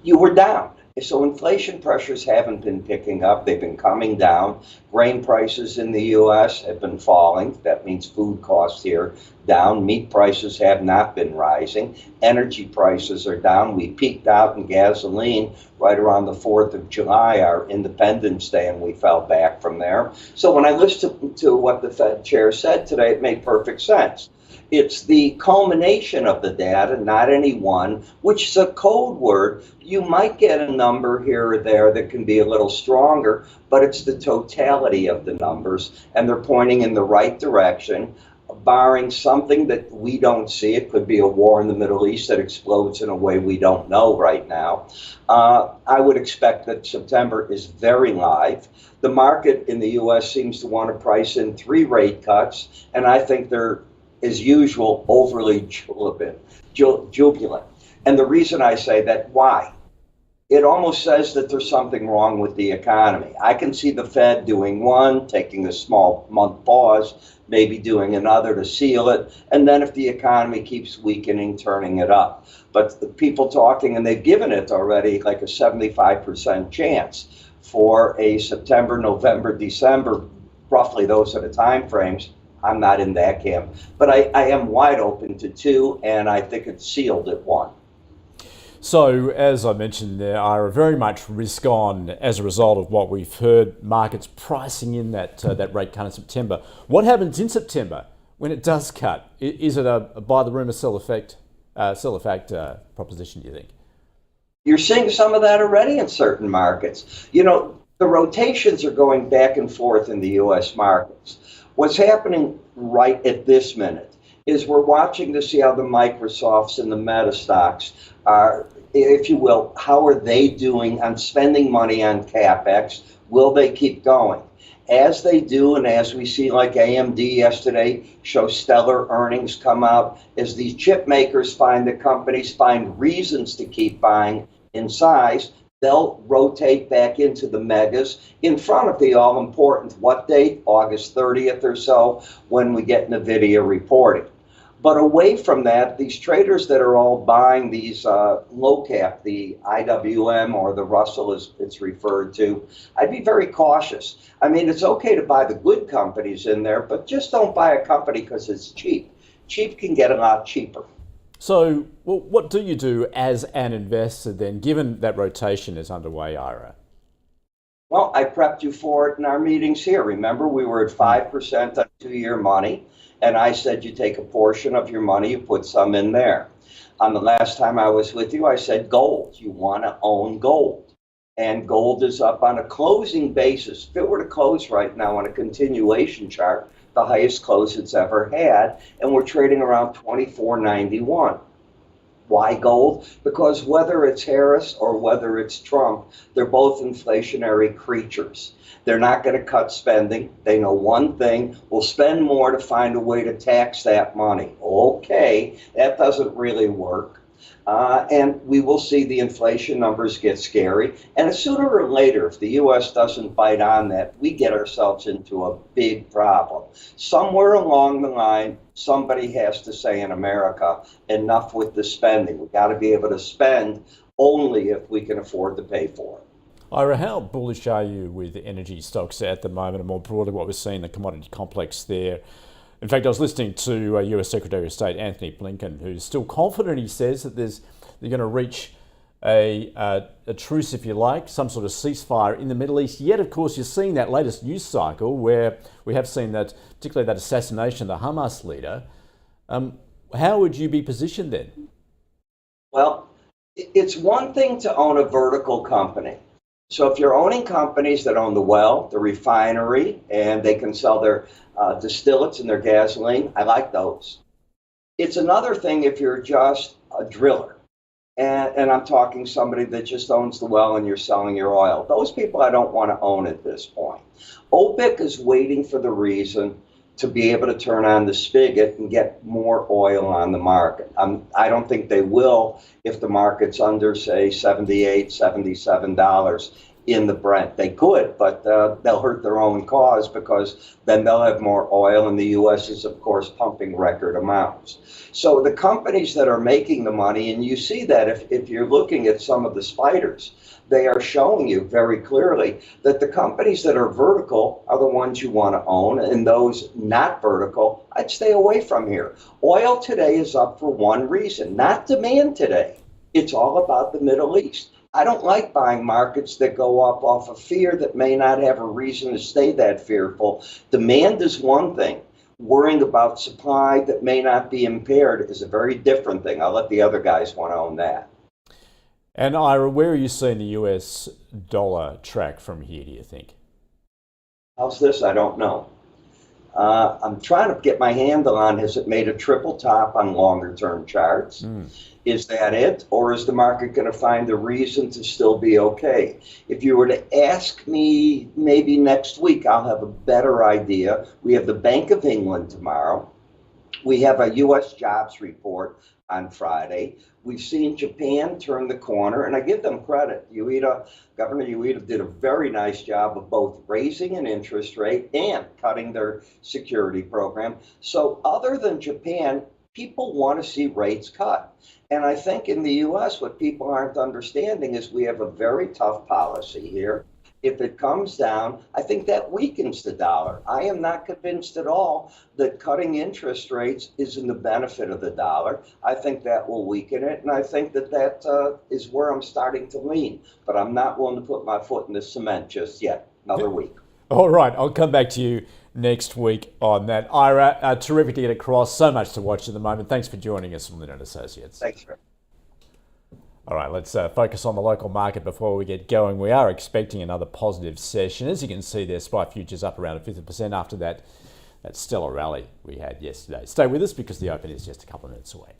you were down. So inflation pressures haven't been picking up. They've been coming down. Grain prices in the U.S. have been falling. That means food costs here down. Meat prices have not been rising. Energy prices are down. We peaked out in gasoline right around the 4th of July, our Independence Day, and we fell back from there. So when I listened to what the Fed chair said today, it made perfect sense. It's the culmination of the data, not any one, which is a code word. You might get a number here or there that can be a little stronger, but it's the totality of the numbers, and they're pointing in the right direction, barring something that we don't see. It could be a war in the Middle East that explodes in a way we don't know right now. I would expect that September is very live. The market in the U.S. seems to want to price in 3 rate cuts, and I think they're, as usual, overly jubilant. And the reason I say that, why? It almost says that there's something wrong with the economy. I can see the Fed doing one, taking a small month pause, maybe doing another to seal it, and then if the economy keeps weakening, turning it up. But the people talking, and they've given it already like a 75% chance for a September, November, December, roughly those are the time frames. I'm not in that camp, but I am wide open to 2, and I think it's sealed at 1. So, as I mentioned, there are very much risk on as a result of what we've heard, markets pricing in that rate cut in September. What happens in September when it does cut? Is it a buy the rumor, sell effect proposition, do you think? You're seeing some of that already in certain markets. You know, the rotations are going back and forth in the U.S. markets. What's happening right at this minute is we're watching to see how the Microsofts and the Meta stocks are, if you will, how are they doing on spending money on CapEx? Will they keep going? As they do, and as we see like AMD yesterday show stellar earnings come out, as these chip makers find that companies find reasons to keep buying in size, they'll rotate back into the megas in front of the all-important, what date? August 30th or so, when we get Nvidia reporting. But away from that, these traders that are all buying these low cap, the IWM or the Russell as it's referred to, I'd be very cautious. I mean, it's okay to buy the good companies in there, but just don't buy a company because it's cheap. Cheap can get a lot cheaper. So, well, what do you do as an investor then, given that rotation is underway, Ira? Well, I prepped you for it in our meetings here. Remember, we were at 5% on 2-year money, and I said you take a portion of your money, you put some in there. On the last time I was with you, I said gold. You want to own gold. And gold is up on a closing basis. If it were to close right now on a continuation chart, the highest close it's ever had, and we're trading around 24.91. Why gold? Because whether it's Harris or whether it's Trump, they're both inflationary creatures. They're not going to cut spending. They know one thing: we'll spend more to find a way to tax that money. Okay, that doesn't really work. And we will see the inflation numbers get scary. And sooner or later, if the U.S. doesn't bite on that, we get ourselves into a big problem. Somewhere along the line, somebody has to say in America, enough with the spending. We've got to be able to spend only if we can afford to pay for it. Ira, how bullish are you with energy stocks at the moment, and more broadly what we're seeing in the commodity complex there? In fact, I was listening to US Secretary of State Anthony Blinken, who's still confident. He says that they're going to reach a truce, if you like, some sort of ceasefire in the Middle East. Yet, of course, you're seeing that latest news cycle where we have seen that, particularly that assassination of the Hamas leader. How would you be positioned then? Well, it's one thing to own a vertical company. So if you're owning companies that own the well, the refinery, and they can sell their distillates and their gasoline, I like those. It's another thing if you're just a driller. And I'm talking somebody that just owns the well and you're selling your oil. Those people I don't want to own at this point. OPEC is waiting for the reason to be able to turn on the spigot and get more oil on the market. I don't think they will if the market's under, say, $78, $77. in the Brent. They could, but they'll hurt their own cause because then they'll have more oil, and the U.S. is, of course, pumping record amounts. So the companies that are making the money, and you see that if you're looking at some of the spiders, they are showing you very clearly that the companies that are vertical are the ones you want to own, and those not vertical, I'd stay away from here. Oil today is up for one reason, not demand today. It's all about the Middle East. I don't like buying markets that go up off of fear that may not have a reason to stay that fearful. Demand is one thing. Worrying about supply that may not be impaired is a very different thing. I'll let the other guys want to own that. And Ira, where are you seeing the US dollar track from here, do you think? How's this? I don't know. I'm trying to get my handle on, has it made a triple top on longer term charts? Is that it? Or is the market going to find a reason to still be okay? If you were to ask me maybe next week, I'll have a better idea. We have the Bank of England tomorrow. We have a U.S. jobs report on Friday. We've seen Japan turn the corner, and I give them credit. Governor Ueda did a very nice job of both raising an interest rate and cutting their security program. So other than Japan, people want to see rates cut. And I think in the U.S., what people aren't understanding is we have a very tough policy here. If it comes down, I think that weakens the dollar. I am not convinced at all that cutting interest rates is in the benefit of the dollar. I think that will weaken it, and I think that is where I'm starting to lean. But I'm not willing to put my foot in the cement just yet. Another week. All right, I'll come back to you next week on that. Ira, terrific to get across. So much to watch at the moment. Thanks for joining us on Lynn & Associates. Thanks, Rick. All right, let's focus on the local market before we get going. We are expecting another positive session. As you can see there, SPI futures up around 50% after that stellar rally we had yesterday. Stay with us because the open is just a couple of minutes away.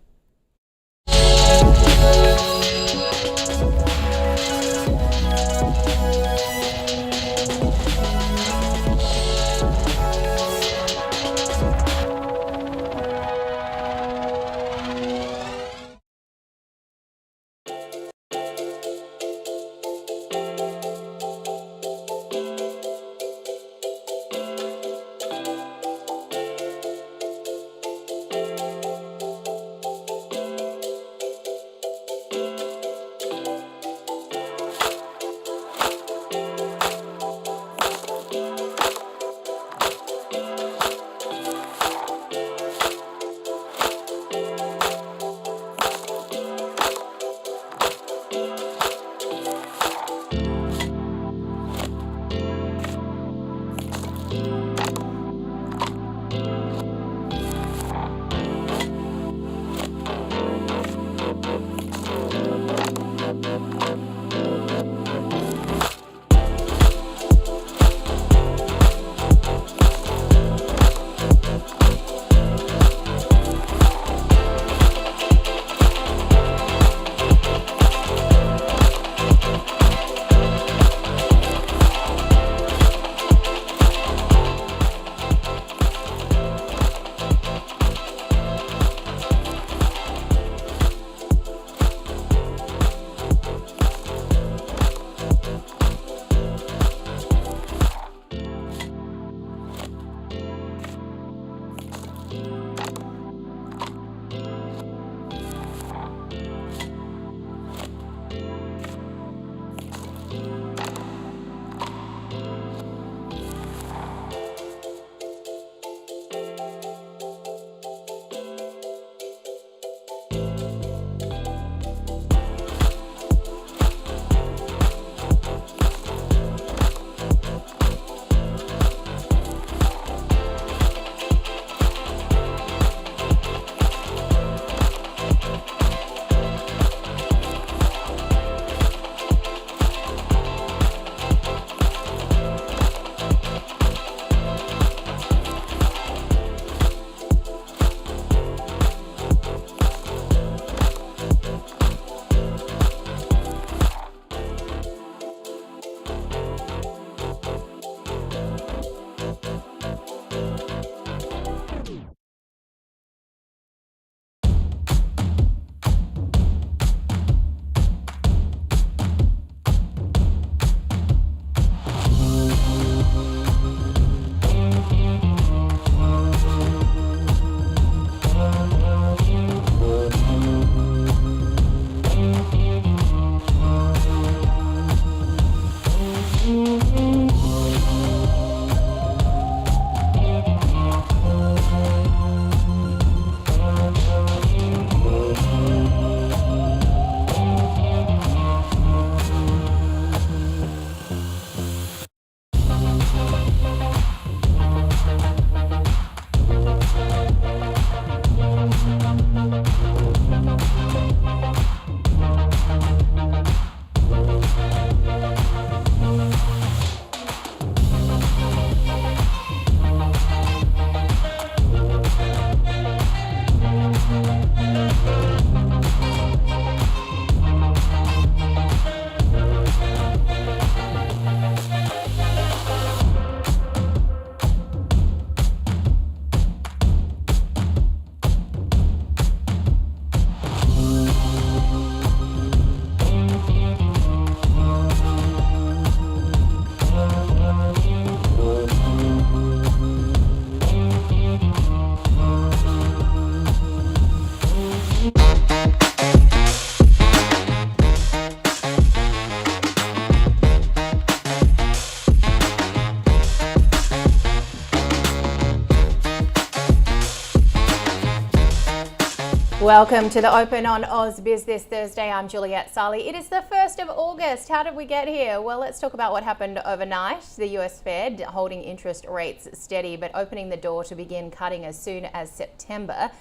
Welcome to the Open on ausbiz this Thursday. I'm Juliette Sarli. It is the 1st of August. How did we get here? Well, let's talk about what happened overnight. The US Fed holding interest rates steady, but opening the door to begin cutting as soon as September.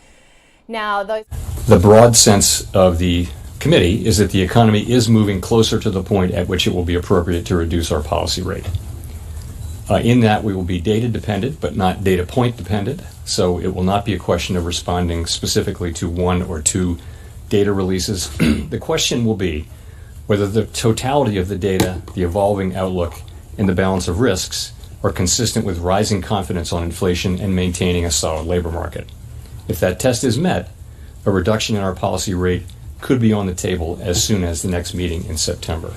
Now, The broad sense of the committee is that the economy is moving closer to the point at which it will be appropriate to reduce our policy rate. In that, we will be data dependent, but not data point dependent. So it will not be a question of responding specifically to one or two data releases. The question will be whether the totality of the data, the evolving outlook, and the balance of risks are consistent with rising confidence on inflation and maintaining a solid labor market. If that test is met, a reduction in our policy rate could be on the table as soon as the next meeting in September.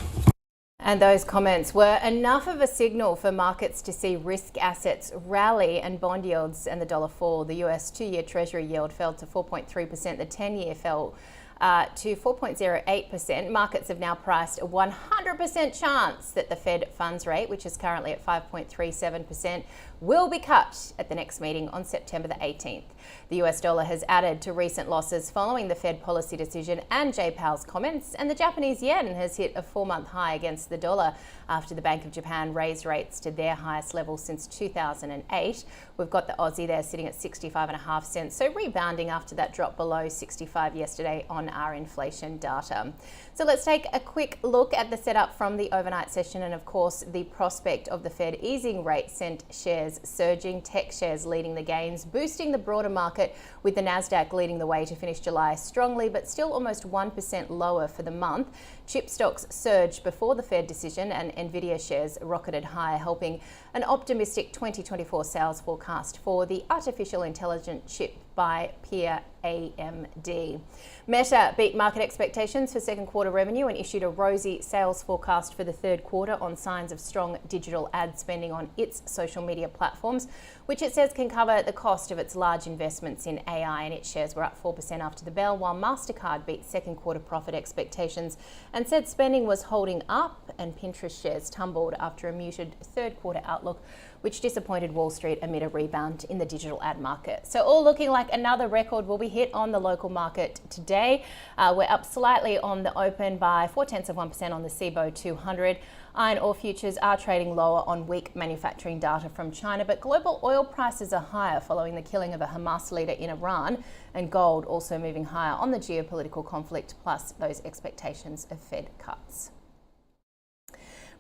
And those comments were enough of a signal for markets to see risk assets rally and bond yields and the dollar fall. The US 2-year Treasury yield fell to 4.3%. The 10-year fell to 4.08%. Markets have now priced a 100% chance that the Fed funds rate, which is currently at 5.37%, will be cut at the next meeting on September the 18th. The US dollar has added to recent losses following the Fed policy decision and Jay Powell's comments, and the Japanese yen has hit a 4-month high against the dollar after the Bank of Japan raised rates to their highest level since 2008. We've got the Aussie there sitting at 65.5 cents, so rebounding after that drop below 65 yesterday on our inflation data. So let's take a quick look at the setup from the overnight session, and of course the prospect of the Fed easing rates sent shares surging, tech shares leading the gains, boosting the broader market, with the Nasdaq leading the way to finish July strongly, but still almost 1% lower for the month. Chip stocks surged before the Fed decision, and Nvidia shares rocketed higher, helping an optimistic 2024 sales forecast for the artificial intelligence chip by peer AMD. Meta beat market expectations for second quarter revenue and issued a rosy sales forecast for the third quarter on signs of strong digital ad spending on its social media platforms, which it says can cover the cost of its large investments in AI, and its shares were up 4% after the bell, while MasterCard beat second quarter profit expectations and said spending was holding up, and Pinterest shares tumbled after a muted third quarter outlook, which disappointed Wall Street amid a rebound in the digital ad market. So all looking like another record will be hit on the local market today. We're up slightly on the open by 0.4% on the CBOE 200. Iron ore futures are trading lower on weak manufacturing data from China, but global oil prices are higher following the killing of a Hamas leader in Iran, and gold also moving higher on the geopolitical conflict, plus those expectations of Fed cuts.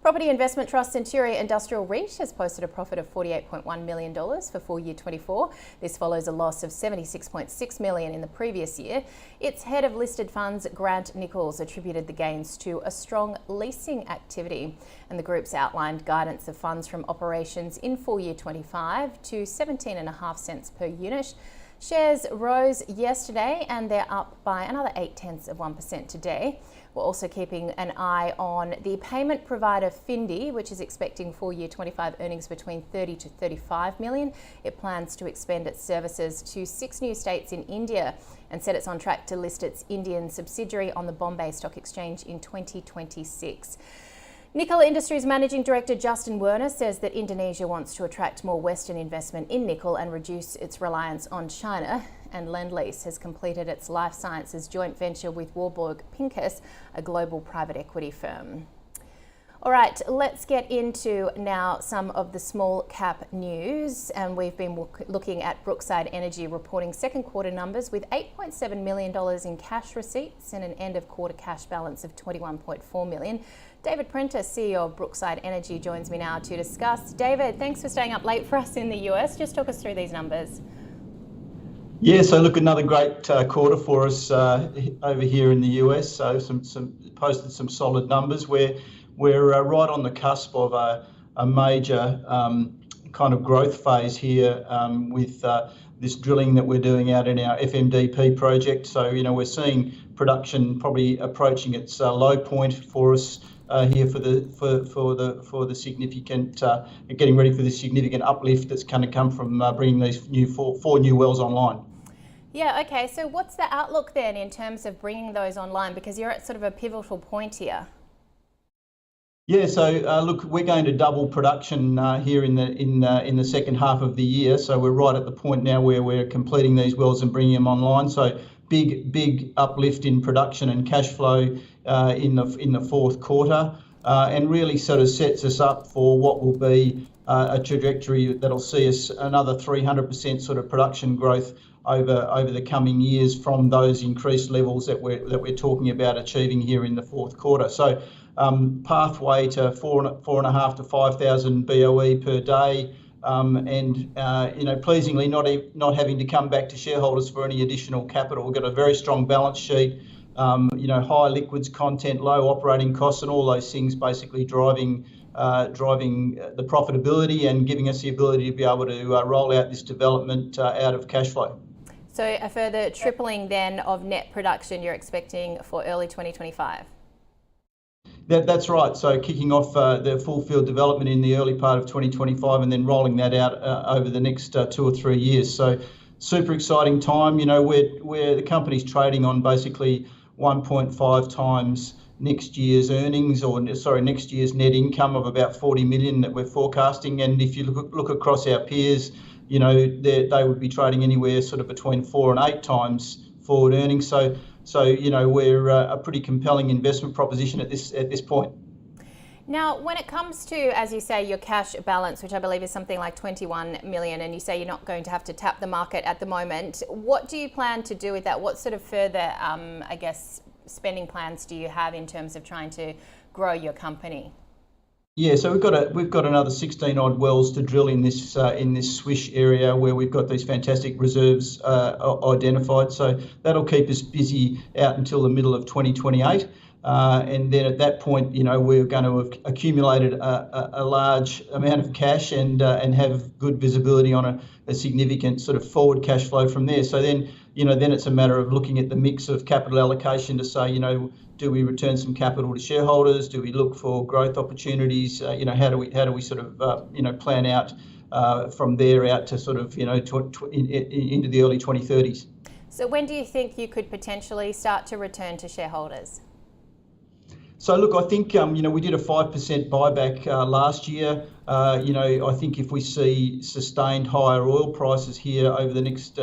Property investment trust Centuria Industrial REIT has posted a profit of $48.1 million for full year 24. This follows a loss of $76.6 million in the previous year. Its head of listed funds, Grant Nichols, attributed the gains to a strong leasing activity, and the group's outlined guidance of funds from operations in full year 25 to 17.5 cents per unit. Shares rose yesterday and they're up by another 0.8% today. We're also keeping an eye on the payment provider Findi, which is expecting full year 25 earnings between 30 to 35 million. It plans to expand its services to 6 new states in India and said it's on track to list its Indian subsidiary on the Bombay Stock Exchange in 2026. Nickel Industries Managing Director Justin Werner says that Indonesia wants to attract more Western investment in nickel and reduce its reliance on China. And Lendlease has completed its life sciences joint venture with Warburg Pincus, a global private equity firm. All right, let's get into now some of the small cap news. And we've been looking at Brookside Energy reporting second quarter numbers with $8.7 million in cash receipts and an end of quarter cash balance of $21.4 million. David Prentice, CEO of Brookside Energy, joins me now to discuss. David, thanks for staying up late for us in the US. Just talk us through these numbers. Yeah, so look, another great quarter for us over here in the US. So posted some solid numbers. We're right on the cusp of a major kind of growth phase here with this drilling that we're doing out in our FMDP project. So we're seeing production probably approaching its low point for us here for the significant getting ready for the significant uplift that's going to come from bringing these four new wells online. Yeah, okay. So what's the outlook then in terms of bringing those online? Because you're at sort of a pivotal point here. Yeah, so look, we're going to double production here in the second half of the year. So we're right at the point now where we're completing these wells and bringing them online. So big uplift in production and cash flow in the fourth quarter, and really sort of sets us up for what will be a trajectory that'll see us another 300% sort of production growth over the coming years from those increased levels that we're talking about achieving here in the fourth quarter. So pathway to 4.5 to 5,000 BOE per day, and pleasingly not having to come back to shareholders for any additional capital. We've got a very strong balance sheet, high liquids content, low operating costs, and all those things basically driving the profitability and giving us the ability to be able to roll out this development out of cash flow. So a further tripling then of net production you're expecting for early 2025? That's right. So kicking off the full field development in the early part of 2025 and then rolling that out over the next 2 or 3 years. So super exciting time. Where the company's trading on basically 1.5 times next year's earnings, next year's net income of about 40 million that we're forecasting. And if you look across our peers, they would be trading anywhere sort of between 4 and 8 times forward earnings. So we're a pretty compelling investment proposition at this point. Now, when it comes to, as you say, your cash balance, which I believe is something like 21 million, and you say you're not going to have to tap the market at the moment, what do you plan to do with that? What sort of further, spending plans do you have in terms of trying to grow your company? Yeah, so we've got another 16 odd wells to drill in this Swish area where we've got these fantastic reserves identified. So that'll keep us busy out until the middle of 2028. And then at that point, we're going to have accumulated a large amount of cash and have good visibility on a significant sort of forward cash flow from there. So then it's a matter of looking at the mix of capital allocation to say, do we return some capital to shareholders? Do we look for growth opportunities? How do we sort of plan out from there out to sort of into the early 2030s? So when do you think you could potentially start to return to shareholders? So look, I think we did a 5% buyback last year. I think if we see sustained higher oil prices here over the next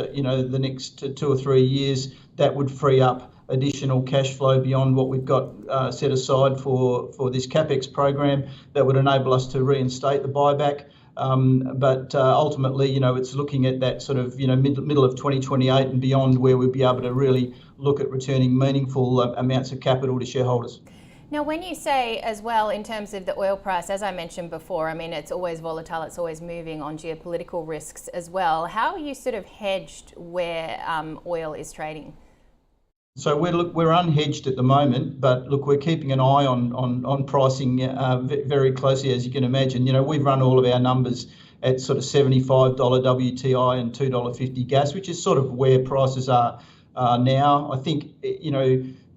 2 or 3 years, that would free up additional cash flow beyond what we've got set aside for this CapEx program that would enable us to reinstate the buyback. But ultimately, it's looking at that sort of middle of 2028 and beyond where we'll be able to really look at returning meaningful amounts of capital to shareholders. Now, when you say as well, in terms of the oil price, as I mentioned before, I mean, it's always volatile, it's always moving on geopolitical risks as well. How are you sort of hedged where oil is trading? So we're unhedged at the moment, but look, we're keeping an eye on pricing very closely, as you can imagine. We've run all of our numbers at sort of $75 WTI and $2.50 gas, which is sort of where prices are now. I think,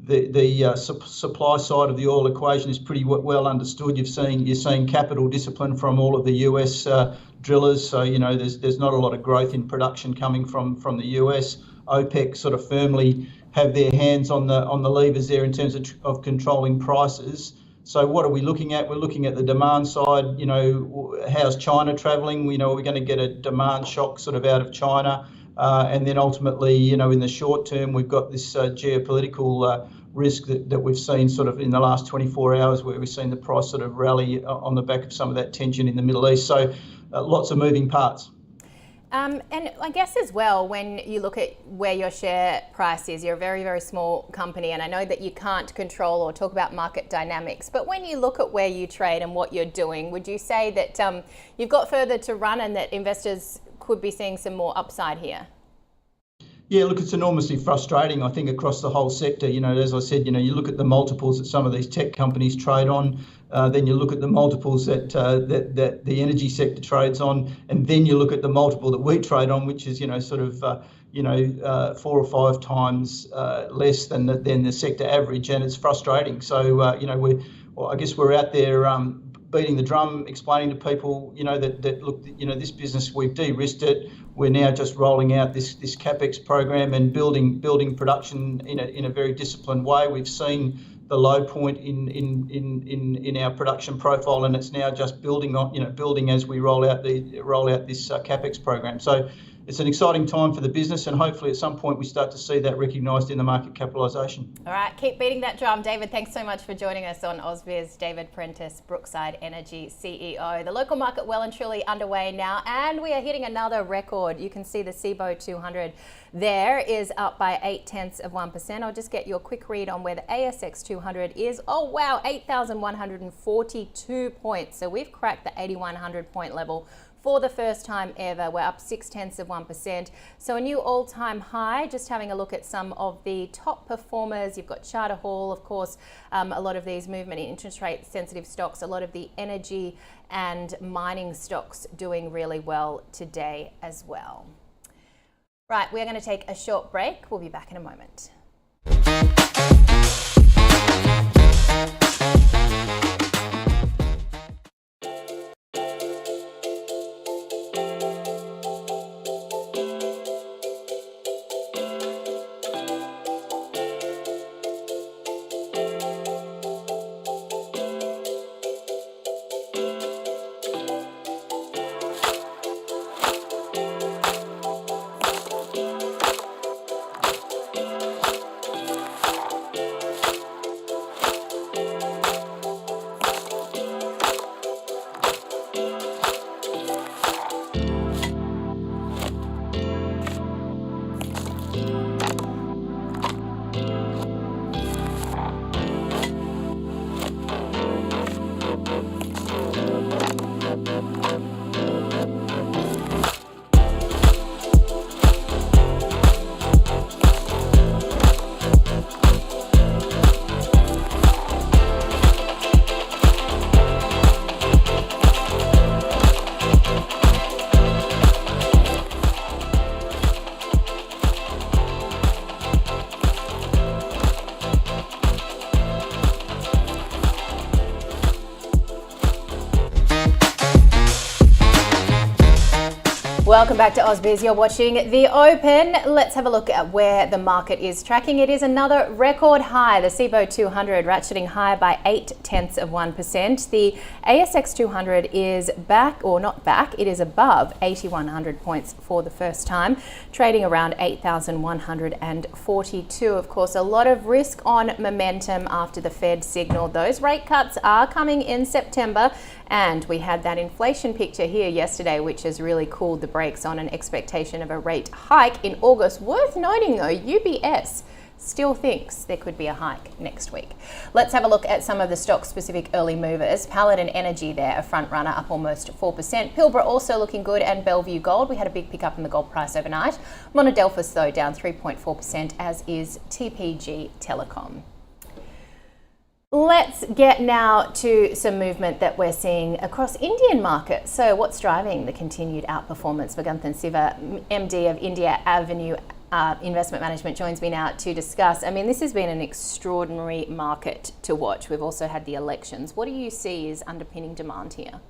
the supply side of the oil equation is pretty well understood. You're seeing capital discipline from all of the US drillers. So there's not a lot of growth in production coming from the US. OPEC sort of firmly have their hands on the levers there in terms of controlling prices. So what are we looking at? We're looking at the demand side. How's China travelling? We're going to get a demand shock sort of out of China. And then ultimately, in the short term, we've got this geopolitical risk that we've seen sort of in the last 24 hours where we've seen the price sort of rally on the back of some of that tension in the Middle East. So lots of moving parts. And I guess as well, when you look at where your share price is, you're a very, very small company, and I know that you can't control or talk about market dynamics, but when you look at where you trade and what you're doing, would you say that you've got further to run and that investors could be seeing some more upside here? Yeah, look, it's enormously frustrating, I think, across the whole sector. As I said, you look at the multiples that some of these tech companies trade on, then you look at the multiples that the energy sector trades on, and then you look at the multiple that we trade on, which is, 4 or 5 times less than the sector average, and it's frustrating. So, I guess we're out there beating the drum, explaining to people, that look, this business, we've de-risked it. We're now just rolling out this CapEx program and building production in a very disciplined way. We've seen the low point in our production profile, and it's now just building as we roll out this CapEx program. So, it's an exciting time for the business, and hopefully at some point we start to see that recognised in the market capitalisation. All right, keep beating that drum. David, thanks so much for joining us on ausbiz. David Prentice, Brookside Energy CEO. The local market well and truly underway now, and we are hitting another record. You can see the SIBO 200 there is up by 0.8%. I'll just get you a quick read on where the ASX 200 is. Oh wow, 8,142 points. So we've cracked the 8,100 point level for the first time ever. We're up 0.6%. So a new all-time high. Just having a look at some of the top performers. You've got Charter Hall, of course, a lot of these movement in interest rate sensitive stocks, a lot of the energy and mining stocks doing really well today as well. Right, we're going to take a short break. We'll be back in a moment. Welcome back to ausbiz. You're watching The Open. Let's have a look at where the market is tracking. It is another record high. The SIBO 200 ratcheting higher by 0.8%. The ASX 200 is back, or not back, it is above 8,100 points for the first time, trading around 8,142. Of course, a lot of risk on momentum after the Fed signaled those rate cuts are coming in September. And we had that inflation picture here yesterday, which has really cooled the brakes on an expectation of a rate hike in August. Worth noting though, UBS still thinks there could be a hike next week. Let's have a look at some of the stock-specific early movers. Paladin Energy there, a front runner, up almost 4%. Pilbara also looking good, and Bellevue Gold. We had a big pickup in the gold price overnight. Monadelphous though down 3.4%, as is TPG Telecom. Let's get now to some movement that we're seeing across Indian markets. So what's driving the continued outperformance? Vaganthan Siva, MD of India Avenue Investment Management, joins me now to discuss. I mean, this has been an extraordinary market to watch. We've also had the elections. What do you see as underpinning demand here?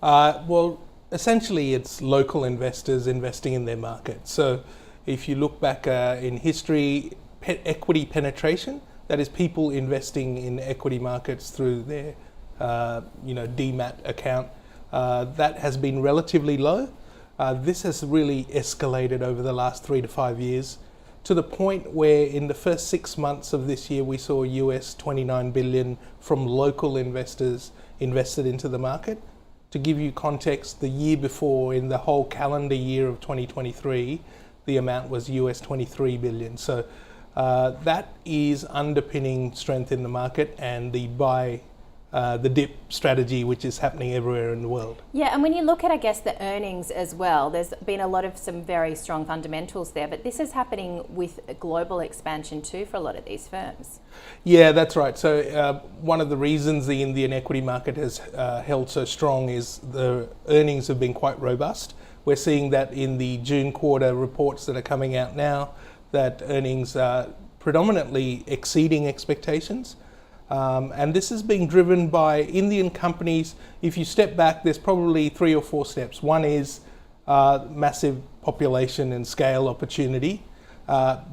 Well, essentially it's local investors investing in their market. So if you look back in history, equity penetration, that is people investing in equity markets through their DMAT account, that has been relatively low. This has really escalated over the last 3 to 5 years, to the point where in the first 6 months of this year we saw US $29 billion from local investors invested into the market. To give you context, the year before, in the whole calendar year of 2023, the amount was US $23 billion. So that is underpinning strength in the market and the buy the dip strategy, which is happening everywhere in the world. Yeah, and when you look at, I guess, the earnings as well, there's been a lot of some very strong fundamentals there, but this is happening with global expansion too for a lot of these firms. Yeah, that's right. So one of the reasons the Indian equity market has held so strong is the earnings have been quite robust. We're seeing that in the June quarter reports that are coming out now, that earnings are predominantly exceeding expectations. And this is being driven by Indian companies. If you step back, there's probably 3 or 4 steps. One is massive population and scale opportunity,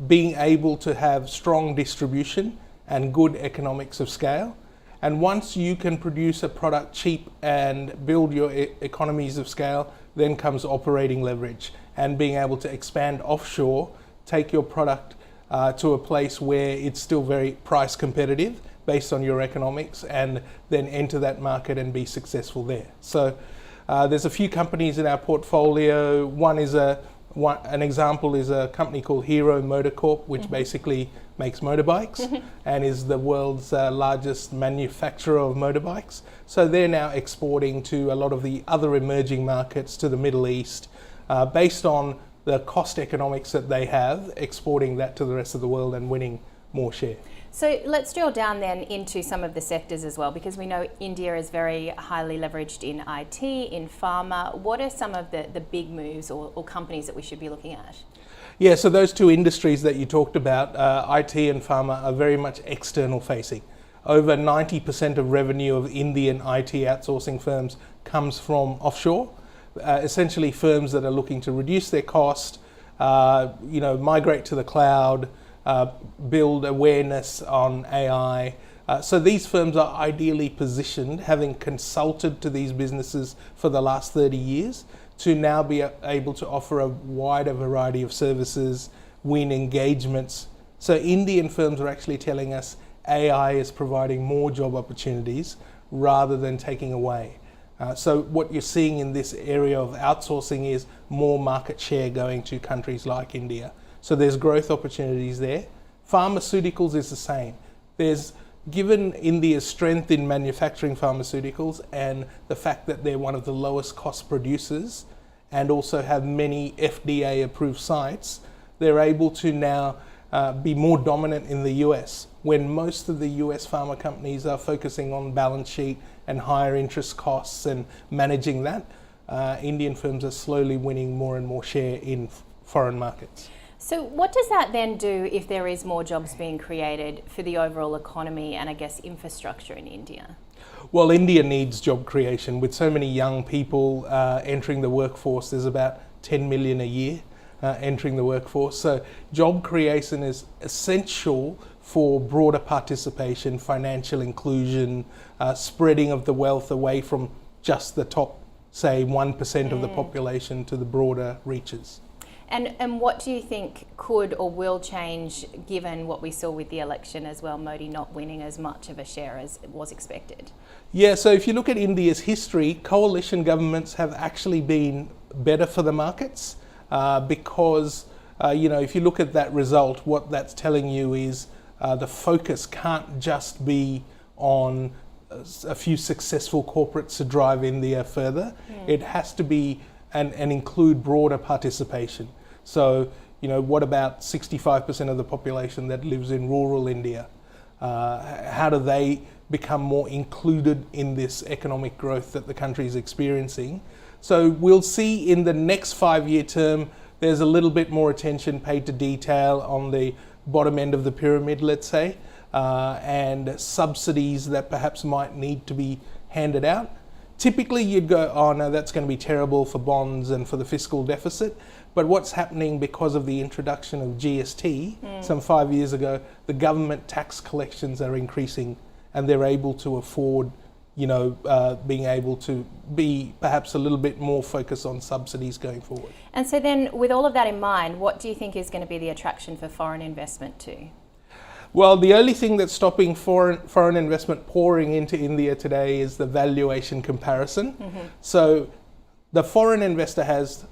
being able to have strong distribution and good economics of scale. And once you can produce a product cheap and build your economies of scale, then comes operating leverage. and being able to expand offshore, take your product to a place where it's still very price competitive based on your economics, and then enter that market and be successful there. So there's a few companies in our portfolio. An example is a company called Hero Motor Corp, which basically makes motorbikes and is the world's largest manufacturer of motorbikes. So they're now exporting to a lot of the other emerging markets, to the Middle East, based on the cost economics that they have, exporting that to the rest of the world and winning more share. So let's drill down then into some of the sectors as well, because we know India is very highly leveraged in IT, in pharma. What are some of the big moves or companies that we should be looking at? Yeah, so those two industries that you talked about, IT and pharma, are very much external facing. Over 90% of revenue of Indian IT outsourcing firms comes from offshore, essentially firms that are looking to reduce their cost, migrate to the cloud, build awareness on AI. So these firms are ideally positioned, having consulted to these businesses for the last 30 years, to now be able to offer a wider variety of services, win engagements. So Indian firms are actually telling us AI is providing more job opportunities rather than taking away. So what you're seeing in this area of outsourcing is more market share going to countries like India. So there's growth opportunities there. Pharmaceuticals is the same. Given India's strength in manufacturing pharmaceuticals and the fact that they're one of the lowest cost producers and also have many FDA approved sites, they're able to now be more dominant in the US. When most of the US pharma companies are focusing on balance sheet and higher interest costs and managing that, Indian firms are slowly winning more and more share in foreign markets. So what does that then do if there is more jobs being created for the overall economy and I guess infrastructure in India? Well, India needs job creation. With so many young people entering the workforce, there's about 10 million a year entering the workforce. So job creation is essential for broader participation, financial inclusion, spreading of the wealth away from just the top, say, 1% of the population to the broader reaches. And what do you think could or will change given what we saw with the election as well, Modi not winning as much of a share as was expected? Yeah, so if you look at India's history, coalition governments have actually been better for the markets because, if you look at that result, what that's telling you is the focus can't just be on a few successful corporates to drive India further. It has to be and include broader participation. So, what about 65% of the population that lives in rural India? How do they become more included in this economic growth that the country is experiencing? So we'll see in the next 5-year term, there's a little bit more attention paid to detail on the bottom end of the pyramid, let's say, and subsidies that perhaps might need to be handed out. Typically you'd go, oh no, that's going to be terrible for bonds and for the fiscal deficit. But what's happening because of the introduction of GST some 5 years ago, the government tax collections are increasing and they're able to afford, being able to be perhaps a little bit more focused on subsidies going forward. And so then with all of that in mind, what do you think is going to be the attraction for foreign investment too? Well, the only thing that's stopping foreign investment pouring into India today is the valuation comparison. So the foreign investor has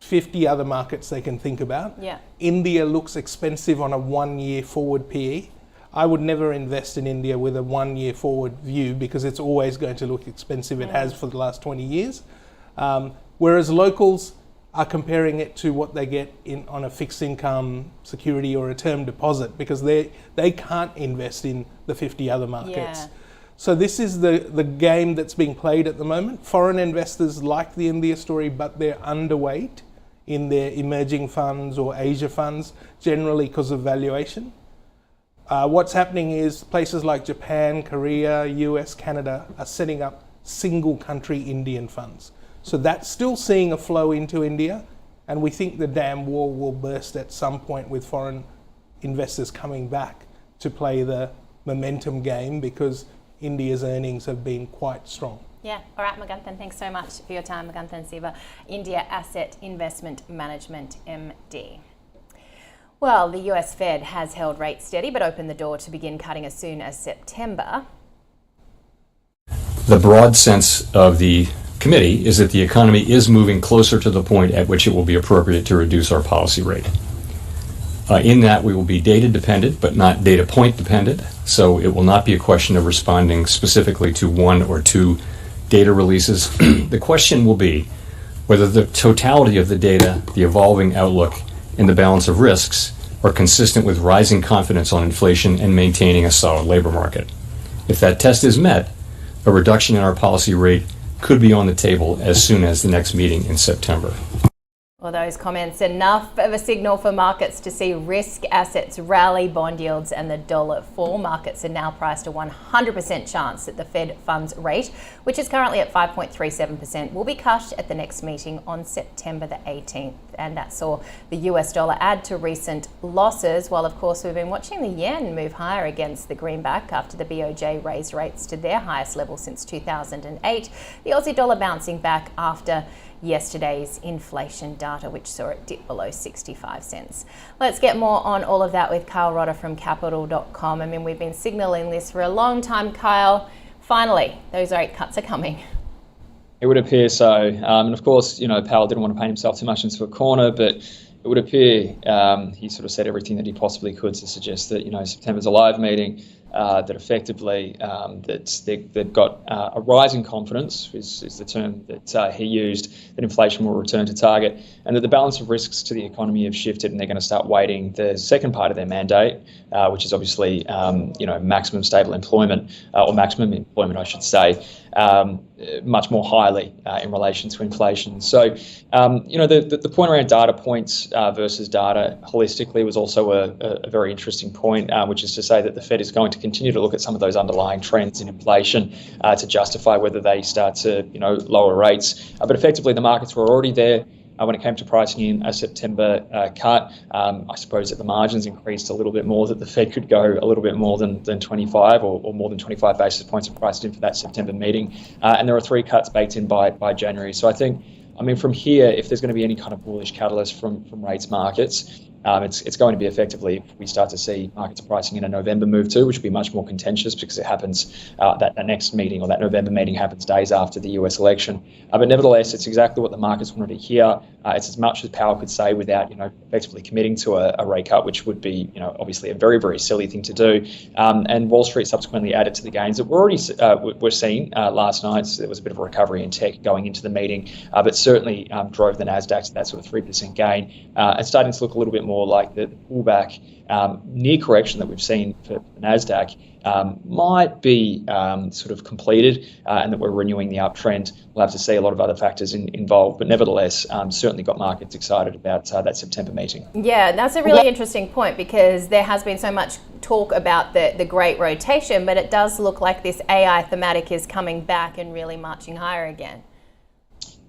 50 other markets they can think about. Yeah. India looks expensive on a 1-year forward PE. I would never invest in India with a 1-year forward view because it's always going to look expensive. It has for the last 20 years. Whereas locals are comparing it to what they get on a fixed income security or a term deposit because they can't invest in the 50 other markets. Yeah. So this is the game that's being played at the moment. Foreign investors like the India story, but they're underweight in their emerging funds or Asia funds, generally because of valuation. What's happening is places like Japan, Korea, US, Canada are setting up single country Indian funds. So that's still seeing a flow into India, and we think the dam wall will burst at some point with foreign investors coming back to play the momentum game because India's earnings have been quite strong. Yeah, all right, Maganthan, thanks so much for your time. Maganthan Siva, India Asset Investment Management, MD. Well, the US Fed has held rates steady but opened the door to begin cutting as soon as September. The broad sense of the committee is that the economy is moving closer to the point at which it will be appropriate to reduce our policy rate. In that, we will be data dependent, but not data point dependent. So it will not be a question of responding specifically to one or two data releases. The question will be whether the totality of the data, the evolving outlook, and the balance of risks are consistent with rising confidence on inflation and maintaining a solid labor market. If that test is met, a reduction in our policy rate could be on the table as soon as the next meeting in September. Well, those comments, enough of a signal for markets to see risk assets rally, bond yields and the dollar fall. Markets are now priced a 100% chance that the Fed funds rate, which is currently at 5.37%, will be cut at the next meeting on September the 18th. And that saw the US dollar add to recent losses, while of course we've been watching the yen move higher against the greenback after the BOJ raised rates to their highest level since 2008. The Aussie dollar bouncing back after yesterday's inflation data, which saw it dip below 65 cents. Let's get more on all of that with Kyle Rodder from Capital.com. I mean, we've been signalling this for a long time, Kyle. Finally, those rate cuts are coming. It would appear so. And of course, Powell didn't want to paint himself too much into a corner, but it would appear he sort of said everything that he possibly could to suggest that, September's a live meeting, that effectively that they've got a rising confidence, is the term that he used, that inflation will return to target, and that the balance of risks to the economy have shifted, and they're going to start weighting the second part of their mandate, which is obviously maximum stable employment, or maximum employment, I should say, much more highly in relation to inflation. So, the point around data points versus data holistically was also a very interesting point, which is to say that the Fed is going to continue to look at some of those underlying trends in inflation to justify whether they start to, lower rates. But effectively, the markets were already there. When it came to pricing in a September cut, I suppose that the margins increased a little bit more, that the Fed could go a little bit more than 25 or more than 25 basis points of priced in for that September meeting. And there are 3 cuts baked in by January. So I think, from here, if there's going to be any kind of bullish catalyst from rates markets, it's going to be effectively if we start to see markets pricing in a November move too, which will be much more contentious because it happens, that next meeting or that November meeting happens days after the US election. But nevertheless, it's exactly what the markets wanted to hear. It's as much as Powell could say without, effectively committing to a rate cut, which would be, obviously a very, very silly thing to do. And Wall Street subsequently added to the gains that were seen last night. So there was a bit of a recovery in tech going into the meeting, but certainly drove the Nasdaq to that sort of 3% gain. It's starting to look a little bit more like the pullback, near correction that we've seen for the Nasdaq might be sort of completed, and that we're renewing the uptrend. We'll have to see a lot of other factors involved, but nevertheless, certainly got markets excited about that September meeting. Yeah, that's a really interesting point, because there has been so much talk about the great rotation, but it does look like this AI thematic is coming back and really marching higher again.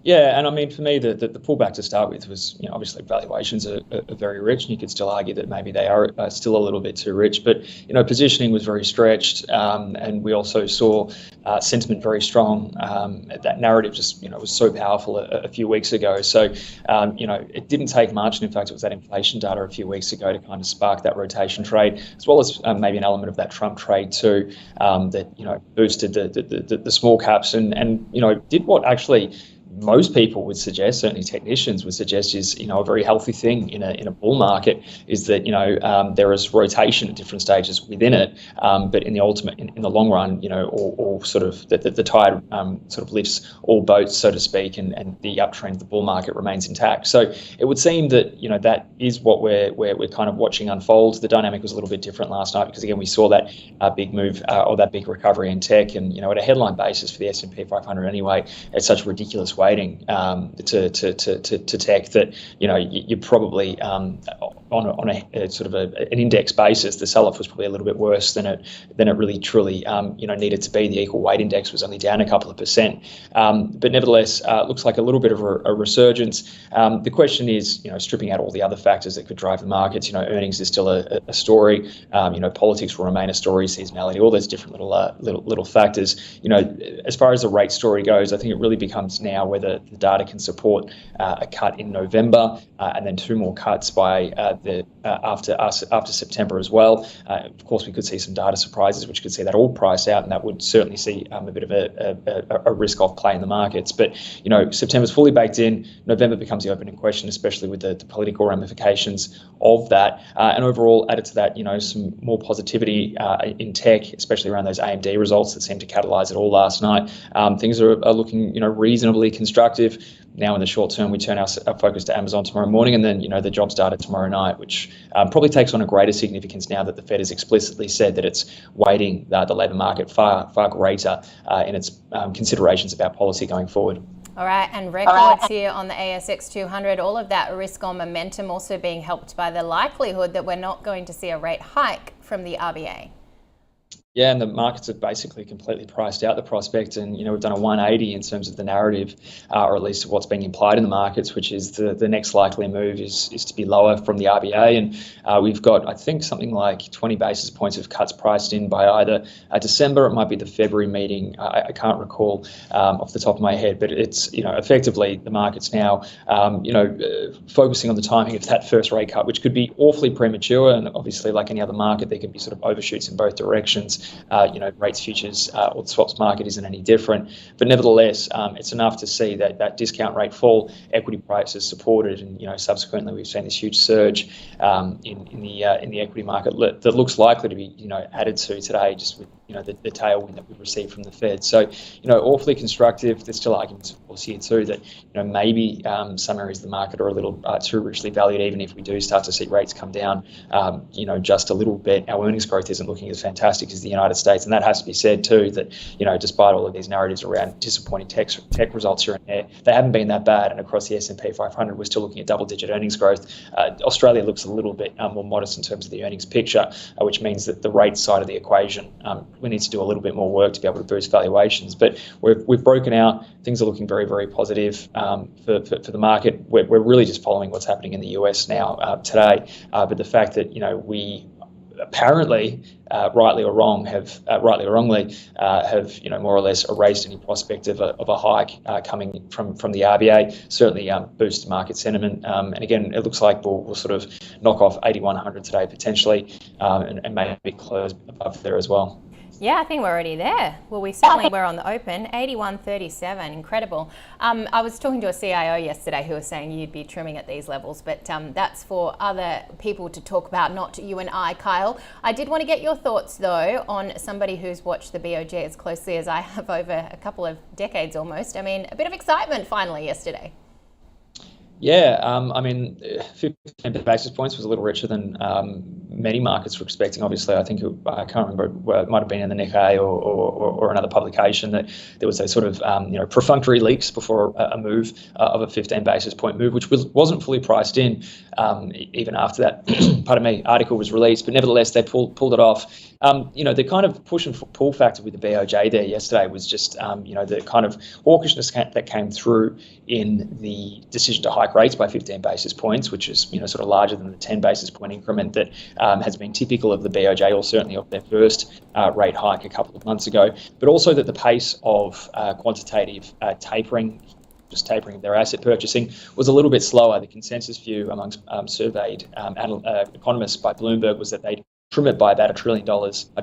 Yeah, and for me, the pullback to start with was, obviously valuations are very rich, and you could still argue that maybe they are still a little bit too rich. But, positioning was very stretched, and we also saw sentiment very strong. That narrative just, was so powerful a few weeks ago. So, it didn't take much, and in fact, it was that inflation data a few weeks ago to kind of spark that rotation trade, as well as maybe an element of that Trump trade too, that, boosted the small caps and did what actually most people would suggest, certainly technicians would suggest, is a very healthy thing in a bull market, is that there is rotation at different stages within it, but in the long run, all sort of the tide sort of lifts all boats, so to speak, and the uptrend of the bull market remains intact. So it would seem that that is what we're kind of watching unfold. The dynamic was a little bit different last night because again we saw that big move or that big recovery in tech, and at a headline basis for the S&P 500 anyway, it's such a ridiculous weighting to tech that you probably on a sort of an index basis, the sell-off was probably a little bit worse than it really truly needed to be. The equal weight index was only down a couple of percent, but nevertheless, looks like a little bit of a resurgence. The question is, stripping out all the other factors that could drive the markets. Earnings is still a story. Politics will remain a story. Seasonality, all those different little factors. As far as the rate story goes, I think it really becomes now whether the data can support a cut in November and then 2 more cuts by after September as well. Of course, we could see some data surprises, which could see that all price out, and that would certainly see a bit of a risk-off play in the markets. But September's fully baked in. November becomes the opening question, especially with the political ramifications of that. And overall, added to that, some more positivity in tech, especially around those AMD results that seemed to catalyse it all last night. Things are looking, reasonably constructive. Now in the short term, we turn our focus to Amazon tomorrow morning, and then the jobs data tomorrow night, which probably takes on a greater significance now that the Fed has explicitly said that it's weighting the labour market far greater in its considerations about policy going forward. All right, and records here on the ASX 200, all of that risk on momentum also being helped by the likelihood that we're not going to see a rate hike from the RBA. Yeah, and the markets have basically completely priced out the prospect, and we've done a 180 in terms of the narrative, or at least what's being implied in the markets, which is the next likely move is to be lower from the RBA, and we've got, I think, something like 20 basis points of cuts priced in by either December, it might be the February meeting, I can't recall off the top of my head, but it's effectively the markets now focusing on the timing of that first rate cut, which could be awfully premature, and obviously, like any other market, there could be sort of overshoots in both directions. Rates futures or the swaps market isn't any different, but nevertheless, it's enough to see that discount rate fall, equity prices supported, and subsequently we've seen this huge surge in the equity market that looks likely to be added to today, just with the tailwind that we've received from the Fed. So awfully constructive. There's still arguments, of course, here too that maybe some areas of the market are a little too richly valued, even if we do start to see rates come down just a little bit. Our earnings growth isn't looking as fantastic as the United States, and that has to be said too, that despite all of these narratives around disappointing tech results here and there, they haven't been that bad, and across the S&P 500 we're still looking at double-digit earnings growth. Australia looks a little bit more modest in terms of the earnings picture, which means that the rate side of the equation, we need to do a little bit more work to be able to boost valuations, but we've broken out. Things are looking very, very positive for the market. We're really just following what's happening in the US now today, but the fact that we apparently, rightly or wrongly, have more or less erased any prospect of a hike coming from the RBA certainly boosts market sentiment. And again, it looks like we'll sort of knock off 8100 today potentially, and maybe close above there as well. Yeah, I think we're already there. Well, we certainly were on the open, 81.37, incredible. I was talking to a CIO yesterday who was saying you'd be trimming at these levels, but that's for other people to talk about, not you and I, Kyle. I did want to get your thoughts, though, on somebody who's watched the BOJ as closely as I have over a couple of decades almost. I mean, a bit of excitement finally yesterday. Yeah, 15 basis points was a little richer than many markets were expecting. Obviously, I think I can't remember where it might have been in the Nikkei or another publication that there was a sort of perfunctory leaks before a move of a 15 basis point move, which wasn't fully priced in even after that article was released. But nevertheless, they pulled it off. The kind of push and pull factor with the BOJ there yesterday was just the kind of hawkishness that came through in the decision to hike rates by 15 basis points, which is sort of larger than the 10 basis point increment that has been typical of the BOJ, or certainly of their first rate hike a couple of months ago, but also that the pace of quantitative tapering of their asset purchasing was a little bit slower. The consensus view amongst surveyed economists by Bloomberg was that they'd trim it by about $1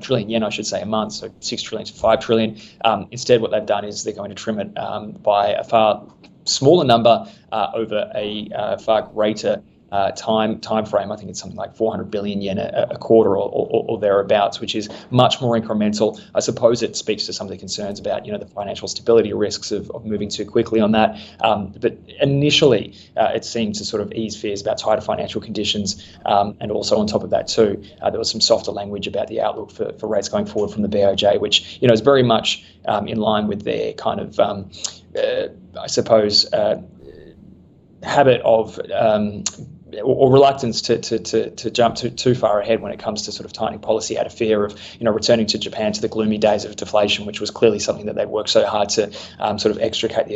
trillion yen, I should say, a month, so 6 trillion to 5 trillion. Instead, what they've done is they're going to trim it by a far smaller number over a far greater time frame. I think it's something like 400 billion yen a quarter or thereabouts, which is much more incremental. I suppose it speaks to some of the concerns about the financial stability risks of moving too quickly on that. But initially, it seemed to sort of ease fears about tighter financial conditions, and also on top of that too, there was some softer language about the outlook for rates going forward from the BOJ, which is very much in line with their kind of I suppose habit of or reluctance to jump too far ahead when it comes to sort of tightening policy out of fear of returning to Japan to the gloomy days of deflation, which was clearly something that they worked so hard to sort of extricate the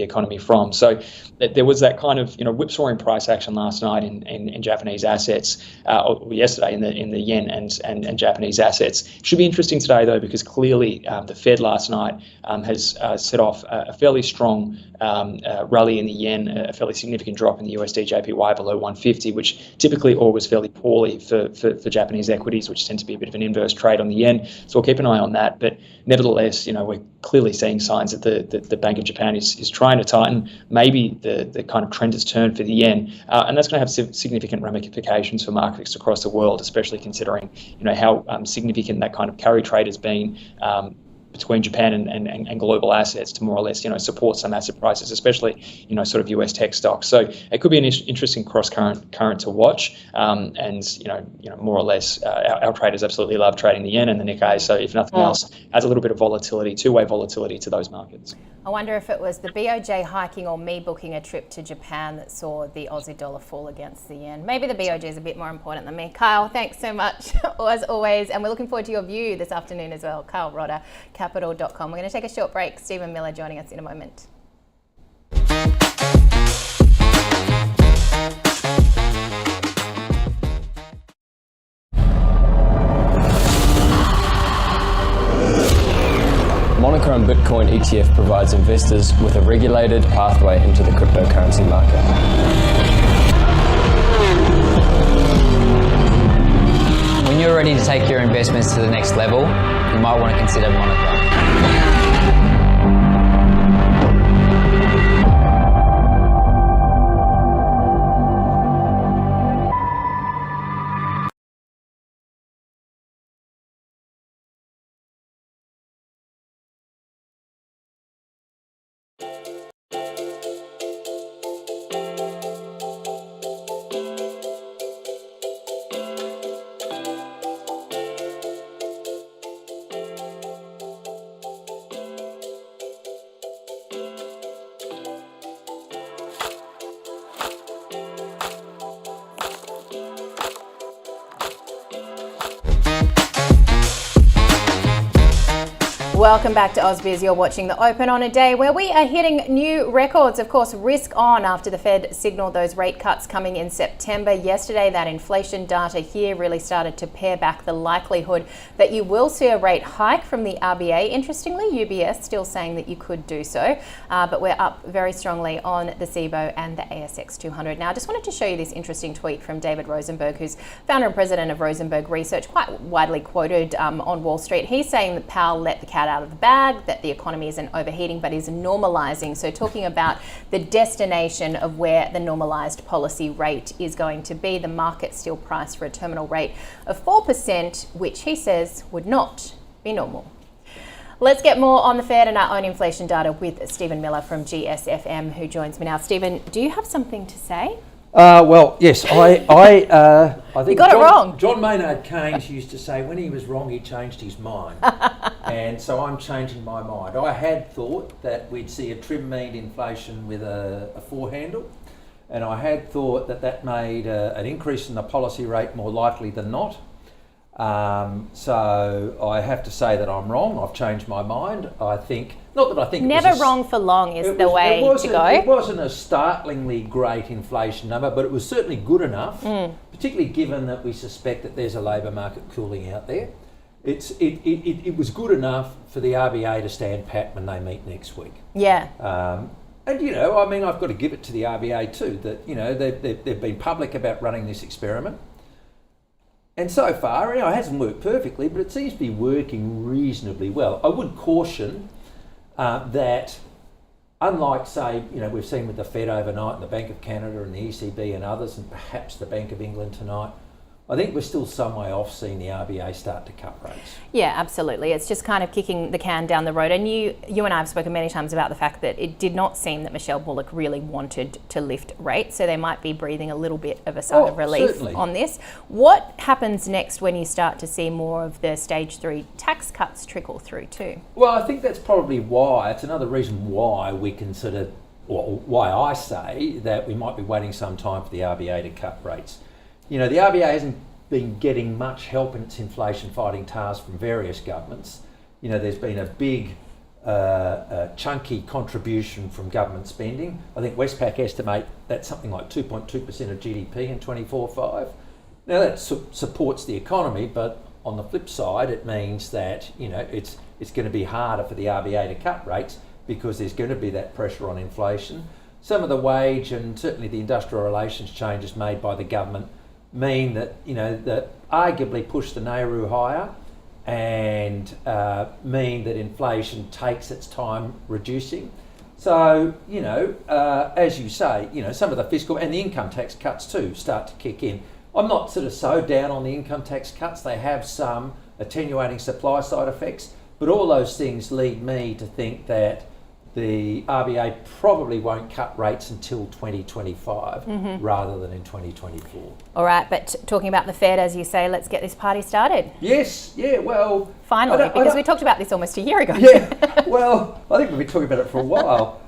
economy from. So there was that kind of whipsawing price action last night in Japanese assets, or yesterday in the yen and Japanese assets. It should be interesting today though, because clearly the Fed last night has set off a fairly strong rally in the yen, a fairly significant drop in the USD JPY below 150, which typically augurs fairly poorly for Japanese equities, which tend to be a bit of an inverse trade on the yen. So we'll keep an eye on that. But nevertheless, we're clearly seeing signs that the Bank of Japan is trying to tighten. Maybe the kind of trend has turned for the yen, and that's going to have significant ramifications for markets across the world, especially considering how significant that kind of carry trade has been between Japan and global assets to more or less support some asset prices, especially sort of US tech stocks. So it could be an interesting cross current to watch, and more or less our traders absolutely love trading the yen and the Nikkei. So if nothing else, adds a little bit of volatility, two-way volatility to those markets. I wonder if it was the BOJ hiking or me booking a trip to Japan that saw the Aussie dollar fall against the yen. Maybe the BOJ is a bit more important than me. Kyle, thanks so much as always, and we're looking forward to your view this afternoon as well. Kyle Rodder, capital.com. We're going to take a short break. Stephen Miller joining us in a moment. Monochrome Bitcoin ETF provides investors with a regulated pathway into the cryptocurrency market. When you're ready to take your investments to the next level, you might want to consider Monochrome. Welcome back to ausbiz. You're watching The Open on a day where we are hitting new records. Of course, risk on after the Fed signaled those rate cuts coming in September. Yesterday, that inflation data here really started to pare back the likelihood that you will see a rate hike from the RBA. Interestingly, UBS still saying that you could do so, but we're up very strongly on the SIBO and the ASX 200. Now, I just wanted to show you this interesting tweet from David Rosenberg, who's founder and president of Rosenberg Research, quite widely quoted on Wall Street. He's saying that Powell let the cat out of the bag, that the economy isn't overheating but is normalising. So talking about the destination of where the normalised policy rate is going to be, the market still priced for a terminal rate of 4%, which he says would not be normal. Let's get more on the Fed and our own inflation data with Stephen Miller from GSFM, who joins me now. Stephen, do you have something to say? Well, yes, I think you got it wrong. John Maynard Keynes used to say when he was wrong, he changed his mind. And so I'm changing my mind. I had thought that we'd see a trim mean inflation with a 4 handle. And I had thought that made an increase in the policy rate more likely than not. So I have to say that I'm wrong. I've changed my mind. I think, not that I think never wrong for long is the way to go. It wasn't a startlingly great inflation number, but it was certainly good enough, particularly given that we suspect that there's a labour market cooling out there. It was good enough for the RBA to stand pat when they meet next week. Yeah. And I mean, I've got to give it to the RBA too, that they've been public about running this experiment. And so far, it hasn't worked perfectly, but it seems to be working reasonably well. I would caution that, unlike, say, we've seen with the Fed overnight and the Bank of Canada and the ECB and others, and perhaps the Bank of England tonight, I think we're still some way off seeing the RBA start to cut rates. Yeah, absolutely. It's just kind of kicking the can down the road. And you and I have spoken many times about the fact that it did not seem that Michelle Bullock really wanted to lift rates. So they might be breathing a little bit of a sigh of relief certainly on this. What happens next when you start to see more of the stage 3 tax cuts trickle through too? Well, I think that's probably why. It's another reason why we consider or why I say that we might be waiting some time for the RBA to cut rates. The RBA hasn't been getting much help in its inflation fighting task from various governments. There's been a big chunky contribution from government spending. I think Westpac estimate that's something like 2.2% of GDP in 24/5. Now that supports the economy, but on the flip side, it means that it's going to be harder for the RBA to cut rates because there's going to be that pressure on inflation. Some of the wage and certainly the industrial relations changes made by the government mean that that arguably push the Nauru higher and mean that inflation takes its time reducing. So as you say, some of the fiscal and the income tax cuts too start to kick in. I'm not sort of so down on the income tax cuts. They have some attenuating supply side effects, but all those things lead me to think that the RBA probably won't cut rates until 2025 rather than in 2024. All right, but talking about the Fed, as you say, let's get this party started. Yes, yeah, well... Finally, because we talked about this almost a year ago. Yeah, well, I think we've been talking about it for a while.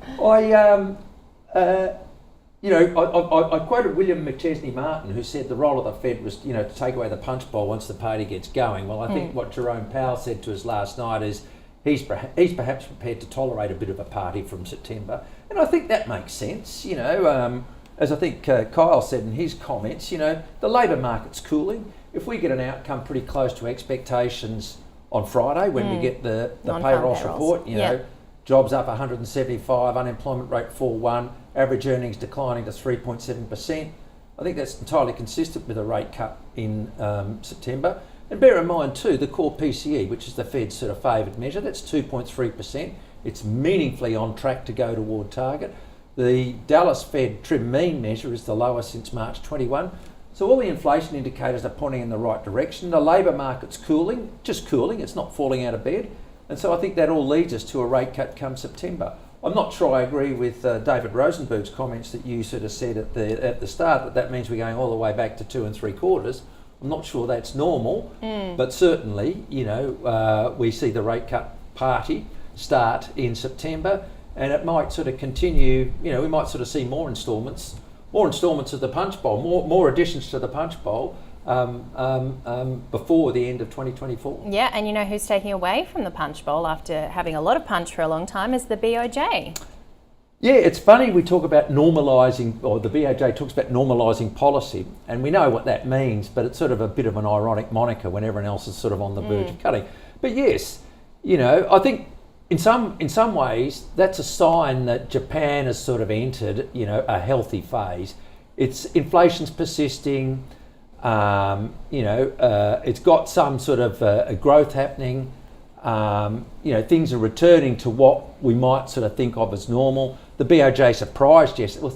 I quoted William McChesney Martin, who said the role of the Fed was, to take away the punch bowl once the party gets going. Well, I think what Jerome Powell said to us last night is he's perhaps prepared to tolerate a bit of a party from September. And I think that makes sense, as I think Kyle said in his comments, the labour market's cooling. If we get an outcome pretty close to expectations on Friday when we get the payrolls report, jobs up 175, unemployment rate 4.1, average earnings declining to 3.7%. I think that's entirely consistent with a rate cut in September. And bear in mind too, the core PCE, which is the Fed's sort of favoured measure, that's 2.3%. It's meaningfully on track to go toward target. The Dallas Fed trim mean measure is the lowest since March 21. So all the inflation indicators are pointing in the right direction. The labour market's cooling, just cooling, it's not falling out of bed. And so I think that all leads us to a rate cut come September. I'm not sure I agree with David Rosenberg's comments that you sort of said at the start that means we're going all the way back to 2 3/4. I'm not sure that's normal, but certainly, we see the rate cut party start in September, and it might sort of continue. We might sort of see more instalments of the punch bowl, more additions to the punch bowl before the end of 2024. Yeah, and who's taking away from the punch bowl after having a lot of punch for a long time is the BOJ. Yeah, it's funny we talk about normalising, or the BOJ talks about normalising policy, and we know what that means, but it's sort of a bit of an ironic moniker when everyone else is sort of on the verge of cutting. But yes, I think in some ways that's a sign that Japan has sort of entered, a healthy phase. Inflation's persisting, it's got some sort of a growth happening. Things are returning to what we might sort of think of as normal. The BOJ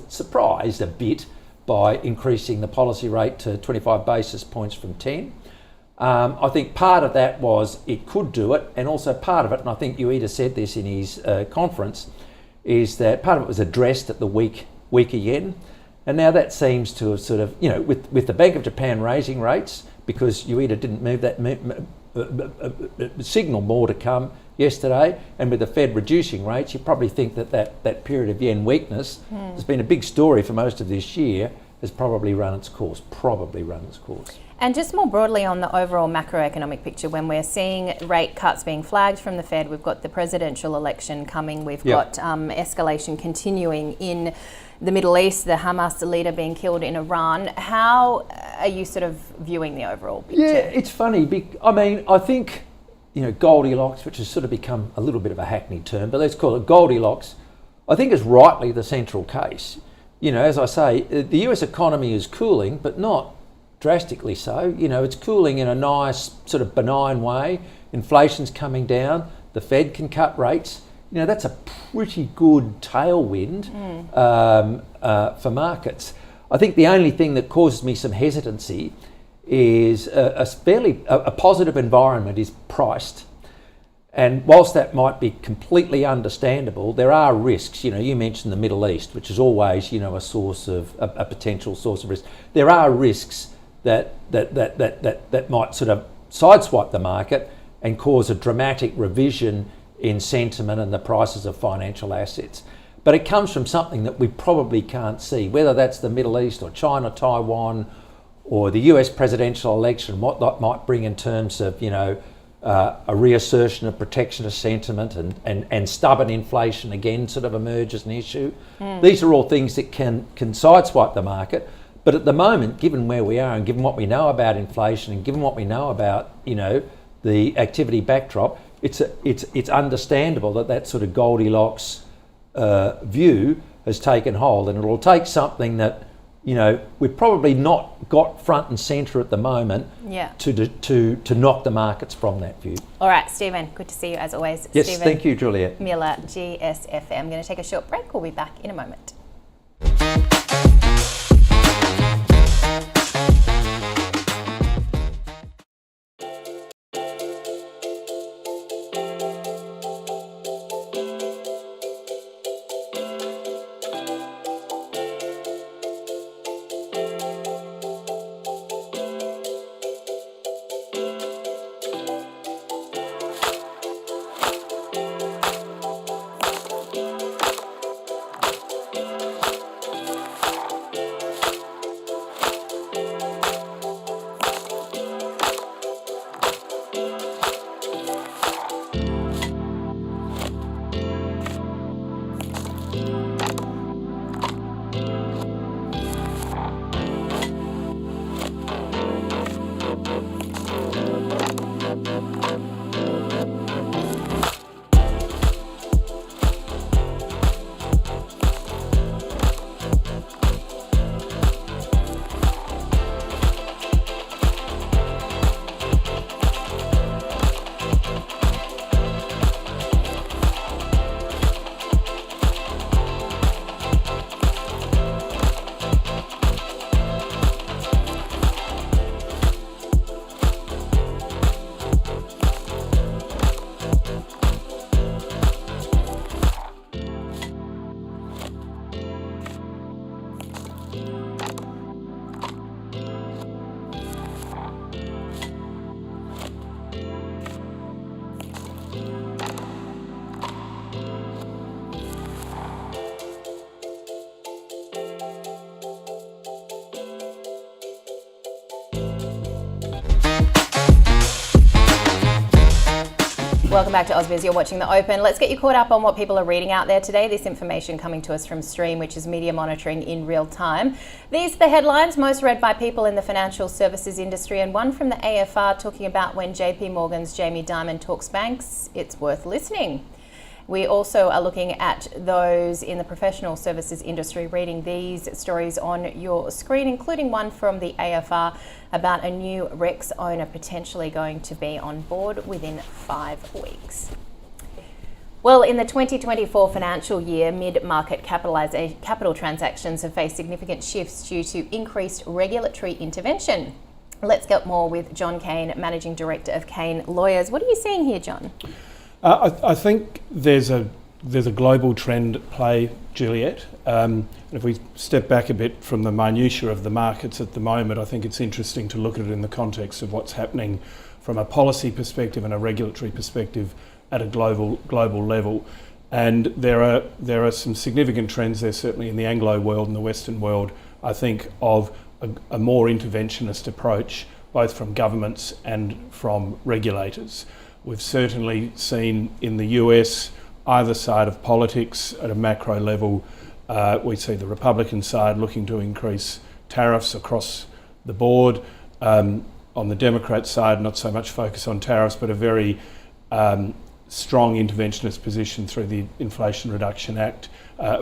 surprised a bit by increasing the policy rate to 25 basis points from 10. I think part of that was it could do it, and also part of it, and I think Ueda said this in his conference, is that part of it was addressed at the weaker yen. And now that seems to have sort of, with the Bank of Japan raising rates, because Ueda didn't move that signal more to come yesterday, and with the Fed reducing rates, you probably think that period of yen weakness has been a big story for most of this year, has probably run its course. And just more broadly on the overall macroeconomic picture, when we're seeing rate cuts being flagged from the Fed, we've got the presidential election coming, we've got escalation continuing in the Middle East, the Hamas leader being killed in Iran. How are you sort of viewing the overall picture? Yeah, it's funny. I think, Goldilocks, which has sort of become a little bit of a hackneyed term, but let's call it Goldilocks, I think is rightly the central case. As I say, the US economy is cooling, but not drastically so. It's cooling in a nice sort of benign way. Inflation's coming down. The Fed can cut rates. That's a pretty good tailwind for markets. I think the only thing that causes me some hesitancy is a positive environment is priced. And whilst that might be completely understandable, there are risks. You mentioned the Middle East, which is always, a potential source of risk. There are risks that might sort of sideswipe the market and cause a dramatic revision in sentiment and the prices of financial assets. but it comes from something that we probably can't see, whether that's the Middle East or China, Taiwan, or the US presidential election, what that might bring in terms of, a reassertion of protectionist sentiment and stubborn inflation again sort of emerge as an issue. These are all things that can sideswipe the market. But at the moment, given where we are and given what we know about inflation and given what we know about, the activity backdrop, it's understandable that sort of Goldilocks view has taken hold, and it will take something that we've probably not got front and centre at the moment to knock the markets from that view. All right, Stephen, good to see you as always. Yes, Stephen thank you, Juliet. Miller, GSFM. I'm going to take a short break. We'll be back in a moment. Welcome back to Ausbiz. You're watching The Open. Let's get you caught up on what people are reading out there today. This information coming to us from Stream, which is media monitoring in real time. These are the headlines most read by people in the financial services industry, and one from the AFR talking about when JP Morgan's Jamie Dimon talks banks. It's worth listening. We also are looking at those in the professional services industry, reading these stories on your screen, including one from the AFR about a new Rex owner potentially going to be on board within 5 weeks. Well, in the 2024 financial year, mid-market capital transactions have faced significant shifts due to increased regulatory intervention. Let's get more with John Kane, Managing Director of Kane Lawyers. What are you seeing here, John? I think there's a global trend at play, Juliet. If we step back a bit from the minutiae of the markets at the moment, I think it's interesting to look at it in the context of what's happening from a policy perspective and a regulatory perspective at a global level. And there are some significant trends there, certainly in the Anglo world and the Western world, I think, of a more interventionist approach, both from governments and from regulators. We've certainly seen in the US, either side of politics at a macro level, we see the Republican side looking to increase tariffs across the board. On the Democrat side, not so much focus on tariffs, but a very strong interventionist position through the Inflation Reduction Act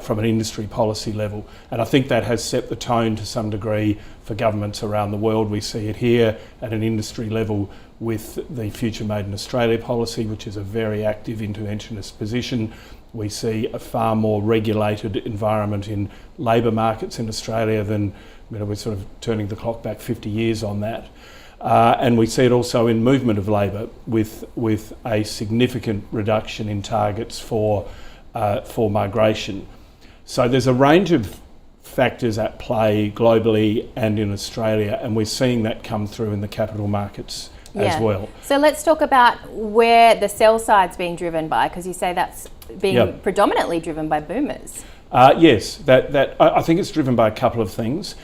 from an industry policy level. And I think that has set the tone to some degree for governments around the world. We see it here at an industry level with the Future Made in Australia policy, which is a very active interventionist position. We see a far more regulated environment in labour markets in Australia than, we're sort of turning the clock back 50 years on that. And we see it also in movement of labour with a significant reduction in targets for migration. So there's a range of factors at play globally and in Australia, and we're seeing that come through in the capital markets as well. So let's talk about where the sell side's being driven by, because you say that's being predominantly driven by boomers. Yes, I think it's driven by a couple of things.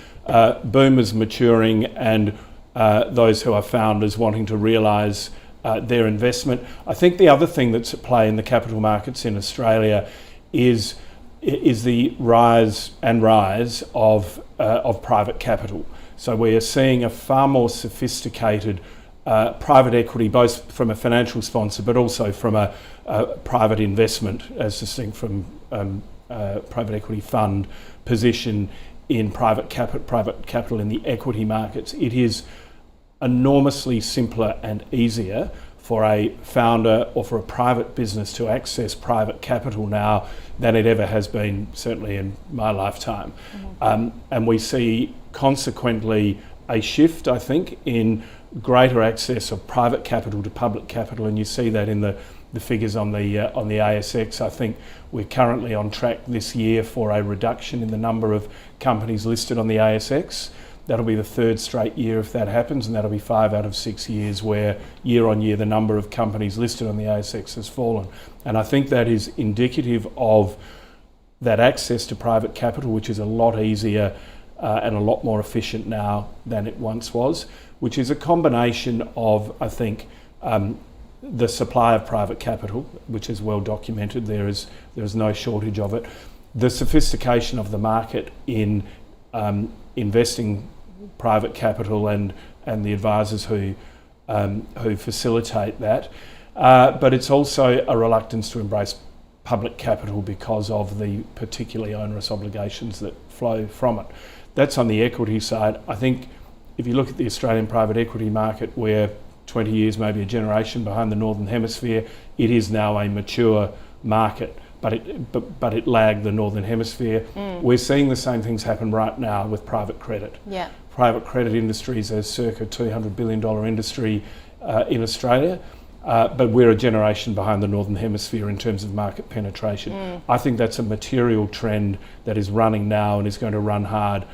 Boomers maturing and those who are founders wanting to realise their investment. I think the other thing that's at play in the capital markets in Australia is the rise of private capital. So we are seeing a far more sophisticated private equity, both from a financial sponsor but also from a private investment, as distinct from private equity fund position in private capital in the equity markets. It is enormously simpler and easier for a founder or for a private business to access private capital now than it ever has been, certainly in my lifetime. And we see consequently a shift, I think, in greater access of private capital to public capital, and you see that in the figures on the ASX. I think we're currently on track this year for a reduction in the number of companies listed on the ASX. That'll be the third straight year if that happens, and that'll be 5 out of 6 years where year on year the number of companies listed on the ASX has fallen. And I think that is indicative of that access to private capital, which is a lot easier and a lot more efficient now than it once was, which is a combination of, I think, the supply of private capital, which is well documented. There is no shortage of it. The sophistication of the market in investing private capital and the advisors who facilitate that, but it's also a reluctance to embrace public capital because of the particularly onerous obligations that flow from it. That's on the equity side. I think if you look at the Australian private equity market, we're 20 years, maybe a generation behind the Northern Hemisphere. It is now a mature market, but it lagged the Northern Hemisphere. We're seeing the same things happen right now with private credit. Private credit industry is a circa $200 billion industry in Australia, but we're a generation behind the Northern Hemisphere in terms of market penetration. I think that's a material trend that is running now and is going to run hard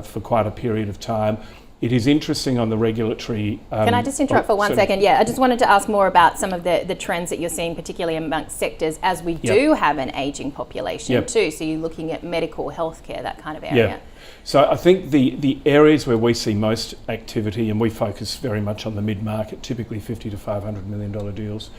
for quite a period of time. It is interesting on the regulatory... Can I just interrupt for one second? Yeah, I just wanted to ask more about some of the trends that you're seeing, particularly amongst sectors, as we do have an ageing population too. So you're looking at medical, healthcare, that kind of area. So I think the areas where we see most activity, and we focus very much on the mid-market, typically $50 to $500 million deals,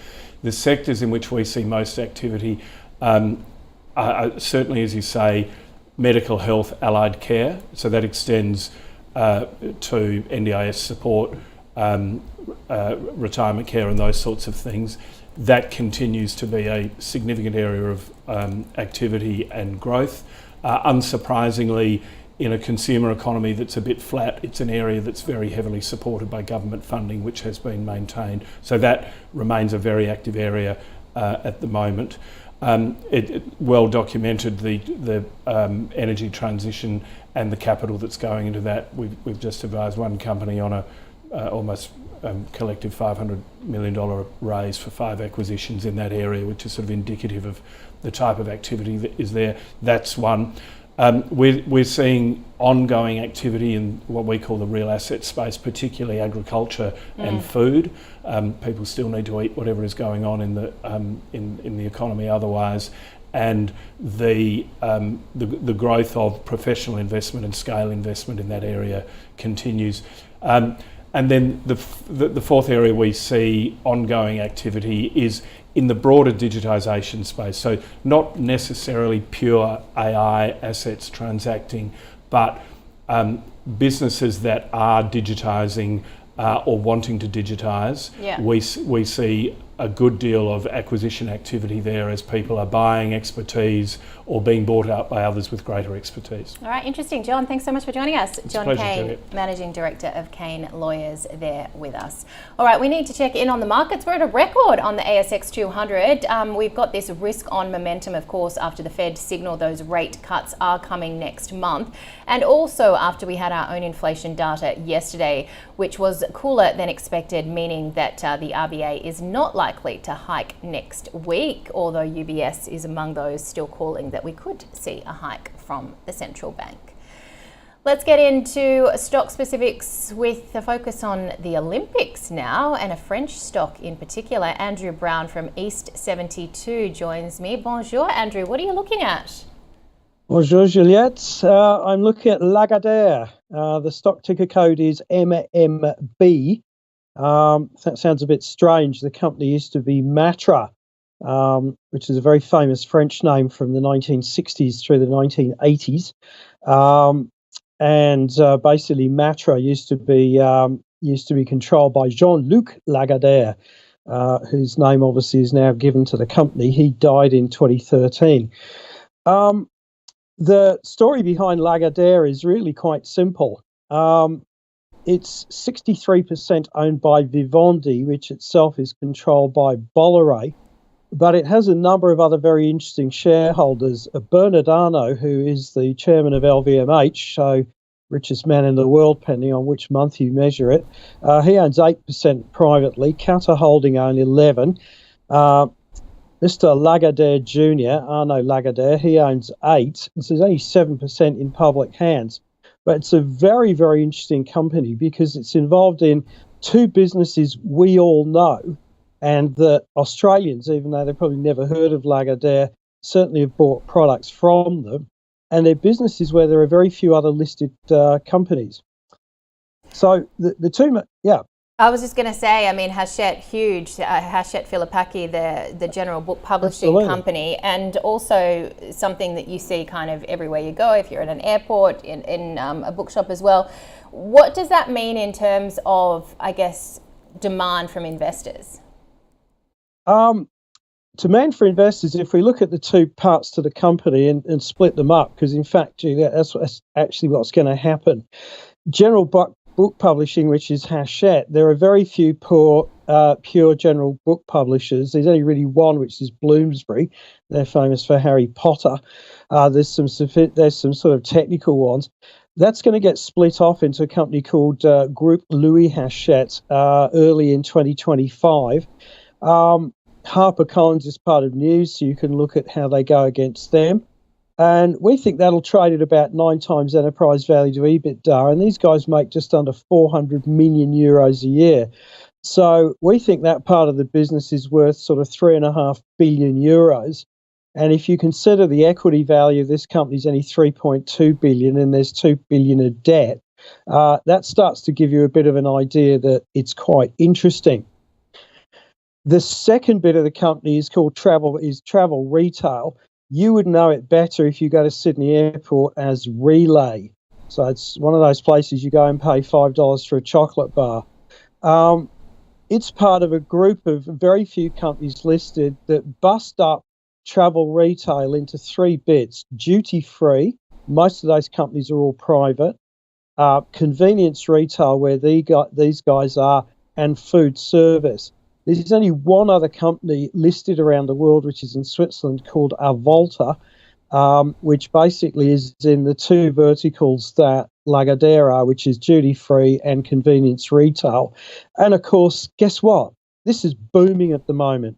the sectors in which we see most activity are certainly, as you say, medical, health, allied care. So that extends to NDIS support, retirement care and those sorts of things. That continues to be a significant area of activity and growth. Unsurprisingly, in a consumer economy that's a bit flat, it's an area that's very heavily supported by government funding, which has been maintained. So that remains a very active area at the moment. It well documented the energy transition and the capital that's going into that. We've just advised one company on a almost collective $500 million raise for 5 acquisitions in that area, which is sort of indicative of the type of activity that is there. That's one. We're seeing ongoing activity in what we call the real asset space, particularly agriculture and food. People still need to eat whatever is going on in the economy otherwise, and the growth of professional investment and scale investment in that area continues. And then the fourth area we see ongoing activity is in the broader digitisation space. So not necessarily pure AI assets transacting, but businesses that are digitising or wanting to digitise. We see a good deal of acquisition activity there as people are buying expertise or being bought out by others with greater expertise. All right, interesting. John, thanks so much for joining us. It's John a pleasure, Kane, Juliet. Managing Director of Kane Lawyers, there with us. All right, we need to check in on the markets. We're at a record on the ASX 200. We've got this risk on momentum, of course, after the Fed signal those rate cuts are coming next month. And also after we had our own inflation data yesterday, which was cooler than expected, meaning that the RBA is not likely to hike next week, although UBS is among those still calling that we could see a hike from the central bank. Let's get into stock specifics with a focus on the Olympics now, and a French stock in particular. Andrew Brown from East 72 joins me. Bonjour, Andrew. What are you looking at? Bonjour, Juliette. I'm looking at Lagardère. The stock ticker code is MMB. That sounds a bit strange. The company used to be Matra, which is a very famous French name from the 1960s through the 1980s. And basically, Matra used to be controlled by Jean-Luc Lagardère, whose name obviously is now given to the company. He died in 2013. The story behind Lagardère is really quite simple. It's 63% owned by Vivendi, which itself is controlled by Bolloré, but it has a number of other very interesting shareholders. Bernard Arnault, who is the chairman of LVMH, so richest man in the world, depending on which month you measure it. He owns 8% privately. Qatar Holding own 11%. Mr. Lagardère Jr., Arnaud Lagardère, he owns 8%. So there's only 7% in public hands. But it's a very, very interesting company because it's involved in two businesses we all know, and the Australians, even though they've probably never heard of Lagardère, certainly have bought products from them. And they're businesses where there are very few other listed companies. So the two, yeah. I was just going to say, I mean, Hachette, huge. Hachette Philippaki, the general book publishing company, and also something that you see kind of everywhere you go, if you're at an airport, in a bookshop as well. What does that mean in terms of, I guess, demand from investors? Demand for investors, if we look at the two parts to the company and split them up, because in fact, that's actually what's going to happen. General book publishing, which is Hachette, there are very few pure general book publishers. There's only really one, which is Bloomsbury. They're famous for Harry Potter. There's some sort of technical ones. That's going to get split off into a company called Groupe Louis Hachette early in 2025. HarperCollins is part of News, so you can look at how they go against them. And we think that'll trade at about 9 times enterprise value to EBITDA. And these guys make just under 400 million euros a year. So we think that part of the business is worth sort of 3.5 billion euros. And if you consider the equity value of this company is only 3.2 billion and there's 2 billion of debt, that starts to give you a bit of an idea that it's quite interesting. The second bit of the company is called travel retail. You would know it better if you go to Sydney Airport as Relay. So it's one of those places you go and pay $5 for a chocolate bar. It's part of a group of very few companies listed that bust up travel retail into 3 bits. Duty free, most of those companies are all private. Convenience retail, where these guys are, and food service. There's only one other company listed around the world, which is in Switzerland, called Avolta, which basically is in the 2 verticals that Lagardère are, which is duty-free and convenience retail. And, of course, guess what? This is booming at the moment.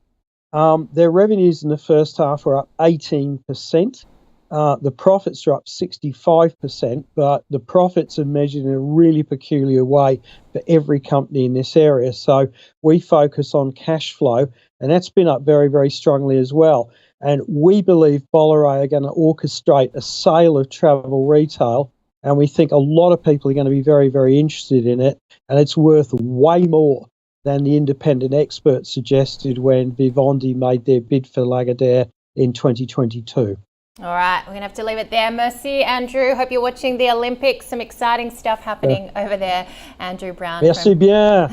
Their revenues in the first half were up 18%. The profits are up 65%, but the profits are measured in a really peculiar way for every company in this area. So we focus on cash flow, and that's been up very, very strongly as well. And we believe Bolloré are going to orchestrate a sale of travel retail, and we think a lot of people are going to be very, very interested in it, and it's worth way more than the independent experts suggested when Vivendi made their bid for Lagardère in 2022. All right, we're going to have to leave it there. Merci, Andrew. Hope you're watching the Olympics. Some exciting stuff happening over there. Andrew Brown. Merci bien.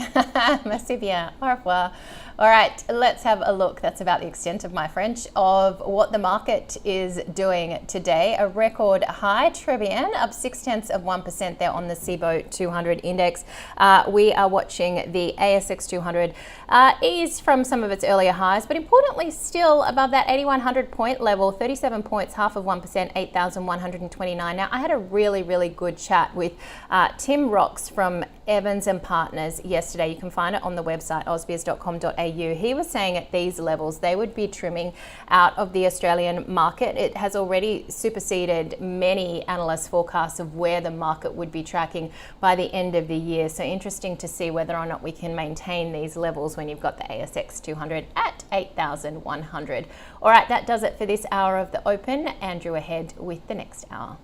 Merci bien. Au revoir. All right, let's have a look. That's about the extent of my French of what the market is doing today. A record high, Trevian, up 0.6% there on the SIBO 200 index. We are watching the ASX 200 ease from some of its earlier highs, but importantly still above that 8,100 point level, 37 points, half of 1%, 8,129. Now, I had a really, really good chat with Tim Rocks from Evans and Partners yesterday. You can find it on the website ausbiz.com.au. He was saying at these levels they would be trimming out of the Australian market. It has already superseded many analysts' forecasts of where the market would be tracking by the end of the year. So interesting to see whether or not we can maintain these levels when you've got the ASX 200 at 8,100. All right, that does it for this hour of the Open. Andrew ahead with the next hour.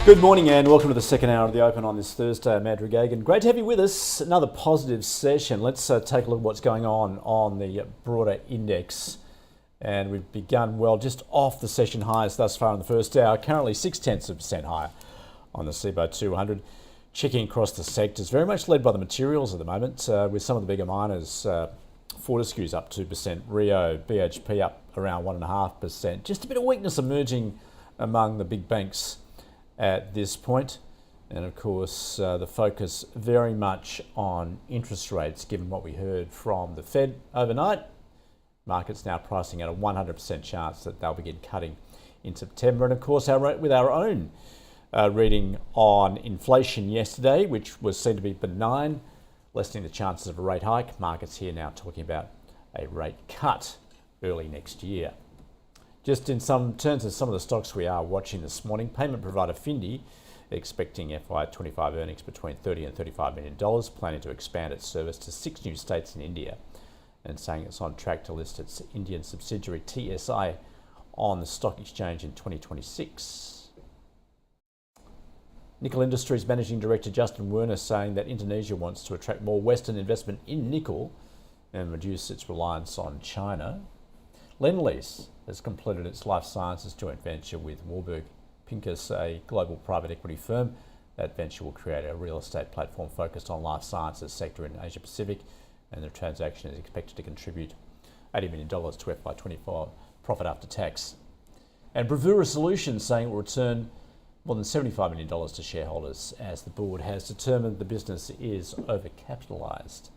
Good morning and welcome to the second hour of the Open on this Thursday. I'm Andrew Gagan. Great to have you with us. Another positive session. Let's take a look at what's going on the broader index. And we've begun well just off the session highs thus far in the first hour. Currently 0.6% higher on the CBO 200. Checking across the sectors, very much led by the materials at the moment, with some of the bigger miners. Fortescue's up 2%, Rio, BHP up around 1.5%. Just a bit of weakness emerging among the big banks at this point. And of course, the focus very much on interest rates, given what we heard from the Fed overnight. Markets now pricing at a 100% chance that they'll begin cutting in September. And of course, with our own reading on inflation yesterday, which was seen to be benign, lessening the chances of a rate hike. Markets here now talking about a rate cut early next year. Just in terms of some of the stocks we are watching this morning, payment provider Findi expecting FY25 earnings between $30 and $35 million, planning to expand its service to 6 new states in India, and saying it's on track to list its Indian subsidiary TSI on the stock exchange in 2026. Nickel Industries Managing Director Justin Werner saying that Indonesia wants to attract more Western investment in nickel and reduce its reliance on China. Lendlease has completed its life sciences joint venture with Warburg Pincus, a global private equity firm. That venture will create a real estate platform focused on life sciences sector in Asia Pacific, and the transaction is expected to contribute $80 million to FY24 profit after tax. And Bravura Solutions saying it will return more than $75 million to shareholders as the board has determined the business is overcapitalised.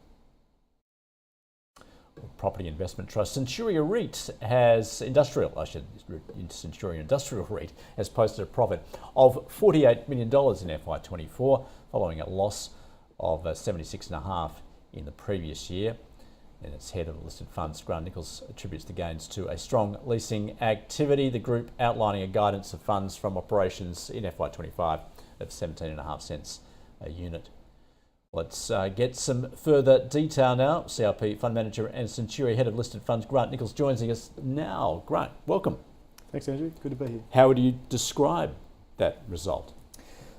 Property Investment Trust Centuria REIT has Centuria Industrial REIT has posted a profit of $48 million in FY24 following a loss of $76.5 in the previous year. And its head of listed funds, Grant Nichols, attributes the gains to a strong leasing activity. The group outlining a guidance of funds from operations in FY25 of 17.5 cents a unit. Let's get some further detail now. CRP Fund Manager and Centuria Head of Listed Funds, Grant Nichols, joins us now. Grant, welcome. Thanks, Andrew. Good to be here. How would you describe that result?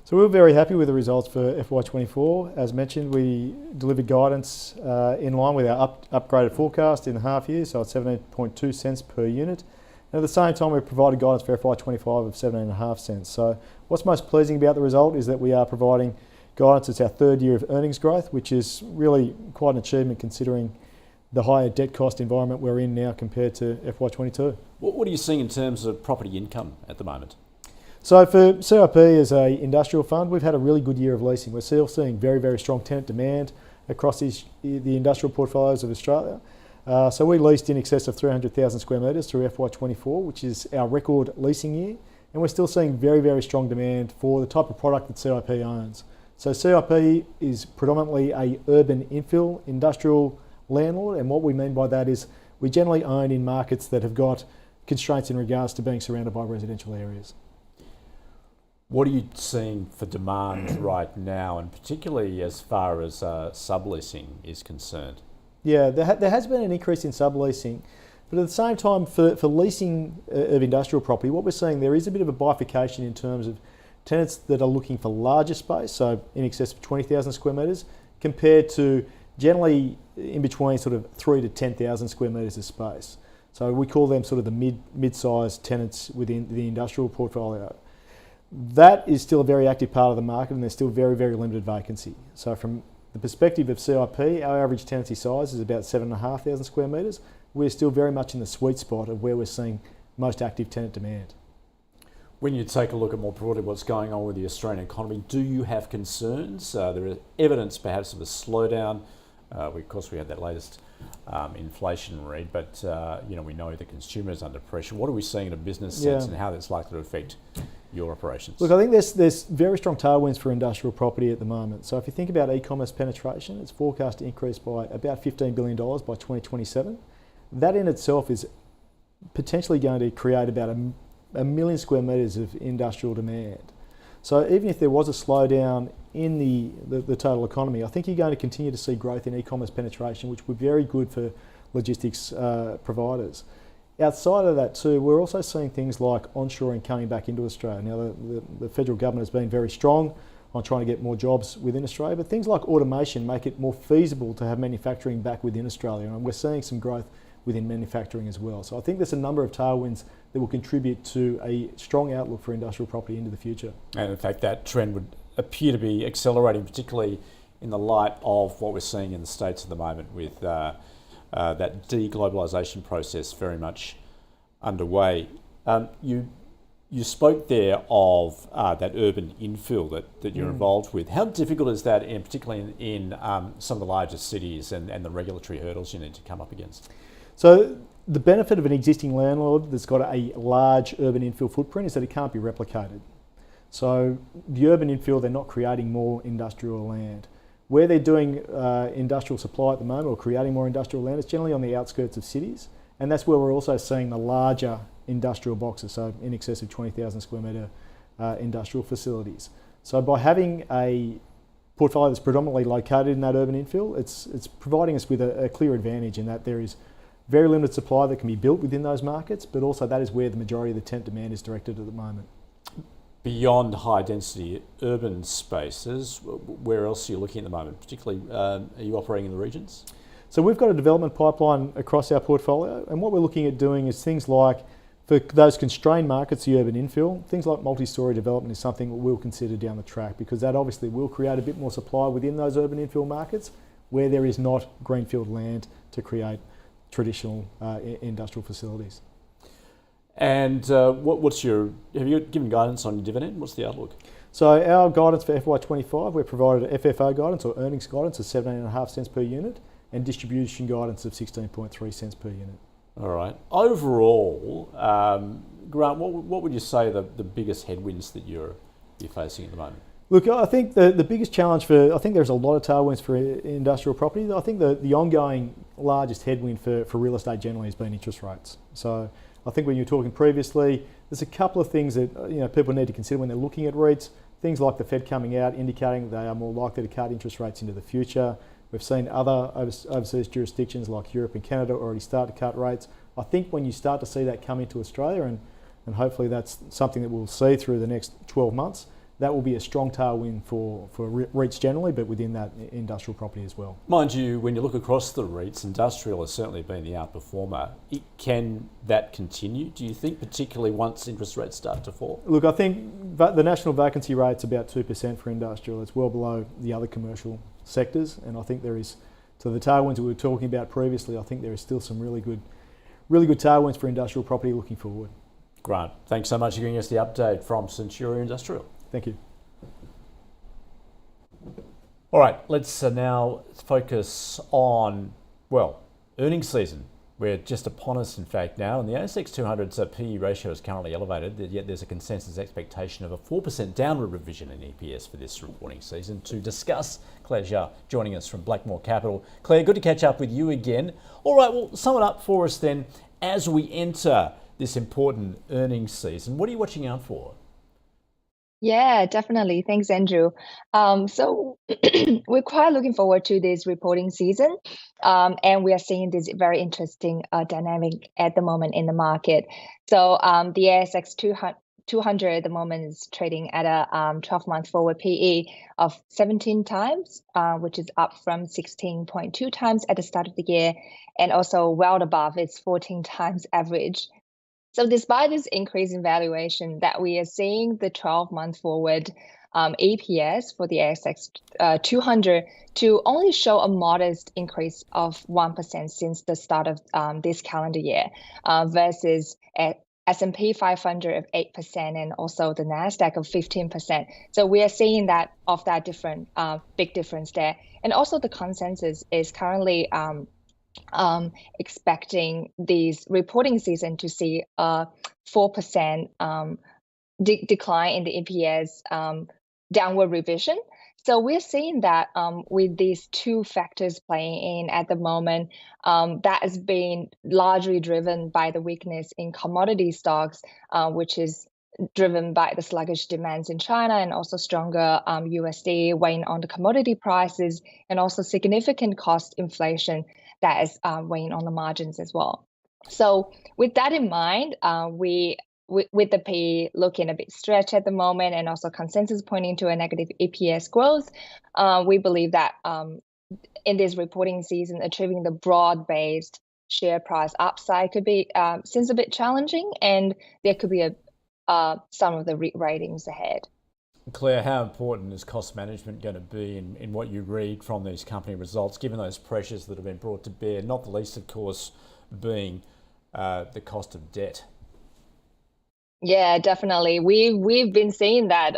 So we're very happy with the results for FY24. As mentioned, we delivered guidance in line with our upgraded forecast in the half year, so at 17.2 cents per unit. And at the same time, we provided guidance for FY25 of 17.5 cents. So what's most pleasing about the result is that we are providing guidance. It's our third year of earnings growth, which is really quite an achievement considering the higher debt cost environment we're in now compared to FY22. What are you seeing in terms of property income at the moment? So for CIP as an industrial fund, we've had a really good year of leasing. We're still seeing very, very strong tenant demand across the industrial portfolios of Australia. So we leased in excess of 300,000 square metres through FY24, which is our record leasing year. And we're still seeing very, very strong demand for the type of product that CIP owns. So CIP is predominantly a urban infill industrial landlord. And what we mean by that is we generally own in markets that have got constraints in regards to being surrounded by residential areas. What are you seeing for demand right now, and particularly as far as subleasing is concerned? Yeah, there has been an increase in subleasing, but at the same time, for leasing of industrial property, what we're seeing there is a bit of a bifurcation in terms of tenants that are looking for larger space, so in excess of 20,000 square metres, compared to generally in between sort of 3 to 10,000 square metres of space. So we call them sort of the mid-sized tenants within the industrial portfolio. That is still a very active part of the market, and there's still very, very limited vacancy. So from the perspective of CIP, our average tenancy size is about 7,500 square metres. We're still very much in the sweet spot of where we're seeing most active tenant demand. When you take a look at more broadly what's going on with the Australian economy, do you have concerns? There is evidence perhaps of a slowdown. Of course, we had that latest inflation read, but we know the consumer is under pressure. What are we seeing in a business sense and how that's likely to affect your operations? Look, I think there's very strong tailwinds for industrial property at the moment. So if you think about e-commerce penetration, it's forecast to increase by about $15 billion by 2027. That in itself is potentially going to create about a million square metres of industrial demand. So even if there was a slowdown in the total economy, I think you're going to continue to see growth in e-commerce penetration, which would be very good for logistics providers. outside of that too, we're also seeing things like onshoring coming back into Australia. Now, the federal government has been very strong on trying to get more jobs within Australia, but things like automation make it more feasible to have manufacturing back within Australia, and we're seeing some growth within manufacturing as well. So I think there's a number of tailwinds that will contribute to a strong outlook for industrial property into the future. And in fact, that trend would appear to be accelerating, particularly in the light of what we're seeing in the States at the moment with that deglobalisation process very much underway. You spoke there of that urban infill that you're involved with. How difficult is that, and particularly in some of the largest cities and the regulatory hurdles you need to come up against? So the benefit of an existing landlord that's got a large urban infill footprint is that it can't be replicated. So the urban infill, they're not creating more industrial land. Where they're doing industrial supply at the moment, or creating more industrial land, is generally on the outskirts of cities. And that's where we're also seeing the larger industrial boxes, so in excess of 20,000 square metre industrial facilities. So by having a portfolio that's predominantly located in that urban infill, it's providing us with a clear advantage in that there is very limited supply that can be built within those markets, but also that is where the majority of the tenant demand is directed at the moment. Beyond high density urban spaces, where else are you looking at the moment? Particularly, are you operating in the regions? So we've got a development pipeline across our portfolio, and what we're looking at doing is things like, for those constrained markets, the urban infill, things like multi-storey development is something that we'll consider down the track, because that obviously will create a bit more supply within those urban infill markets where there is not greenfield land to create traditional industrial facilities. And have you given guidance on your dividend? What's the outlook? So our guidance for FY25, we've provided FFO guidance or earnings guidance of 17.5 cents per unit and distribution guidance of 16.3 cents per unit. All right. Overall, Grant, what would you say the biggest headwinds that you're facing at the moment? Look, I think the biggest challenge I think there's a lot of tailwinds for industrial property. I think the ongoing largest headwind for real estate generally has been interest rates. So I think when you were talking previously, there's a couple of things that people need to consider when they're looking at REITs. Things like the Fed coming out indicating they are more likely to cut interest rates into the future. We've seen other overseas jurisdictions like Europe and Canada already start to cut rates. I think when you start to see that come into Australia, and hopefully that's something that we'll see through the next 12 months, that will be a strong tailwind for REITs generally, but within that, industrial property as well. Mind you, when you look across the REITs, industrial has certainly been the outperformer. Can that continue, do you think, particularly once interest rates start to fall? Look, I think the national vacancy rate's about 2% for industrial. It's well below the other commercial sectors, and I think there is, to the tailwinds we were talking about previously, I think there is still some really good tailwinds for industrial property looking forward. Grant, thanks so much for giving us the update from Centuria Industrial. Thank you. All right, let's now focus on, earnings season. We're just upon us, in fact, now, and the ASX 200's PE ratio is currently elevated, yet there's a consensus expectation of a 4% downward revision in EPS for this reporting season. To discuss, Claire Zhao joining us from Blackmore Capital. Claire, good to catch up with you again. All right, well, sum it up for us then. As we enter this important earnings season, what are you watching out for? Yeah, definitely. Thanks, Andrew. So we're quite looking forward to this reporting season, and we are seeing this very interesting dynamic at the moment in the market. So the ASX 200 at the moment is trading at a 12-month forward PE of 17 times, which is up from 16.2 times at the start of the year, and also well above its 14 times average. So despite this increase in valuation that we are seeing, the 12-month forward EPS for the ASX 200 to only show a modest increase of 1% since the start of this calendar year, versus S&P 500 of 8% and also the Nasdaq of 15%. So we are seeing that different big difference there. And also the consensus is currently expecting this reporting season to see a 4% decline in the EPS downward revision. So we're seeing that with these two factors playing in at the moment, that has been largely driven by the weakness in commodity stocks, which is driven by the sluggish demands in China and also stronger USD weighing on the commodity prices, and also significant cost inflation that is weighing on the margins as well. So with that in mind, with the PE looking a bit stretched at the moment and also consensus pointing to a negative EPS growth, we believe that in this reporting season, achieving the broad-based share price upside could be seems a bit challenging, and there could be some of the ratings ahead. Claire, how important is cost management going to be in what you read from these company results, given those pressures that have been brought to bear, not the least, of course, being the cost of debt? Yeah, definitely. We've been seeing that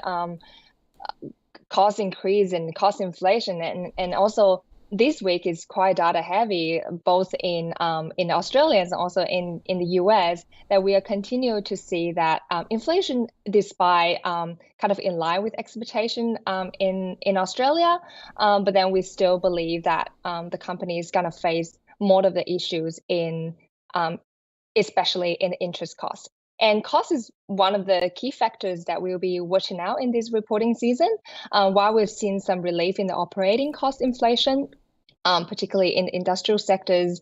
cost increase and cost inflation, and also this week is quite data heavy, both in Australia and also in the US, that we are continuing to see that inflation, despite kind of in line with expectation in Australia, but then we still believe that the company is going to face more of the issues in especially in interest costs. And cost is one of the key factors that we'll be watching out in this reporting season. While we've seen some relief in the operating cost inflation, particularly in industrial sectors,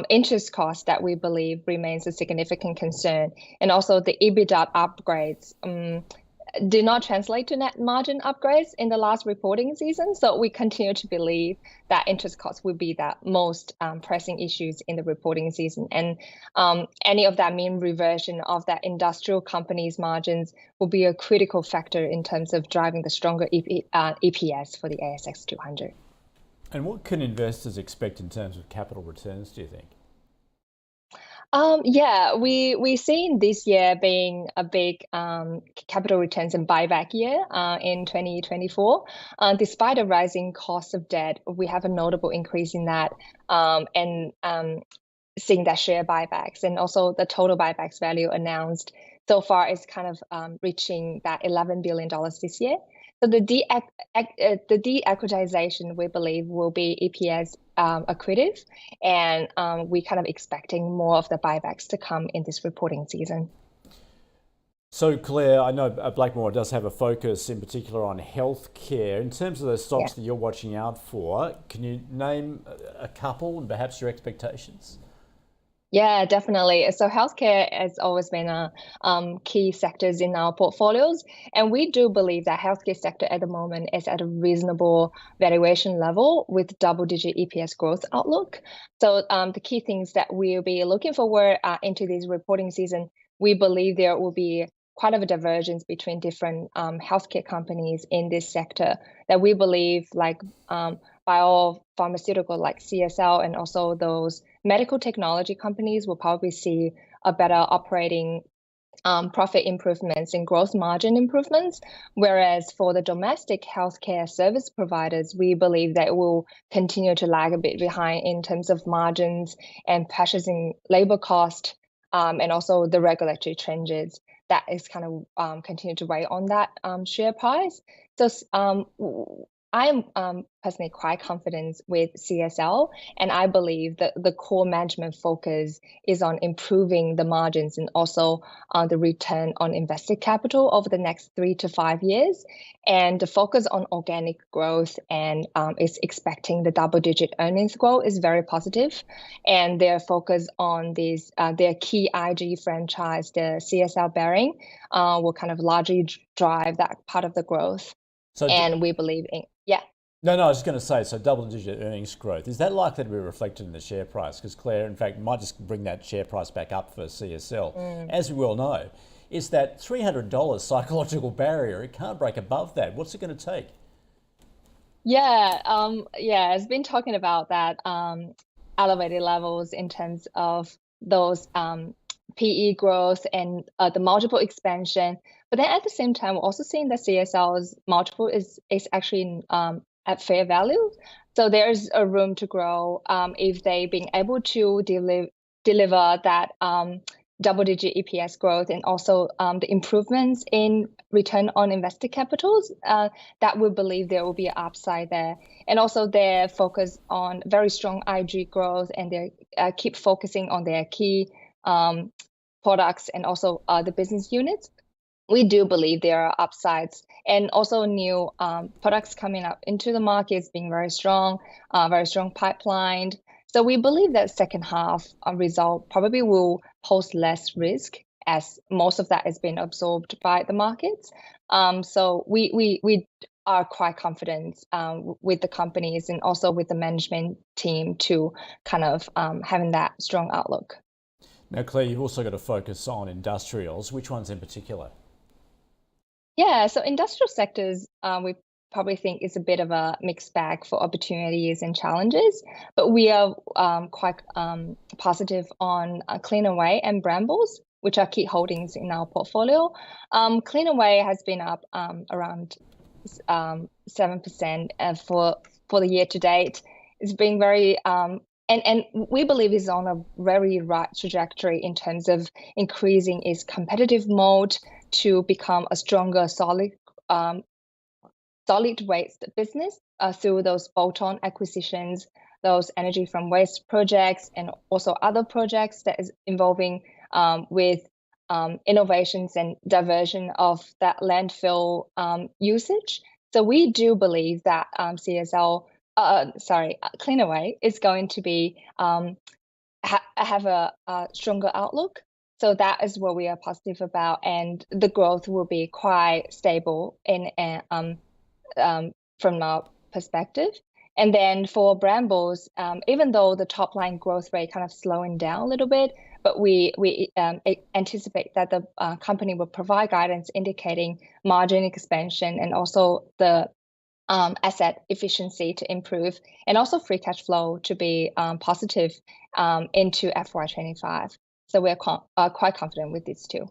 interest costs that we believe remains a significant concern. And also the EBITDA upgrades do not translate to net margin upgrades in the last reporting season. So we continue to believe that interest costs will be the most pressing issues in the reporting season. And any of that mean reversion of that industrial companies' margins will be a critical factor in terms of driving the stronger EPS for the ASX 200. And what can investors expect in terms of capital returns, do you think? Yeah, we're seeing this year being a big capital returns and buyback year in 2024. Despite a rising cost of debt, we have a notable increase in that and seeing that share buybacks, and also the total buybacks value announced so far is kind of reaching that $11 billion this year. So the de-equitization, we believe, will be EPS accretive, and we're kind of expecting more of the buybacks to come in this reporting season. So Claire, I know Blackmore does have a focus in particular on healthcare. In terms of those stocks that you're watching out for, can you name a couple and perhaps your expectations? Yeah, definitely. So healthcare has always been a key sectors in our portfolios, and we do believe that healthcare sector at the moment is at a reasonable valuation level with double-digit EPS growth outlook. So the key things that we'll be looking forward into this reporting season, we believe there will be quite of a divergence between different healthcare companies in this sector that we believe, like biopharmaceutical like CSL and also those medical technology companies, will probably see a better operating profit improvements and gross margin improvements. Whereas for the domestic healthcare service providers, we believe that it will continue to lag a bit behind in terms of margins and pressures in labor cost and also the regulatory changes that is kind of continue to weigh on that share price. So I'm personally quite confident with CSL, and I believe that the core management focus is on improving the margins and also the return on invested capital over the next 3 to 5 years. And the focus on organic growth and is expecting the double-digit earnings growth is very positive. And their focus on these their key IG franchise, the CSL Behring, will kind of largely drive that part of the growth. So and we believe in, No, I was just going to say, so double-digit earnings growth, is that likely to be reflected in the share price? Because Claire, in fact, might just bring that share price back up for CSL. As we well know, it's that $300 psychological barrier. It can't break above that. What's it going to take? It's been talking about that elevated levels in terms of those PE growth and the multiple expansion. But then at the same time, we're also seeing that CSL's multiple is actually at fair value. So there's a room to grow if they being able to deliver that double-digit EPS growth and also the improvements in return on invested capitals, that we believe there will be an upside there. And also their focus on very strong IG growth, and they keep focusing on their key products and also the business units. We do believe there are upsides, and also new products coming up into the markets being very strong pipeline. So we believe that second half result probably will pose less risk, as most of that has been absorbed by the markets. So we are quite confident with the companies and also with the management team to kind of having that strong outlook. Now, Claire, you've also got to focus on industrials. Which ones in particular? Yeah, so industrial sectors, we probably think is a bit of a mixed bag for opportunities and challenges, but we are quite positive on Cleanaway and Brambles, which are key holdings in our portfolio. Cleanaway has been up around 7% for the year to date. It's been very and we believe is on a very right trajectory in terms of increasing its competitive mode to become a stronger solid waste business through those bolt-on acquisitions, those energy from waste projects, and also other projects that is involving with innovations and diversion of that landfill usage. So we do believe that Cleanaway is going to be have a stronger outlook. So that is what we are positive about, and the growth will be quite stable in from our perspective. And then for Brambles, even though the top line growth rate kind of slowing down a little bit, but we anticipate that the company will provide guidance indicating margin expansion and also the asset efficiency to improve, and also free cash flow to be positive into FY25. So we're quite confident with these two.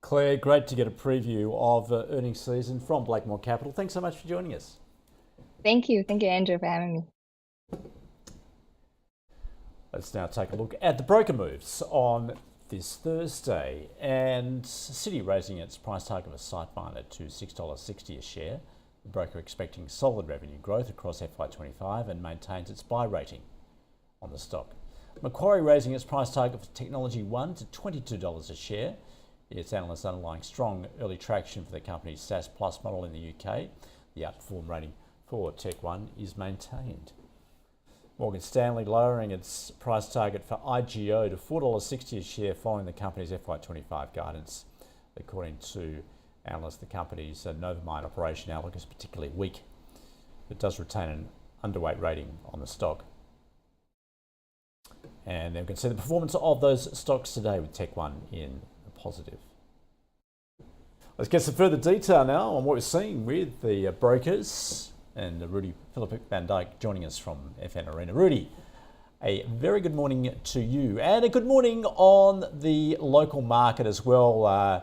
Claire, great to get a preview of earnings season from Blackmore Capital. Thanks so much for joining us. Thank you, Andrew, for having me. Let's now take a look at the broker moves on this Thursday, and Citi raising its price target of Sightfinder to $6.60 a share. The broker expecting solid revenue growth across FY25 and maintains its buy rating on the stock. Macquarie raising its price target for Technology One to $22 a share. Its analysts underlying strong early traction for the company's SaaS Plus model in the UK. The outperform rating for Tech One is maintained. Morgan Stanley lowering its price target for IGO to $4.60 a share following the company's FY25 guidance. According to analysts, the company's Novamind operation outlook is particularly weak. It does retain an underweight rating on the stock. And then we can see the performance of those stocks today with Tech One in the positive. Let's get some further detail now on what we're seeing with the brokers, and Philip van Dijk joining us from FN Arena. Rudy, a very good morning to you, and a good morning on the local market as well.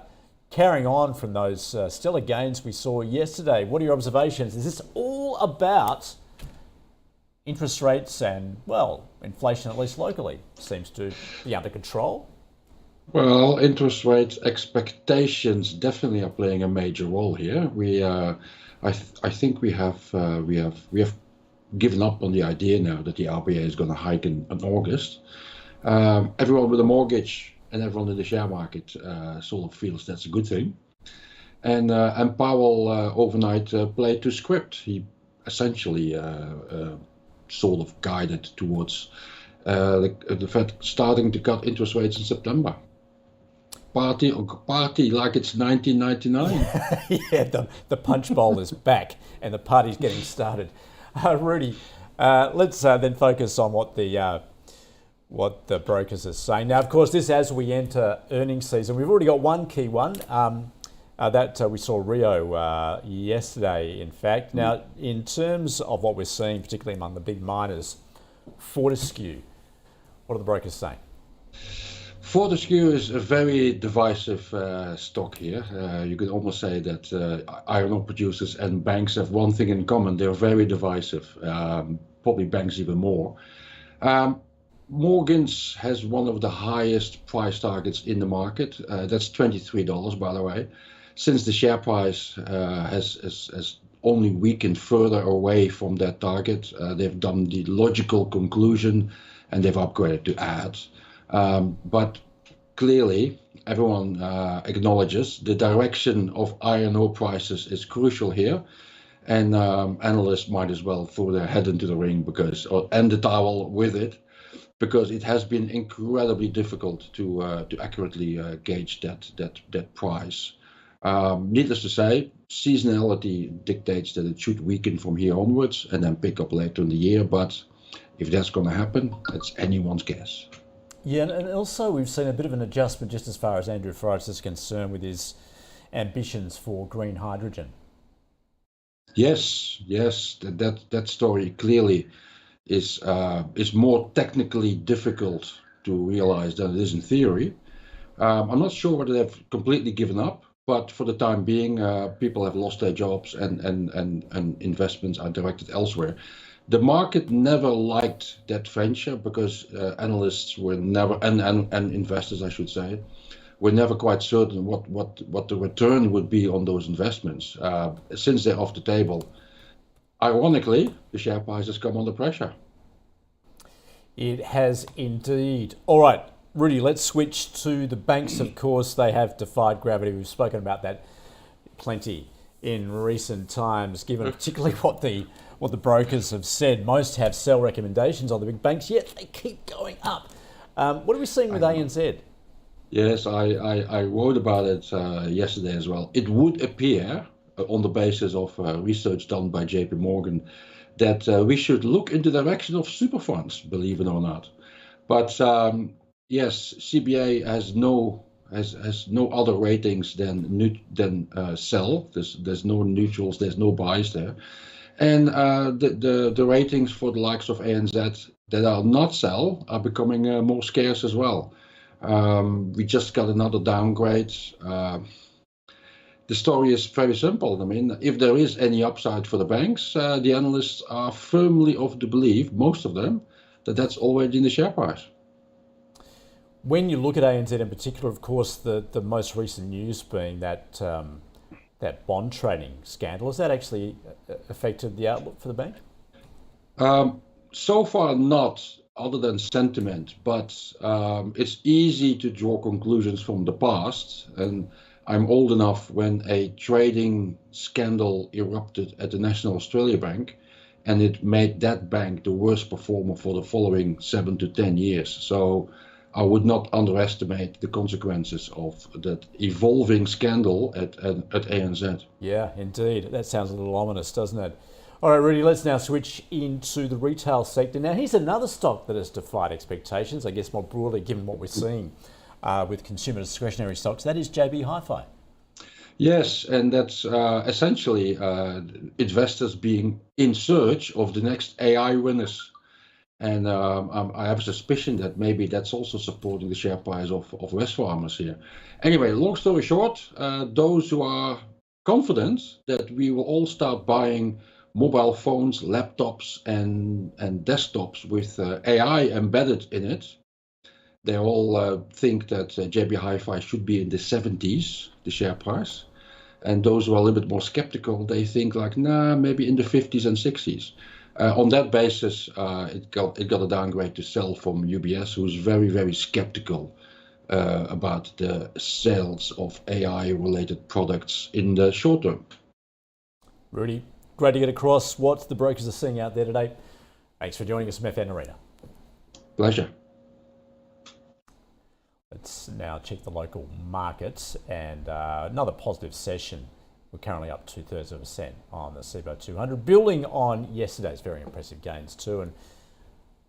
Carrying on from those stellar gains we saw yesterday, what are your observations? Is this all about interest rates and, well, inflation, at least locally, seems to be under control? Well, interest rate expectations definitely are playing a major role here. I think we have given up on the idea now that the RBA is going to hike in August. Everyone with a mortgage and everyone in the share market sort of feels that's a good thing. And Powell overnight played to script. He essentially sort of guided towards the Fed starting to cut interest rates in September. Party like it's 1999. Yeah, the punch bowl is back and the party's getting started. Rudy, let's then focus on what the brokers are saying. Now, of course, this as we enter earnings season, we've already got one key one that we saw Rio yesterday, in fact. Now, in terms of what we're seeing, particularly among the big miners, Fortescue, what are the brokers saying? Fortescue is a very divisive stock here. You could almost say that iron ore producers and banks have one thing in common. They're very divisive, probably banks even more. Morgan's has one of the highest price targets in the market. That's $23, by the way. Since the share price has only weakened further away from that target, they've done the logical conclusion and they've upgraded to add. But clearly, everyone acknowledges the direction of iron ore prices is crucial here. and analysts might as well throw their head into the ring and the towel with it, because it has been incredibly difficult to accurately gauge that price. Needless to say, seasonality dictates that it should weaken from here onwards and then pick up later in the year. But if that's going to happen, that's anyone's guess. Yeah, and also we've seen a bit of an adjustment just as far as Andrew Forrest is concerned with his ambitions for green hydrogen. Yes, that story clearly is more technically difficult to realize than it is in theory. I'm not sure whether they've completely given up, but for the time being, people have lost their jobs and investments are directed elsewhere. The market never liked that venture because analysts were never, and investors, I should say, were never quite certain what the return would be on those investments. Since they're off the table, ironically, the share price has come under pressure. It has indeed. All right, Rudy, let's switch to the banks. Of course, they have defied gravity. We've spoken about that plenty in recent times, given particularly what the brokers have said. Most have sell recommendations on the big banks, yet they keep going up. What are we seeing with ANZ? Yes, I wrote about it yesterday as well. It would appear, on the basis of research done by JP Morgan, that we should look in the direction of super funds, believe it or not. But yes, CBA has no other ratings than sell. There's no neutrals, there's no buys there. And the ratings for the likes of ANZ that are not sell are becoming more scarce as well. We just got another downgrade. The story is very simple. I mean, if there is any upside for the banks, the analysts are firmly of the belief, most of them, that that's already in the share price. When you look at ANZ in particular, of course, the most recent news being that bond trading scandal, has that actually affected the outlook for the bank? So far not, other than sentiment, but it's easy to draw conclusions from the past. And I'm old enough when a trading scandal erupted at the National Australia Bank, and it made that bank the worst performer for the following 7 to 10 years. So I would not underestimate the consequences of that evolving scandal at ANZ. Yeah, indeed. That sounds a little ominous, doesn't it? All right, Rudy, let's now switch into the retail sector. Now, here's another stock that has defied expectations, I guess more broadly, given what we're seeing with consumer discretionary stocks. That is JB Hi-Fi. Yes, and that's essentially investors being in search of the next AI winners. And I have a suspicion that maybe that's also supporting the share price of Wesfarmers here. Anyway, long story short, those who are confident that we will all start buying mobile phones, laptops, and desktops with AI embedded in it, they all think that JB Hi-Fi should be in the 70s, the share price. And those who are a little bit more skeptical, they think like, nah, maybe in the 50s and 60s. On that basis, it got a downgrade to sell from UBS, who's very, very skeptical about the sales of AI-related products in the short term. Rudy, great to get across what the brokers are seeing out there today. Thanks for joining us from FN Arena. Pleasure. Let's now check the local markets, and another positive session. We're currently up 0.2% on the SIBO 200, building on yesterday's very impressive gains too, and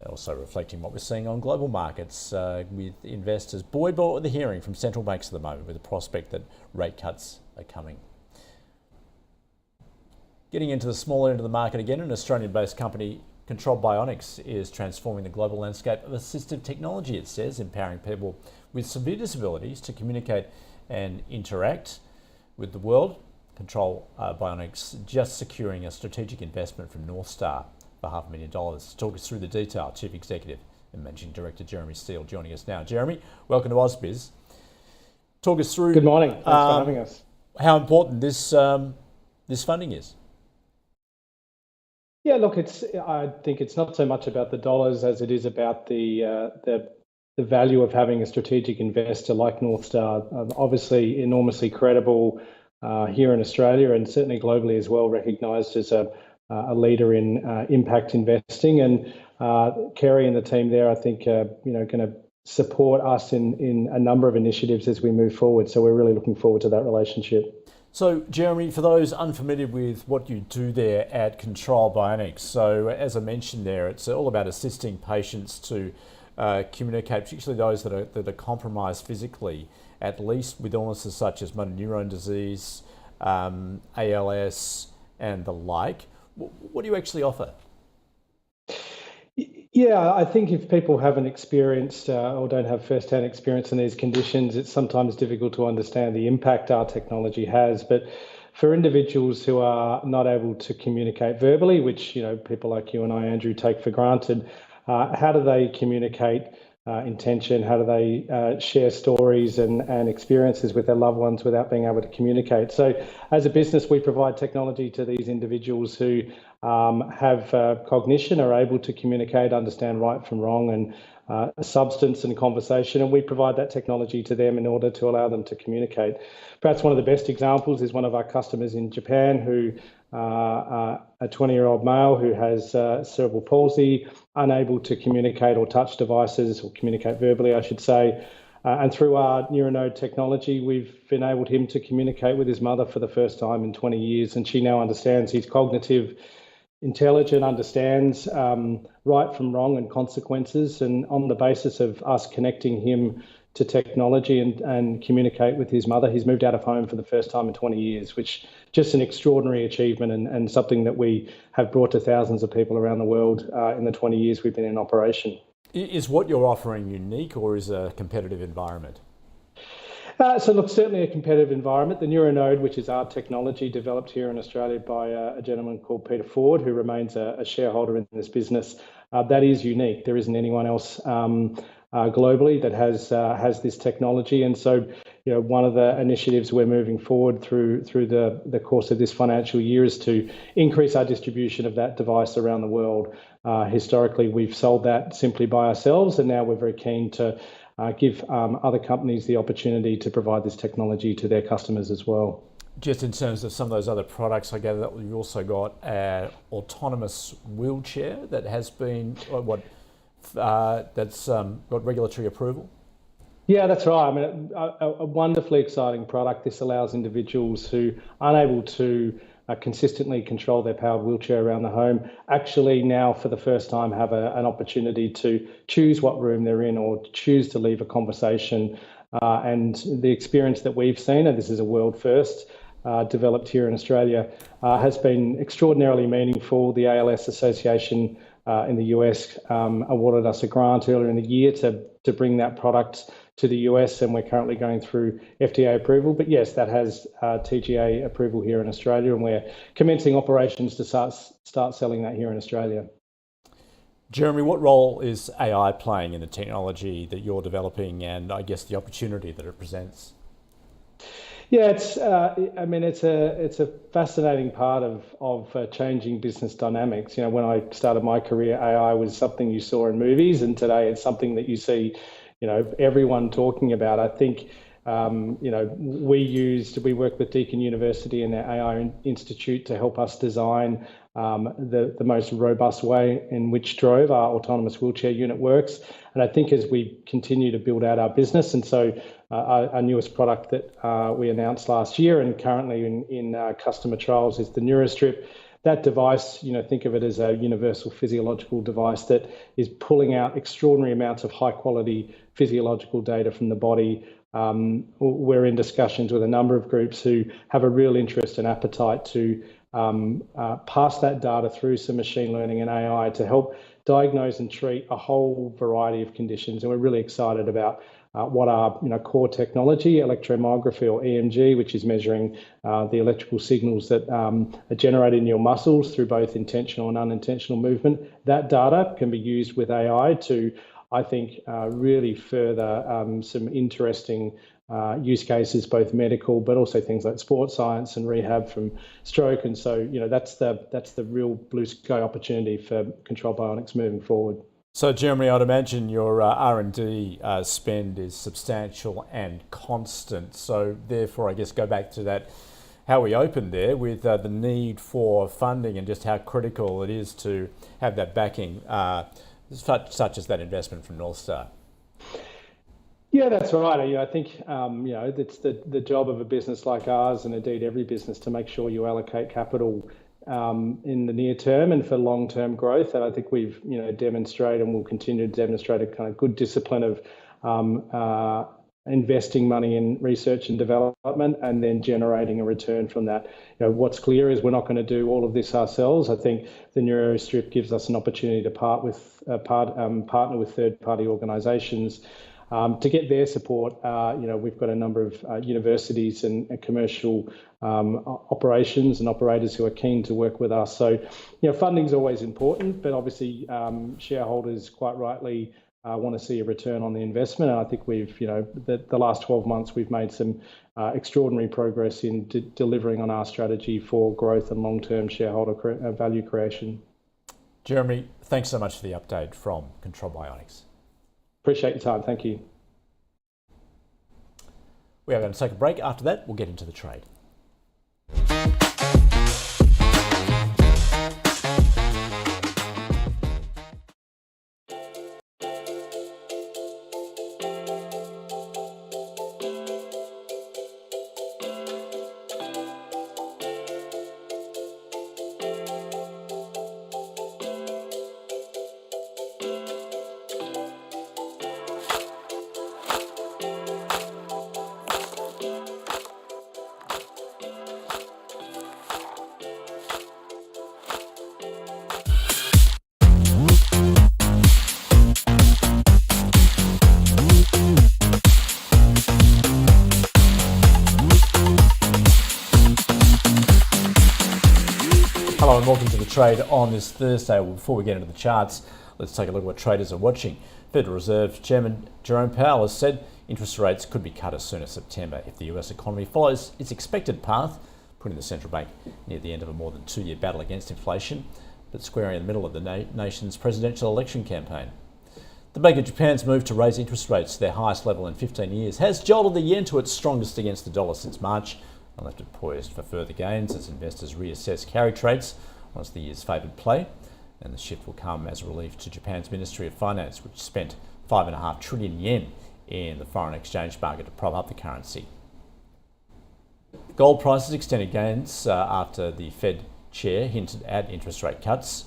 also reflecting what we're seeing on global markets with investors buoyed by what they're hearing from central banks at the moment, with the prospect that rate cuts are coming. Getting into the smaller end of the market again, an Australian-based company controlled by Onyx is transforming the global landscape of assistive technology, it says, empowering people with severe disabilities to communicate and interact with the world. Control by Onyx just securing a strategic investment from Northstar for $500,000. To talk us through the detail, Chief Executive and Managing Director Jeremy Steele joining us now. Jeremy, welcome to AusBiz. Talk us through. Good morning. Thanks for having us. How important this funding is. Yeah, look, I think it's not so much about the dollars as it is about the value of having a strategic investor like Northstar. Obviously, enormously credible, here in Australia and certainly globally as well, recognised as a leader in impact investing. And Kerry and the team there, I think, going to support us in a number of initiatives as we move forward. So we're really looking forward to that relationship. So, Jeremy, for those unfamiliar with what you do there at Control Bionics, so as I mentioned there, it's all about assisting patients to communicate, particularly those that are compromised physically, at least with illnesses such as motor neurone disease, ALS, and the like. What do you actually offer? Yeah, I think if people haven't experienced or don't have first-hand experience in these conditions, it's sometimes difficult to understand the impact our technology has. But for individuals who are not able to communicate verbally, which people like you and I, Andrew, take for granted, how do they communicate intention? How do they share stories and experiences with their loved ones without being able to communicate? So as a business, we provide technology to these individuals who have cognition, are able to communicate, understand right from wrong and substance and conversation, and we provide that technology to them in order to allow them to communicate. Perhaps one of the best examples is one of our customers in Japan who a 20-year-old male who has cerebral palsy, unable to communicate or touch devices, or communicate verbally, I should say. And through our neuronode technology, we've enabled him to communicate with his mother for the first time in 20 years, and she now understands his cognitive intelligent, understands right from wrong and consequences. And on the basis of us connecting him to technology and communicate with his mother, he's moved out of home for the first time in 20 years, which just an extraordinary achievement and something that we have brought to thousands of people around the world in the 20 years we've been in operation. Is what you're offering unique, or is a competitive environment? So look, certainly a competitive environment. The neuronode, which is our technology developed here in Australia by a gentleman called Peter Ford, who remains a shareholder in this business, that is unique. There isn't anyone else globally that has this technology. And so, one of the initiatives we're moving forward through the course of this financial year is to increase our distribution of that device around the world. Historically, we've sold that simply by ourselves, and now we're very keen to give other companies the opportunity to provide this technology to their customers as well. Just in terms of some of those other products, I gather that you've also got an autonomous wheelchair that has been that's got regulatory approval. Yeah, that's right. I mean, a wonderfully exciting product. This allows individuals who aren't able to consistently control their powered wheelchair around the home actually now for the first time have an opportunity to choose what room they're in or choose to leave a conversation. And the experience that we've seen, and this is a world first, developed here in Australia, has been extraordinarily meaningful. The ALS Association in the US awarded us a grant earlier in the year to bring that product to the US, and we're currently going through FDA approval. But yes, that has TGA approval here in Australia, and we're commencing operations to start selling that here in Australia. Jeremy, what role is AI playing in the technology that you're developing, and I guess the opportunity that it presents? Yeah, it's a fascinating part of changing business dynamics. When I started my career, AI was something you saw in movies, and today it's something that you see, everyone talking about. I think, we work with Deakin University and their AI Institute to help us design the most robust way in which Drove, our autonomous wheelchair unit, works. And I think as we continue to build out our business, and so our newest product that we announced last year and currently in customer trials is the NeuroStrip. That device, think of it as a universal physiological device that is pulling out extraordinary amounts of high quality physiological data from the body. We're in discussions with a number of groups who have a real interest and appetite to pass that data through some machine learning and AI to help diagnose and treat a whole variety of conditions. And we're really excited about what our core technology, electromyography or EMG, which is measuring the electrical signals that are generated in your muscles through both intentional and unintentional movement. That data can be used with AI to, I think, really further some interesting use cases, both medical, but also things like sports science and rehab from stroke. And so, that's the real blue sky opportunity for Control Bionics moving forward. So, Jeremy, I'd imagine your R&D spend is substantial and constant. So, therefore, I guess go back to that how we opened there with the need for funding and just how critical it is to have that backing, such as that investment from North Star. Yeah, that's right. I think it's the job of a business like ours, and indeed every business, to make sure you allocate capital in the near term and for long-term growth. And I think we've demonstrated and will continue to demonstrate a kind of good discipline of investing money in research and development and then generating a return from that. What's clear is we're not going to do all of this ourselves. I think the Neurostrip gives us an opportunity to partner with third-party organisations to get their support. We've got a number of universities and commercial operations and operators who are keen to work with us. So, funding is always important, but obviously shareholders quite rightly want to see a return on the investment. And I think we've, the last 12 months, we've made some extraordinary progress in delivering on our strategy for growth and long-term shareholder value creation. Jeremy, thanks so much for the update from Control Bionics. Appreciate your time. Thank you. We are going to take a break. After that, we'll get into the trade. Hello and welcome to the trade on this Thursday. Well, before we get into the charts, let's take a look at what traders are watching. Federal Reserve Chairman Jerome Powell has said interest rates could be cut as soon as September if the US economy follows its expected path, putting the central bank near the end of a more than 2-year battle against inflation, but squarely in the middle of the nation's presidential election campaign. The Bank of Japan's move to raise interest rates to their highest level in 15 years has jolted the yen to its strongest against the dollar since March, and left it poised for further gains as investors reassess carry trades once the year's favoured play. And the shift will come as relief to Japan's Ministry of Finance, which spent 5.5 trillion yen in the foreign exchange market to prop up the currency. Gold prices extended gains after the Fed chair hinted at interest rate cuts,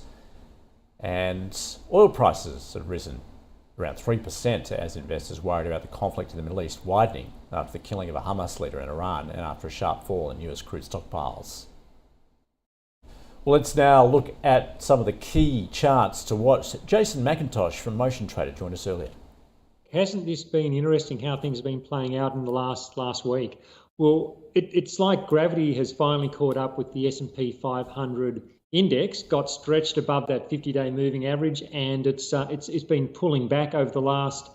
and oil prices have risen around 3% as investors worried about the conflict in the Middle East widening after the killing of a Hamas leader in Iran and after a sharp fall in US crude stockpiles. Well, let's now look at some of the key charts to watch. Jason McIntosh from Motion Trader joined us earlier. Hasn't this been interesting how things have been playing out in the last week? Well, it's like gravity has finally caught up with the S&P 500 index, got stretched above that 50-day moving average, and it's been pulling back over the last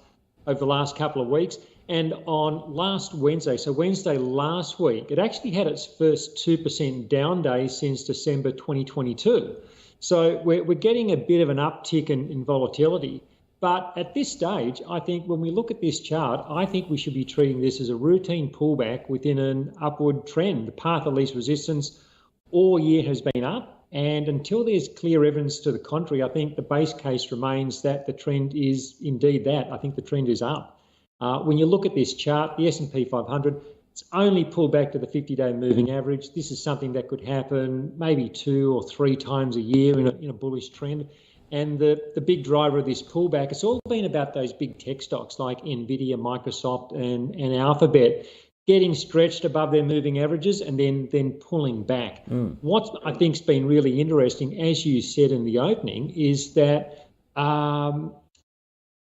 couple of weeks. And on last Wednesday, so Wednesday last week, it actually had its first 2% down day since December 2022. So we're getting a bit of an uptick in volatility. But at this stage, I think when we look at this chart, I think we should be treating this as a routine pullback within an upward trend. The path of least resistance all year has been up. And until there's clear evidence to the contrary, I think the base case remains that the trend is indeed that. I think the trend is up. When you look at this chart, the S&P 500, it's only pulled back to the 50-day moving average. This is something that could happen maybe 2 or 3 times a year in a bullish trend. And the big driver of this pullback, it's all been about those big tech stocks like Nvidia, Microsoft and Alphabet getting stretched above their moving averages and then pulling back. What I think's been really interesting, as you said in the opening, is that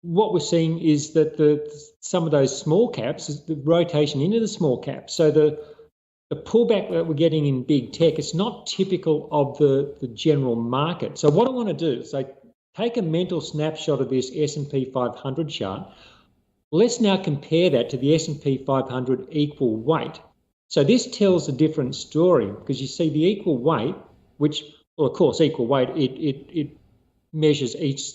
what we're seeing is that some of those small caps is the rotation into the small caps. So the pullback that we're getting in big tech, it's not typical of the general market. So what I want to do is take a mental snapshot of this S&P 500 chart. Let's now compare that to the S&P 500 equal weight. So this tells a different story because you see the equal weight, which, well, of course, equal weight, it measures each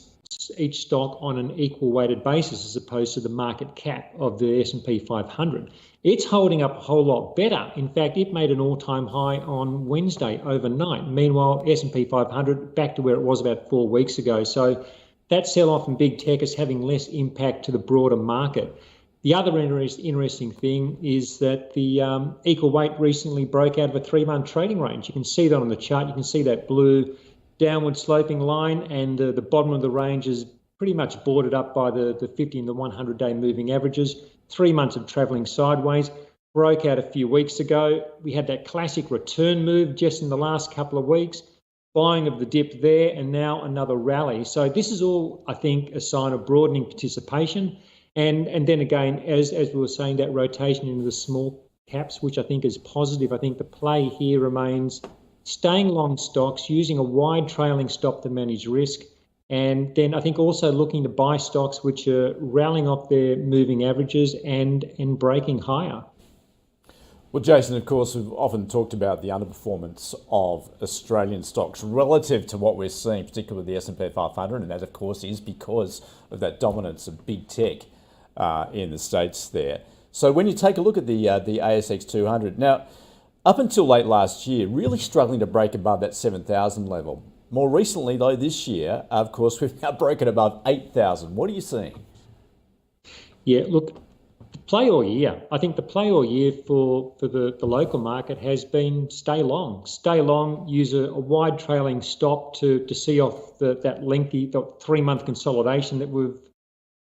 each stock on an equal weighted basis as opposed to the market cap of the S&P 500. It's holding up a whole lot better. In fact, it made an all-time high on Wednesday overnight. Meanwhile, S&P 500 back to where it was about 4 weeks ago. So that sell-off in big tech is having less impact to the broader market. The other interesting thing is that the equal weight recently broke out of a 3-month trading range. You can see that on the chart. You can see that blue downward sloping line, and the bottom of the range is pretty much boarded up by the 50 and the 100-day moving averages. 3 months of travelling sideways, broke out a few weeks ago. We had that classic return move just in the last couple of weeks, buying of the dip there, and now another rally. So this is all, I think, a sign of broadening participation. And then again, as we were saying, that rotation into the small caps, which I think is positive. I think the play here remains staying long stocks, using a wide trailing stop to manage risk. And then I think also looking to buy stocks which are rallying off their moving averages and breaking higher. Well, Jason, of course, we've often talked about the underperformance of Australian stocks relative to what we're seeing, particularly the S&P 500, and that, of course, is because of that dominance of big tech in the States there. So when you take a look at the ASX 200, now, up until late last year, really struggling to break above that 7,000 level. More recently, though, this year, of course, we've now broken above 8,000. What are you seeing? Yeah, look, the play all year. I think the play all year for the local market has been stay long. Stay long, use a wide trailing stop to see off that lengthy 3-month consolidation that we've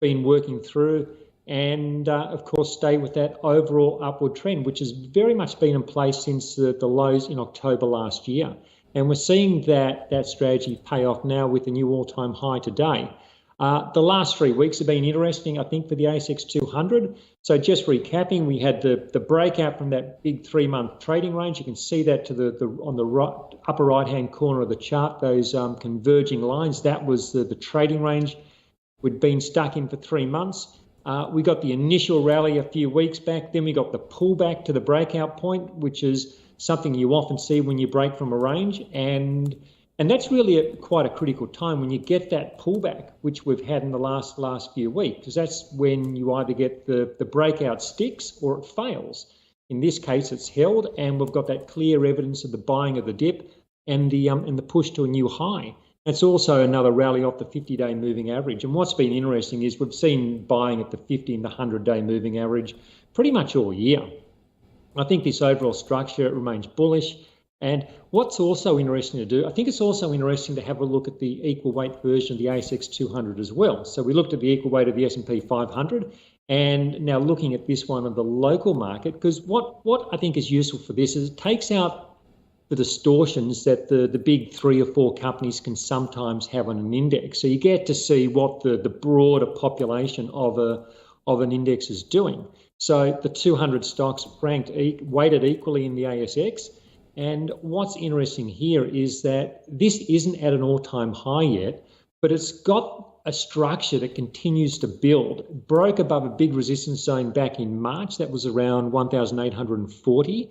been working through. And, of course, stay with that overall upward trend, which has very much been in place since the lows in October last year. And we're seeing that strategy pay off now with a new all-time high today. The last 3 weeks have been interesting, I think, for the ASX 200. So just recapping, we had the breakout from that big 3-month trading range. You can see that on the upper right-hand corner of the chart, those converging lines. That was the trading range we'd been stuck in for 3 months. We got the initial rally a few weeks back. Then we got the pullback to the breakout point, which is something you often see when you break from a range. And that's really quite a critical time when you get that pullback, which we've had in the last few weeks, because that's when you either get the breakout sticks or it fails. In this case, it's held, and we've got that clear evidence of the buying of the dip and the push to a new high. It's also another rally off the 50-day moving average. And what's been interesting is we've seen buying at the 50 and the 100-day moving average pretty much all year. I think this overall structure remains bullish. And what's also interesting to do, I think it's also interesting to have a look at the equal weight version of the ASX 200 as well. So we looked at the equal weight of the S&P 500, and now looking at this one of the local market, because what I think is useful for this is it takes out the distortions that the big 3 or 4 companies can sometimes have on an index. So you get to see what the broader population of an index is doing. So the 200 stocks ranked weighted equally in the ASX. And what's interesting here is that this isn't at an all-time high yet, but it's got a structure that continues to build. It broke above a big resistance zone back in March. That was around 1,840.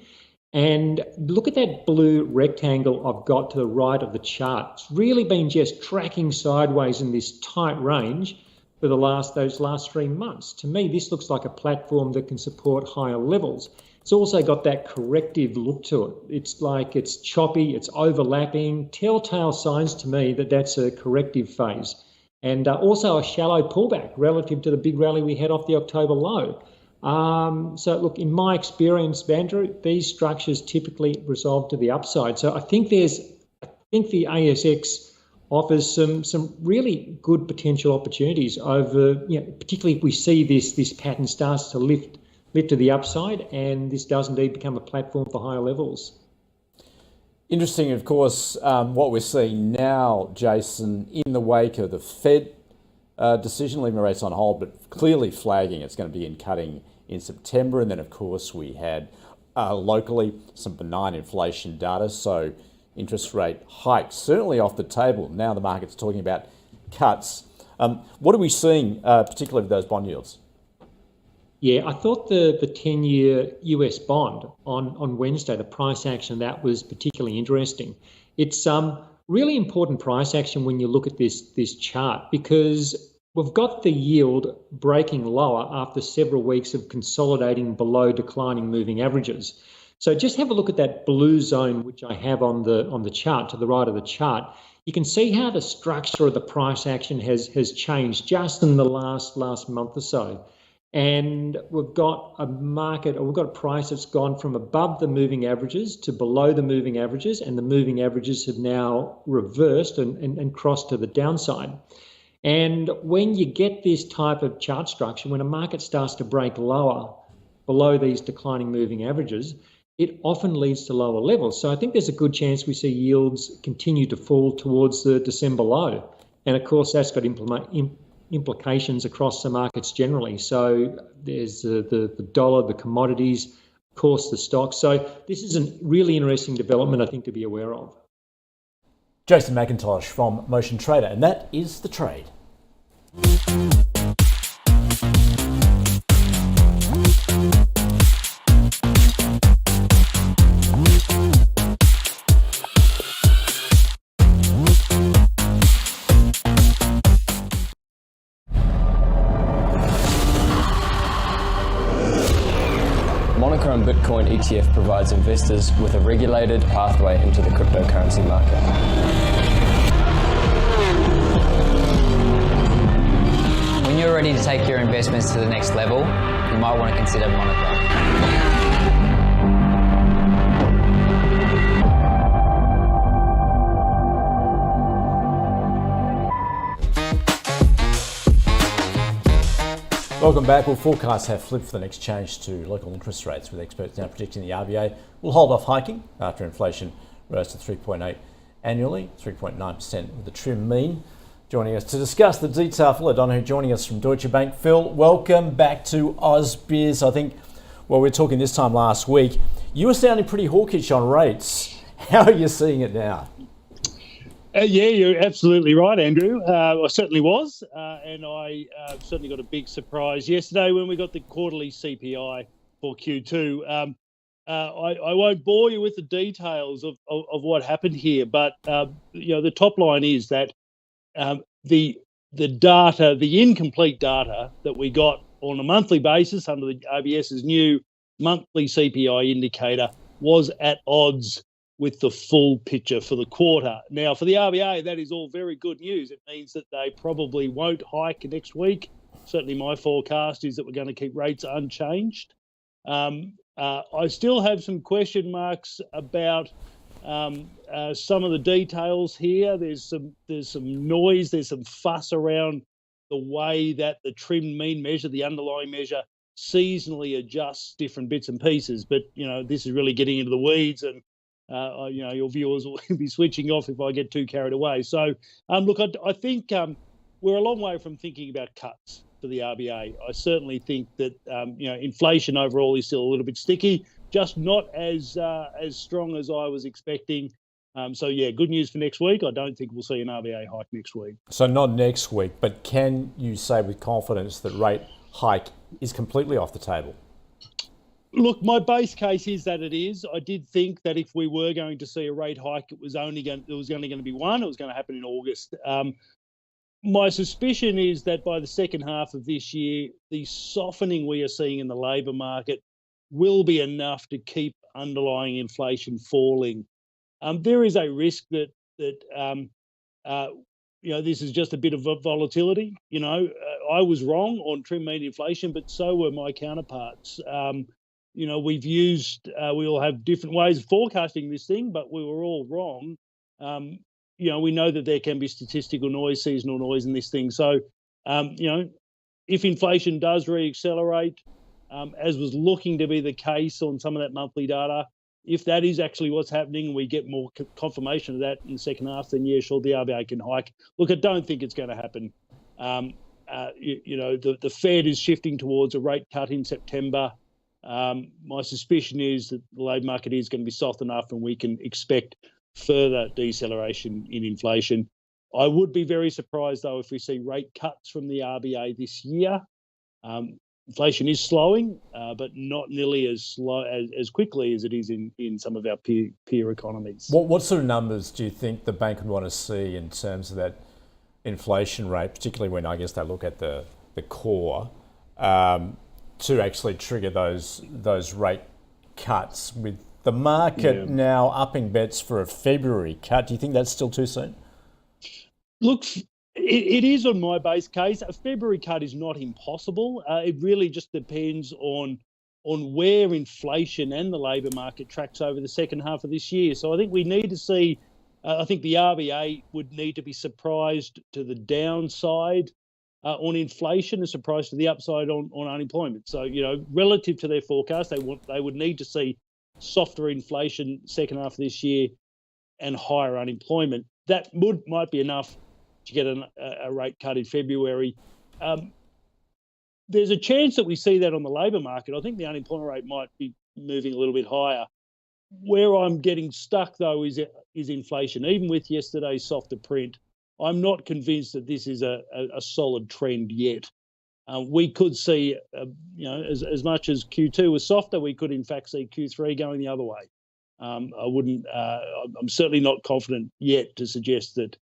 And look at that blue rectangle I've got to the right of the chart. It's really been just tracking sideways in this tight range for those last 3 months. To me, this looks like a platform that can support higher levels. It's also got that corrective look to it. It's like it's choppy, it's overlapping, telltale signs to me that that's a corrective phase. And also a shallow pullback relative to the big rally we had off the October low. So look, in my experience, Andrew, these structures typically resolve to the upside. So I think the ASX offers some really good potential opportunities over, particularly if we see this pattern starts to lift to the upside, and this does indeed become a platform for higher levels. Interesting, of course, what we're seeing now, Jason, in the wake of the Fed decision, leaving rates on hold, but clearly flagging it's going to be in cutting in September. And then, of course, we had locally some benign inflation data, so interest rate hikes certainly off the table. Now the market's talking about cuts. What are we seeing, particularly with those bond yields? Yeah, I thought the 10-year US bond on Wednesday, the price action, that was particularly interesting. It's Really important price action when you look at this chart, because we've got the yield breaking lower after several weeks of consolidating below declining moving averages. So just have a look at that blue zone, which I have on the chart to the right of the chart. You can see how the structure of the price action has changed just in the last month or so. And we've got a market, or we've got a price that's gone from above the moving averages to below the moving averages, and the moving averages have now reversed and crossed to the downside. And when you get this type of chart structure, when a market starts to break lower below these declining moving averages, it often leads to lower levels. So I think there's a good chance we see yields continue to fall towards the December low. And of course, that's got implications across the markets generally. So there's the dollar, the commodities, of course, the stocks. So this is a really interesting development, I think, to be aware of. Jason McIntosh from Motion Trader, and that is the trade. Bitcoin ETF provides investors with a regulated pathway into the cryptocurrency market. When you're ready to take your investments to the next level, you might want to consider Monaco. Welcome back. Well, forecasts have flipped for the next change to local interest rates, with experts now predicting the RBA will hold off hiking after inflation rose to 3.8 annually, 3.9% with the trim mean. Joining us to discuss the detail, Phil O'Donoghue joining us from Deutsche Bank. Phil, welcome back to ausbiz. I think, well, we were talking this time last week. You were sounding pretty hawkish on rates. How are you seeing it now? Yeah, you're absolutely right, Andrew. I certainly was, and I certainly got a big surprise yesterday when we got the quarterly CPI for Q2. I won't bore you with the details of what happened here, but the top line is that the data, the incomplete data that we got on a monthly basis under the RBS's new monthly CPI indicator was at odds with the full picture for the quarter. Now, for the RBA, that is all very good news. It means that they probably won't hike next week. Certainly my forecast is that we're going to keep rates unchanged. I still have some question marks about some of the details here. There's some noise, there's some fuss around the way that the trimmed mean measure, the underlying measure, seasonally adjusts different bits and pieces. But, this is really getting into the weeds, and your viewers will be switching off if I get too carried away. So, look, I think we're a long way from thinking about cuts for the RBA. I certainly think that inflation overall is still a little bit sticky, just not as strong as I was expecting. So yeah, good news for next week. I don't think we'll see an RBA hike next week. So not next week, but can you say with confidence that rate hike is completely off the table? Look, my base case is that it is. I did think that if we were going to see a rate hike, it was only going to be one. It was going to happen in August. My suspicion is that by the second half of this year, the softening we are seeing in the labour market will be enough to keep underlying inflation falling. There is a risk that this is just a bit of volatility. I was wrong on trim mean inflation, but so were my counterparts. We all have different ways of forecasting this thing, but we were all wrong. We know that there can be statistical noise, seasonal noise in this thing. So, if inflation does reaccelerate, as was looking to be the case on some of that monthly data, if that is actually what's happening, we get more confirmation of that in the second half, then yeah, sure, the RBA can hike. Look, I don't think it's going to happen. The Fed is shifting towards a rate cut in September. My suspicion is that the labour market is going to be soft enough and we can expect further deceleration in inflation. I would be very surprised, though, if we see rate cuts from the RBA this year. inflation is slowing, but not nearly as slow as quickly as it is in some of our peer economies. What sort of numbers do you think the bank would want to see in terms of that inflation rate, particularly when I guess they look at the core, to actually trigger those rate cuts, with the market now upping bets for a February cut? Do you think that's still too soon? Look, it is on my base case. A February cut is not impossible. It really just depends on where inflation and the labour market tracks over the second half of this year. So I think we need to see, I think the RBA would need to be surprised to the downside on inflation and surprised to the upside on unemployment. So, relative to their forecast, they would need to see softer inflation second half of this year and higher unemployment. That might be enough to get a rate cut in February. There's a chance that we see that on the labour market. I think the unemployment rate might be moving a little bit higher. Where I'm getting stuck, though, is inflation. Even with yesterday's softer print, I'm not convinced that this is a solid trend yet. We could see, as much as Q2 was softer, we could in fact see Q3 going the other way. I'm certainly not confident yet to suggest that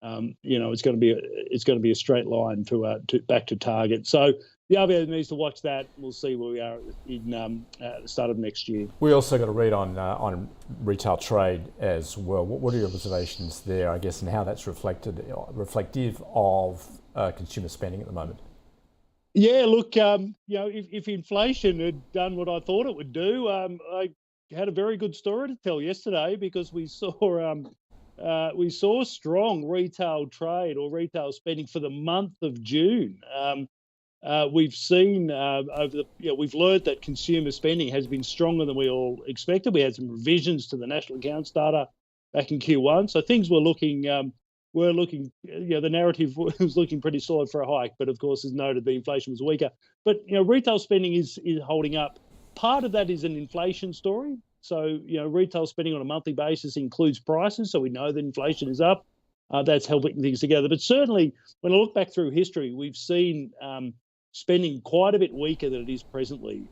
it's going to be a straight line to back to target. So the RBA needs to watch that. We'll see where we are in at the start of next year. We also got a read on retail trade as well. What are your observations there, I guess, and how that's reflective of consumer spending at the moment? Yeah, look, if inflation had done what I thought it would do, I had a very good story to tell yesterday, because we saw strong retail trade or retail spending for the month of June. We've seen we've learned that consumer spending has been stronger than we all expected. We had some revisions to the national accounts data back in Q1, so things were looking. The narrative was looking pretty solid for a hike, but of course, as noted, the inflation was weaker. But retail spending is holding up. Part of that is an inflation story. So retail spending on a monthly basis includes prices, so we know that inflation is up. That's helping things together. But certainly, when I look back through history, we've seen spending quite a bit weaker than it is presently.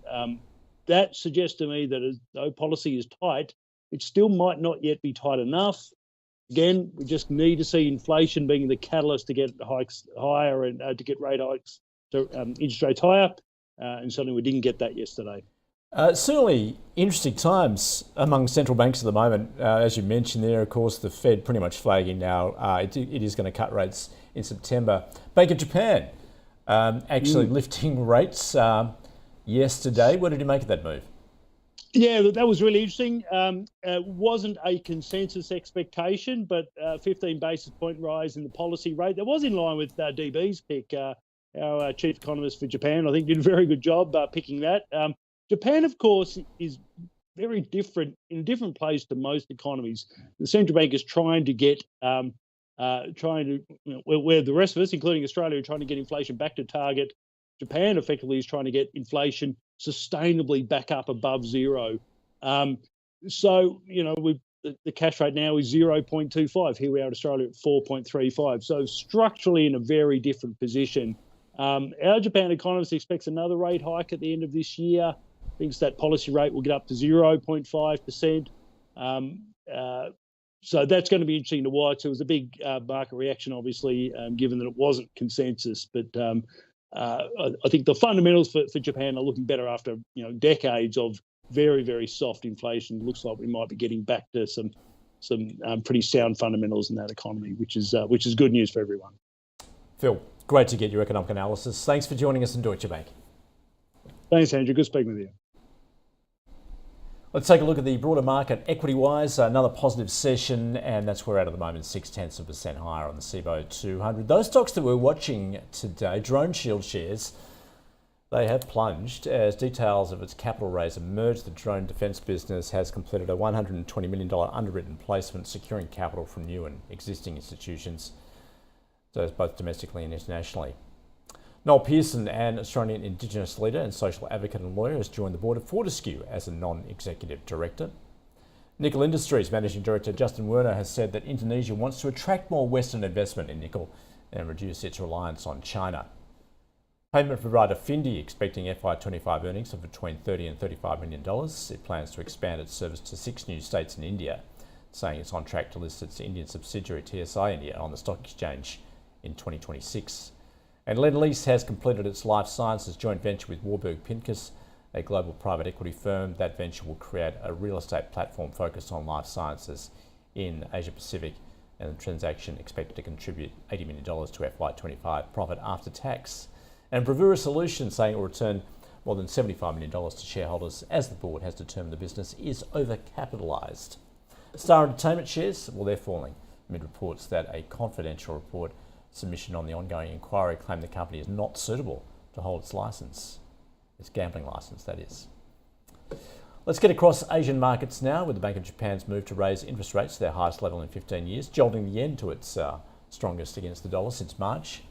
That suggests to me that though policy is tight, it still might not yet be tight enough. Again, we just need to see inflation being the catalyst to get hikes higher and to get rate hikes, to interest rates higher. And certainly we didn't get that yesterday. Certainly interesting times among central banks at the moment. As you mentioned there, of course, the Fed pretty much flagging now it is going to cut rates in September. Bank of Japan actually lifting rates yesterday. What did you make of that move? Yeah, that was really interesting. It wasn't a consensus expectation, but 15 basis point rise in the policy rate. That was in line with DB's pick. Our chief economist for Japan, I think, did a very good job picking that. Japan, of course, is very different, in a different place to most economies. The central bank is trying to get, where the rest of us, including Australia, are trying to get inflation back to target. Japan effectively is trying to get inflation sustainably back up above zero. So, the cash rate now is 0.25. Here we are in Australia at 4.35. So structurally in a very different position. Our Japan economist expects another rate hike at the end of this year. Thinks that policy rate will get up to 0.5%. So that's going to be interesting to watch. It was a big market reaction, obviously, given that it wasn't consensus. But I think the fundamentals for Japan are looking better after decades of very, very soft inflation. It looks like we might be getting back to some pretty sound fundamentals in that economy, which is good news for everyone. Phil, great to get your economic analysis. Thanks for joining us in Deutsche Bank. Thanks, Andrew. Good speaking with you. Let's take a look at the broader market. Equity-wise, another positive session, and that's where we're at the moment, 0.6% higher on the SIBO 200. Those stocks that we're watching today, Drone Shield shares, they have plunged as details of its capital raise emerged. The drone defence business has completed a $120 million underwritten placement, securing capital from new and existing institutions, so both domestically and internationally. Noel Pearson, an Australian Indigenous leader and social advocate and lawyer, has joined the board of Fortescue as a non-executive director. Nickel Industries Managing Director Justin Werner has said that Indonesia wants to attract more Western investment in nickel and reduce its reliance on China. Payment provider Findi expecting FY25 earnings of between $30 and $35 million. It plans to expand its service to 6 new states in India, saying it's on track to list its Indian subsidiary TSI India on the stock exchange in 2026. And Lendlease has completed its life sciences joint venture with Warburg Pincus, a global private equity firm. That venture will create a real estate platform focused on life sciences in Asia Pacific, and the transaction expected to contribute $80 million to FY25 profit after tax. And Bravura Solutions saying it will return more than $75 million to shareholders as the board has determined the business is overcapitalised. Star Entertainment shares, well, they're falling amid reports that a confidential report submission on the ongoing inquiry claimed the company is not suitable to hold its licence. Its gambling licence, that is. Let's get across Asian markets now, with the Bank of Japan's move to raise interest rates to their highest level in 15 years, jolting the yen to its strongest against the dollar since March.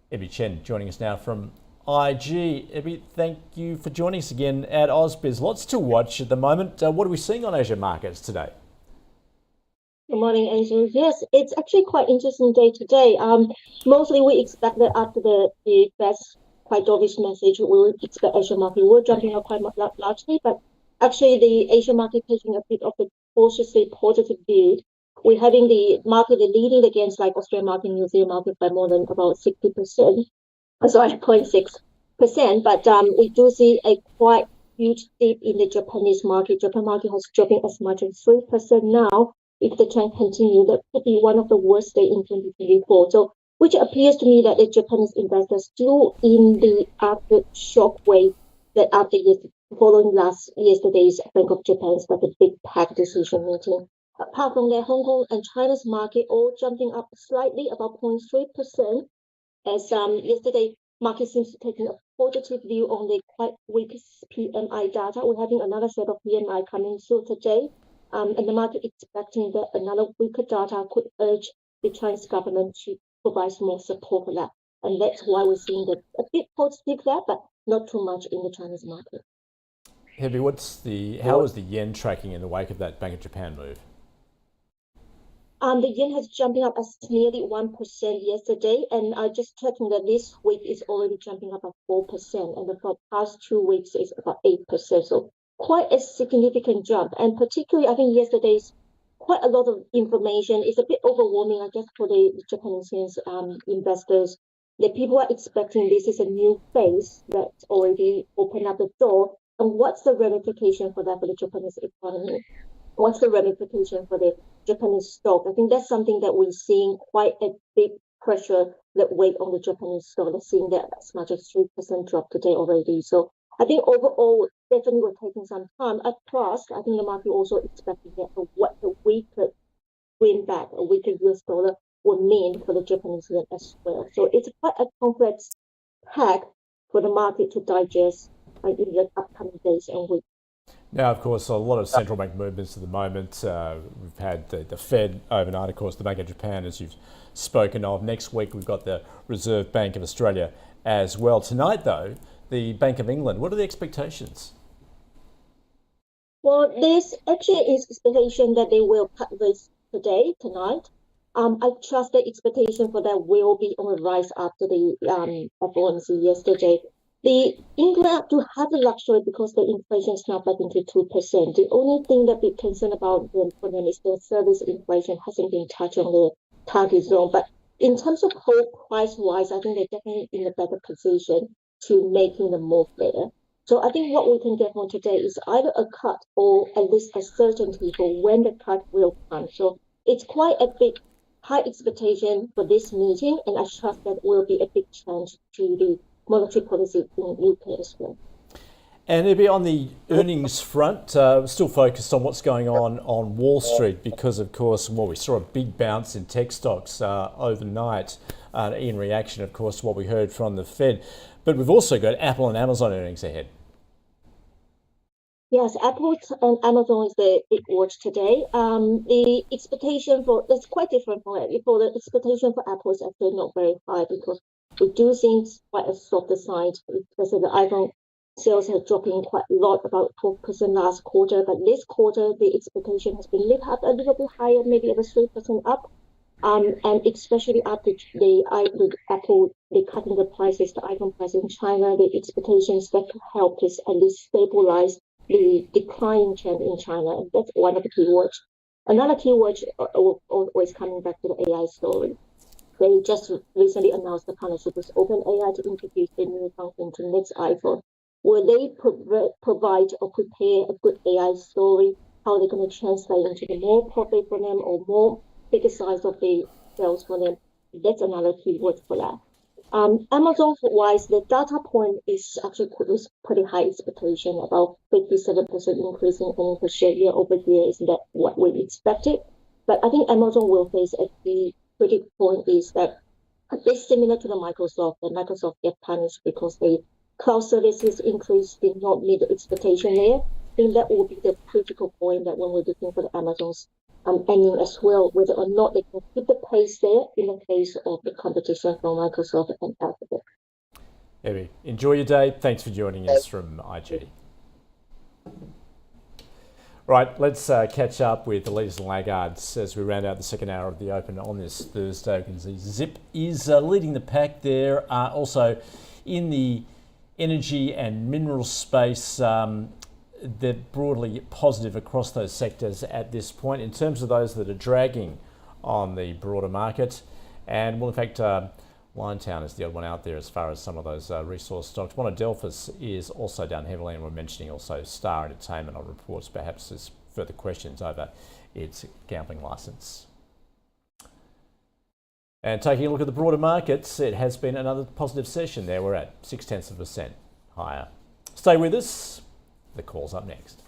Ebby Chen joining us now from IG. Ebby, thank you for joining us again at ausbiz. Lots to watch at the moment. What are we seeing on Asian markets today? Good morning, Andrew. Yes, it's actually quite interesting day today. Mostly we expect that after the Fed's quite dovish message, we will expect Asian market will jumping up quite largely, but actually the Asian market taking a bit of a cautiously positive view. We're having the market leading against like Australian market, New Zealand market by more than about 60%. Sorry, 0.6%. But we do see a quite huge dip in the Japanese market. Japan market has dropping as much as 3% now. If the trend continues, that could be one of the worst days in 2024. So, which appears to me that the Japanese investors still in the aftershock wave that after following yesterday's Bank of Japan's like a big pack decision meeting. Apart from that, Hong Kong and China's market all jumping up slightly, about 0.3%. As yesterday, market seems to taking a positive view on the quite weak PMI data. We're having another set of PMI coming through today. And the market expecting that another weaker data could urge the Chinese government to provide more support for that. And that's why we're seeing a bit positive there, but not too much in the Chinese market. Hebby, how is the yen tracking in the wake of that Bank of Japan move? The yen has jumping up as nearly 1% yesterday, and I just checking that this week is already jumping up at 4%, and for the past 2 weeks is about 8%. So quite a significant jump, and particularly I think yesterday's quite a lot of information. It's a bit overwhelming, I guess, for the Japanese investors. The people are expecting this is a new phase that's already opened up the door, and what's the ramification for that for the Japanese economy? What's the ramification for the Japanese stock? I think that's something that we're seeing quite a big pressure that weight on the Japanese stock. They're seeing that as much as 3% drop today already. So I think overall, definitely we're taking some time. At first, I think the market also expecting that what the weaker greenback, a weaker US dollar would mean for the Japanese yen as well. So it's quite a complex pack for the market to digest in the upcoming days and weeks. Now, of course, a lot of central bank movements at the moment. We've had the Fed overnight, of course, the Bank of Japan, as you've spoken of. Next week, we've got the Reserve Bank of Australia as well. Tonight, though, the Bank of England. What are the expectations? Well, there's actually an expectation that they will cut rates tonight. I trust the expectation for that will be on the rise after the FOMC yesterday. The England do have the luxury because the inflation is now back into 2%. The only thing that we're concerned about for them is the service inflation hasn't been touched on the target zone. But in terms of whole price-wise, I think they're definitely in a better position to making the move there. So I think what we can get from today is either a cut or at least a certainty for when the cut will come. So it's quite a big high expectation for this meeting, and I trust that will be a big change to the monetary policy in the UK as well. And Ibby, on the earnings front, still focused on what's going on Wall Street because, of course, we saw a big bounce in tech stocks overnight in reaction, of course, to what we heard from the Fed. But we've also got Apple and Amazon earnings ahead. Yes, Apple and Amazon is the big watch today. The expectation that's quite different from it. The expectation for Apple is actually not very high because we do think quite a softer side because of the iPhone sales have dropped in quite a lot, about 12% last quarter. But this quarter, the expectation has been lifted up a little bit higher, maybe about 3% up. And especially after with Apple, they cutting the prices, the iPhone price in China, the expectations that could help us at least stabilize the declining trend in China. And that's one of the keywords. Another keyword always coming back to the AI story. They just recently announced the partnership with OpenAI to introduce the new function to next iPhone. Will they provide or prepare a good AI story? How they're going to translate into the more profit for them or more bigger size of the sales for them? That's another keyword for that. Amazon wise, the data point is actually pretty high expectation, about 57% increase in earnings per share year over year. Is that what we expected? But I think Amazon will face a key critical point is that it's similar to the Microsoft. The Microsoft get punished because the cloud services increase did not meet the expectation there. I think that will be the critical point that when we're looking for the Amazon's earning as well, whether or not they can keep the pace there in the case of the competition from Microsoft and Alphabet. Evie, enjoy your day. Thanks for joining us from IG. Right, let's catch up with the leaders and laggards as we round out the second hour of the Open on this Thursday. You can see Zip is leading the pack there. Also in the energy and mineral space, they're broadly positive across those sectors at this point. In terms of those that are dragging on the broader market, and well, in fact, Liontown is the odd one out there as far as some of those resource stocks. Monadelphous is also down heavily, and we're mentioning also Star Entertainment on reports. Perhaps there's further questions over its gambling licence. And taking a look at the broader markets, it has been another positive session there. We're at 0.6% higher. Stay with us. The call's up next.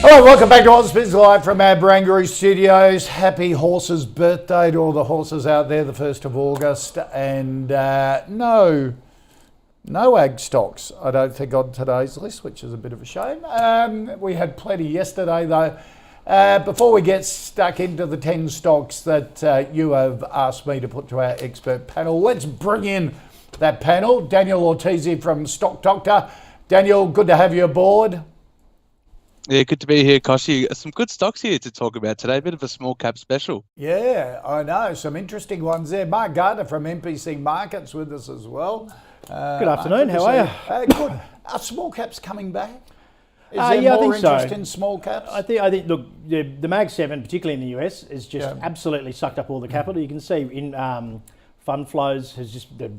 Hello, welcome back to ausbiz Live from our Barangaroo studios. Happy Horses Birthday to all the horses out there, the 1st of August. And no ag stocks, I don't think, on today's list, which is a bit of a shame. We had plenty yesterday, though. Before we get stuck into the 10 stocks that you have asked me to put to our expert panel, let's bring in that panel. Daniel Ortiz from Stock Doctor. Daniel, good to have you aboard. Yeah, good to be here, Koshi. Some good stocks here to talk about today. A bit of a small cap special. Yeah, I know. Some interesting ones there. Mark Gardner from MPC Markets with us as well. Good afternoon. How are you? Good. Are small caps coming back? Is there more interest in small caps? I think. Look, the Mag 7, particularly in the US, has just absolutely sucked up all the capital. You can see in fund flows has just the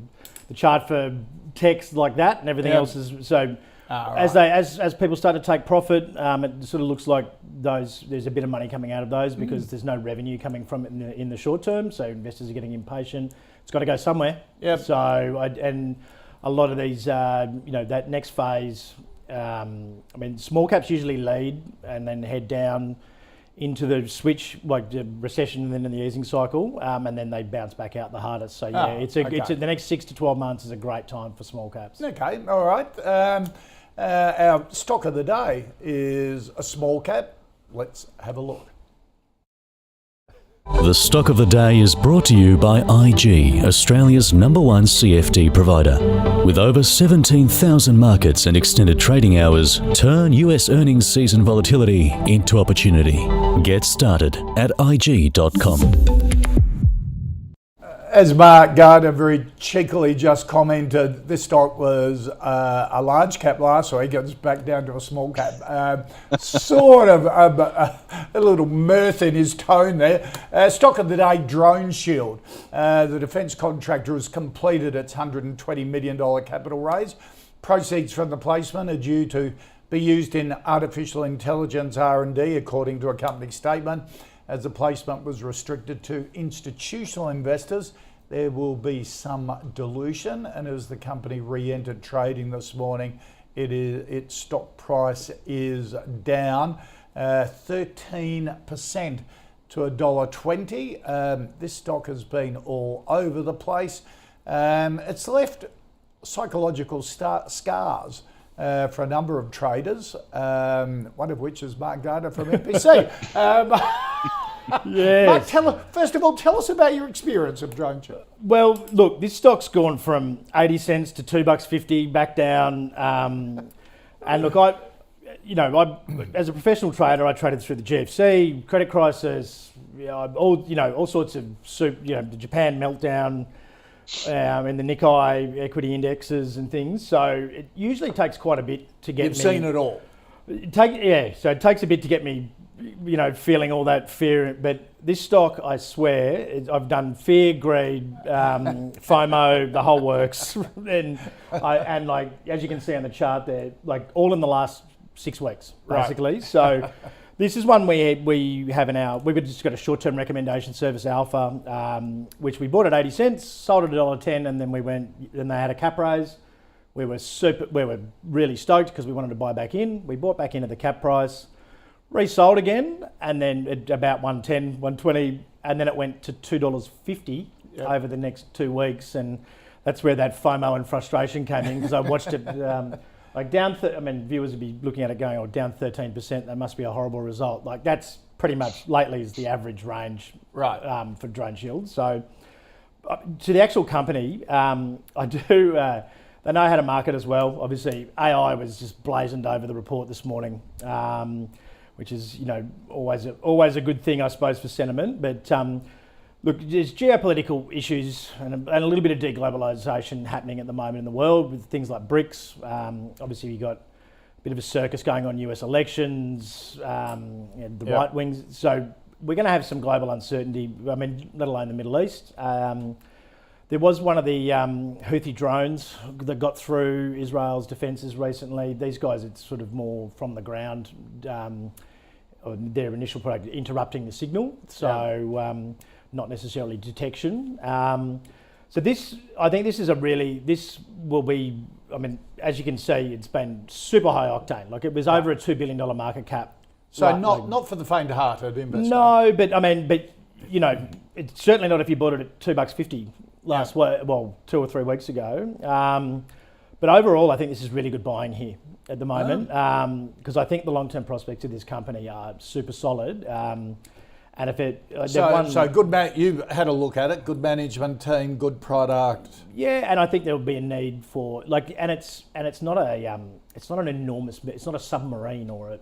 chart for techs like that, and everything else is so. As people start to take profit, it sort of looks like there's a bit of money coming out of those because there's no revenue coming from it in the short term. So investors are getting impatient. It's got to go somewhere. Yep. So and a lot of these, that next phase. Small caps usually lead and then head down into the switch, like the recession and then in the easing cycle, and then they bounce back out the hardest. So it's the next 6 to 12 months is a great time for small caps. Okay, all right. Our stock of the day is a small cap. Let's have a look. The stock of the day is brought to you by IG, Australia's #1 CFD provider. With over 17,000 markets and extended trading hours, turn US earnings season volatility into opportunity. Get started at IG.com. As Mark Gardner very cheekily just commented, this stock was a large cap last week. It's back down to a small cap. Sort of a little mirth in his tone there. Stock of the day, Drone Shield. The defence contractor has completed its $120 million capital raise. Proceeds from the placement are due to be used in artificial intelligence R&D, according to a company statement. As the placement was restricted to institutional investors, there will be some dilution, and as the company re-entered trading this morning, its stock price is down 13% to $1.20. This stock has been all over the place. It's left psychological scars for a number of traders, one of which is Mark Gardner from MPC. Yes. Mark, first of all, tell us about your experience of Drone Shield. Well, look, this stock's gone from 80 cents to $2.50 back down. And look, I as a professional trader, I traded through the GFC, credit crisis, all sorts of the Japan meltdown, and the Nikkei equity indexes and things. So it usually takes quite a bit to get me. You've seen it all. So it takes a bit to get me, feeling all that fear. But this stock, I swear, I've done fear, greed, FOMO, the whole works. and as you can see on the chart there, like all in the last 6 weeks, basically. Right. So this is one we have in our, we've just got a short-term recommendation service, Alpha, which we bought at 80 cents, sold at $1.10, and then they had a cap raise. We were really stoked because we wanted to buy back in. We bought back in at the cap price, resold again, and then at about 110, 120, and then it went to $2.50 over the next 2 weeks, and that's where that FOMO and frustration came in because I watched it down. Viewers would be looking at it going, down 13%. That must be a horrible result. Like that's pretty much lately is the average range, for Drone Shield. So to the actual company, I do. They know how to market as well. Obviously, AI was just blazoned over the report this morning, which is always a good thing, I suppose, for sentiment. But look, there's geopolitical issues and a little bit of deglobalisation happening at the moment in the world with things like BRICS. Obviously, you've got a bit of a circus going on, US elections, the right wings. So we're going to have some global uncertainty, let alone the Middle East. There was one of the Houthi drones that got through Israel's defences recently. These guys, it's sort of more from the ground, their initial product, interrupting the signal. So not necessarily detection. So I think this will be, as you can see, it's been super high octane. Like it was over a $2 billion market cap So Right, not for the faint-hearted investor. No, but I mean, you know, it's certainly not if you bought it at $2.50 last week, well, 2 or 3 weeks ago. But overall, I think this is really good buying here at the moment, because I think the long-term prospects of this company are super solid. And if it so good, you had a look at it. Good management team, good product. Yeah, and I think there will be a need for and it's not an enormous, it's not a submarine or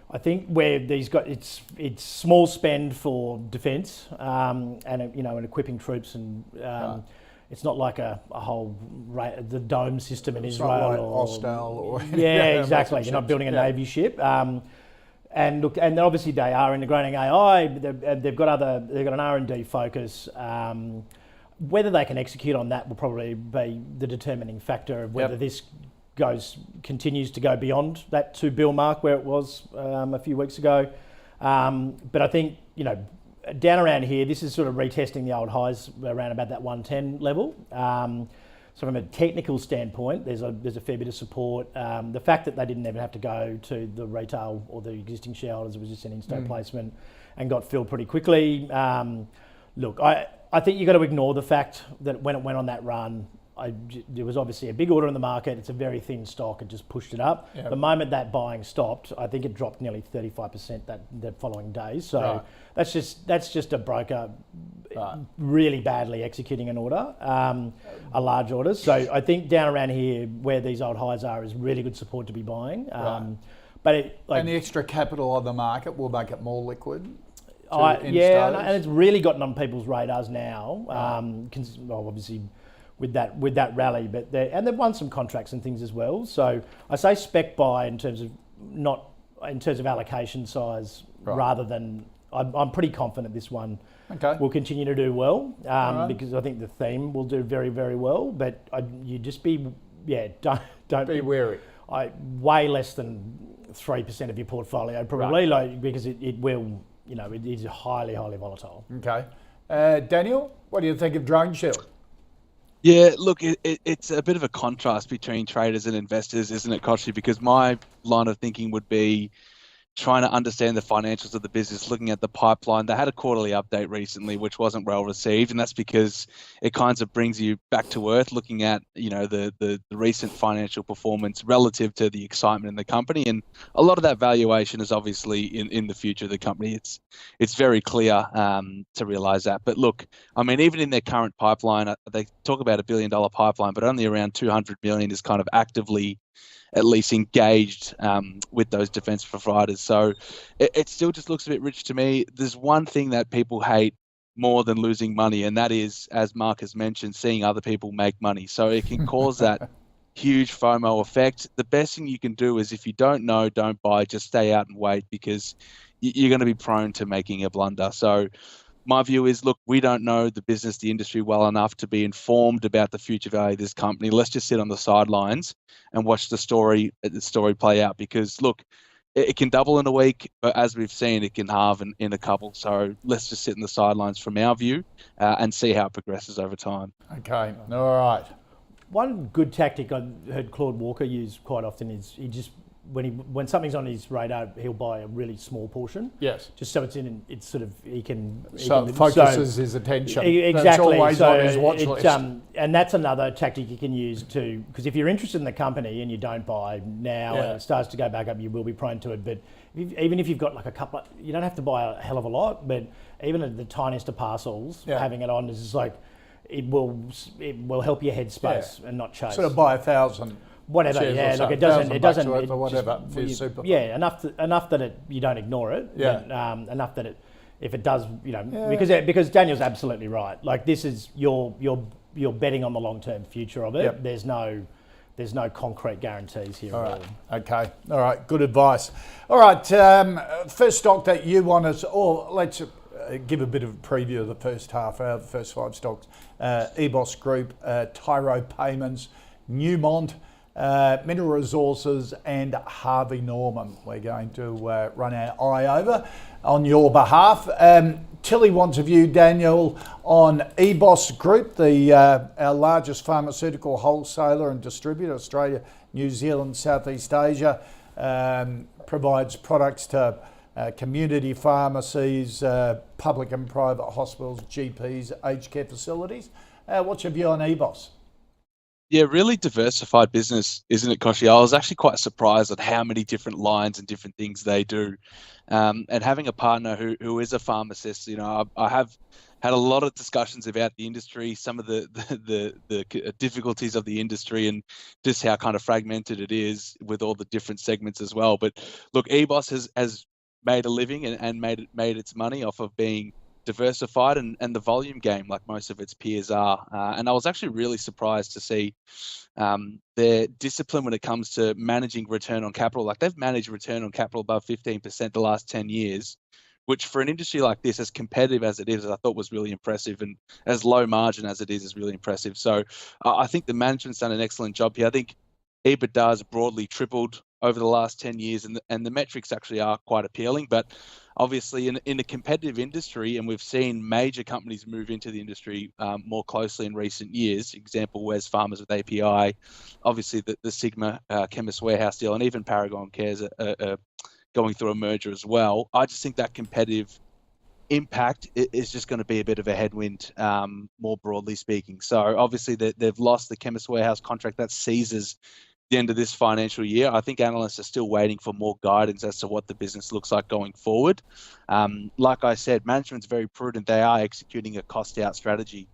I think where these got it's small spend for defence and equipping troops and. It's not like a whole the dome system in Israel not like or Austal or exactly. You're not building a navy ship. And look, and obviously they are integrating AI. But they've got an R&D focus. Whether they can execute on that will probably be the determining factor of whether this continues to go beyond that $2 billion mark where it was a few weeks ago. But I think down around here, this is sort of retesting the old highs around about that 110 level. So from a technical standpoint, there's a fair bit of support. The fact that they didn't even have to go to the retail or the existing shareholders, it was just an in-stock placement and got filled pretty quickly. Look, I think you've got to ignore the fact that when it went on that run, there was obviously a big order in the market. It's a very thin stock. It just pushed it up. Yep. The moment that buying stopped, I think it dropped nearly 35% that following day. So that's just a broker really badly executing an order, a large order. So I think down around here where these old highs are is really good support to be buying. And the extra capital on the market will make it more liquid. And it's really gotten on people's radars now. Obviously. With that rally, but they've won some contracts and things as well. So I say spec buy in terms of allocation size rather than I'm pretty confident this one will continue to do well because I think the theme will do very, very well. But you just don't be wary. Way less than 3% of your portfolio probably because it will it is highly, highly volatile. Okay, Daniel, what do you think of Drone Shield? Yeah, look, it's a bit of a contrast between traders and investors, isn't it, Koshi? Because my line of thinking would be trying to understand the financials of the business, looking at the pipeline. They had a quarterly update recently, which wasn't well received, and that's because it kind of brings you back to earth, looking at the recent financial performance relative to the excitement in the company, and a lot of that valuation is obviously in the future of the company. It's very clear to realize that. But look, I mean, even in their current pipeline, they talk about $1 billion pipeline, but only around 200 million is kind of actively at least engaged with those defence providers. So it still just looks a bit rich to me. There's one thing that people hate more than losing money, and that is, as Mark has mentioned, seeing other people make money. So it can cause that huge FOMO effect. The best thing you can do is, if you don't know, don't buy, just stay out and wait, because you're going to be prone to making a blunder. So my view is, look, we don't know the business, the industry well enough to be informed about the future value of this company. Let's just sit on the sidelines and watch the story play out, because look, it can double in a week, but as we've seen, it can halve in a couple. So let's just sit in the sidelines from our view and see how it progresses over time. Okay, all right. One good tactic I heard Claude Walker use quite often is he just when something's on his radar, he'll buy a really small portion. Yes. Just so it's in, and it's sort of it focuses his attention. Exactly. That's always on his watch list. And that's another tactic you can use too, because if you're interested in the company and you don't buy now and it starts to go back up, you will be prone to it. But even if you've got like a couple, you don't have to buy a hell of a lot, but even at the tiniest of parcels, having it on is just like it will help your headspace and not chase. Sort of buy 1,000. Whatever, like it doesn't, enough that you don't ignore it. But, enough that if it does, because Daniel's absolutely right. Like this is you're betting on the long-term future of it. Yep. There's no concrete guarantees here. All right. Okay. All right. Good advice. All right. First stock that you want us, or let's give a bit of a preview of the first half, the first 5 stocks. EBOS Group, Tyro Payments, Newmont, Mineral Resources and Harvey Norman. We're going to run our eye over on your behalf. Tilly wants a view, Daniel, on EBOS Group, our largest pharmaceutical wholesaler and distributor, Australia, New Zealand, Southeast Asia. provides products to community pharmacies, public and private hospitals, GPs, aged care facilities. What's your view on EBOS? Yeah, really diversified business, isn't it, Koshi? I was actually quite surprised at how many different lines and different things they do. And having a partner who is a pharmacist, I have had a lot of discussions about the industry, some of the difficulties of the industry, and just how kind of fragmented it is with all the different segments as well. But look, EBOS has made a living and made its money off of being diversified and the volume game like most of its peers are. And I was actually really surprised to see their discipline when it comes to managing return on capital. Like, they've managed return on capital above 15% the last 10 years, which for an industry like this, as competitive as it is, I thought was really impressive, and as low margin as it is really impressive. So I think the management's done an excellent job here. I think EBITDA has broadly tripled over the last 10 years, and the metrics actually are quite appealing. But obviously in a competitive industry, and we've seen major companies move into the industry more closely in recent years, example Wes Farmers with API, obviously the Sigma Chemist Warehouse deal, and even Paragon Cares are going through a merger as well. I just think that competitive impact is just going to be a bit of a headwind, more broadly speaking. So obviously they've lost the Chemist Warehouse contract that ceases the end of this financial year. I think analysts are still waiting for more guidance as to what the business looks like going forward. Like I said, management's very prudent. They are executing a cost out strategy,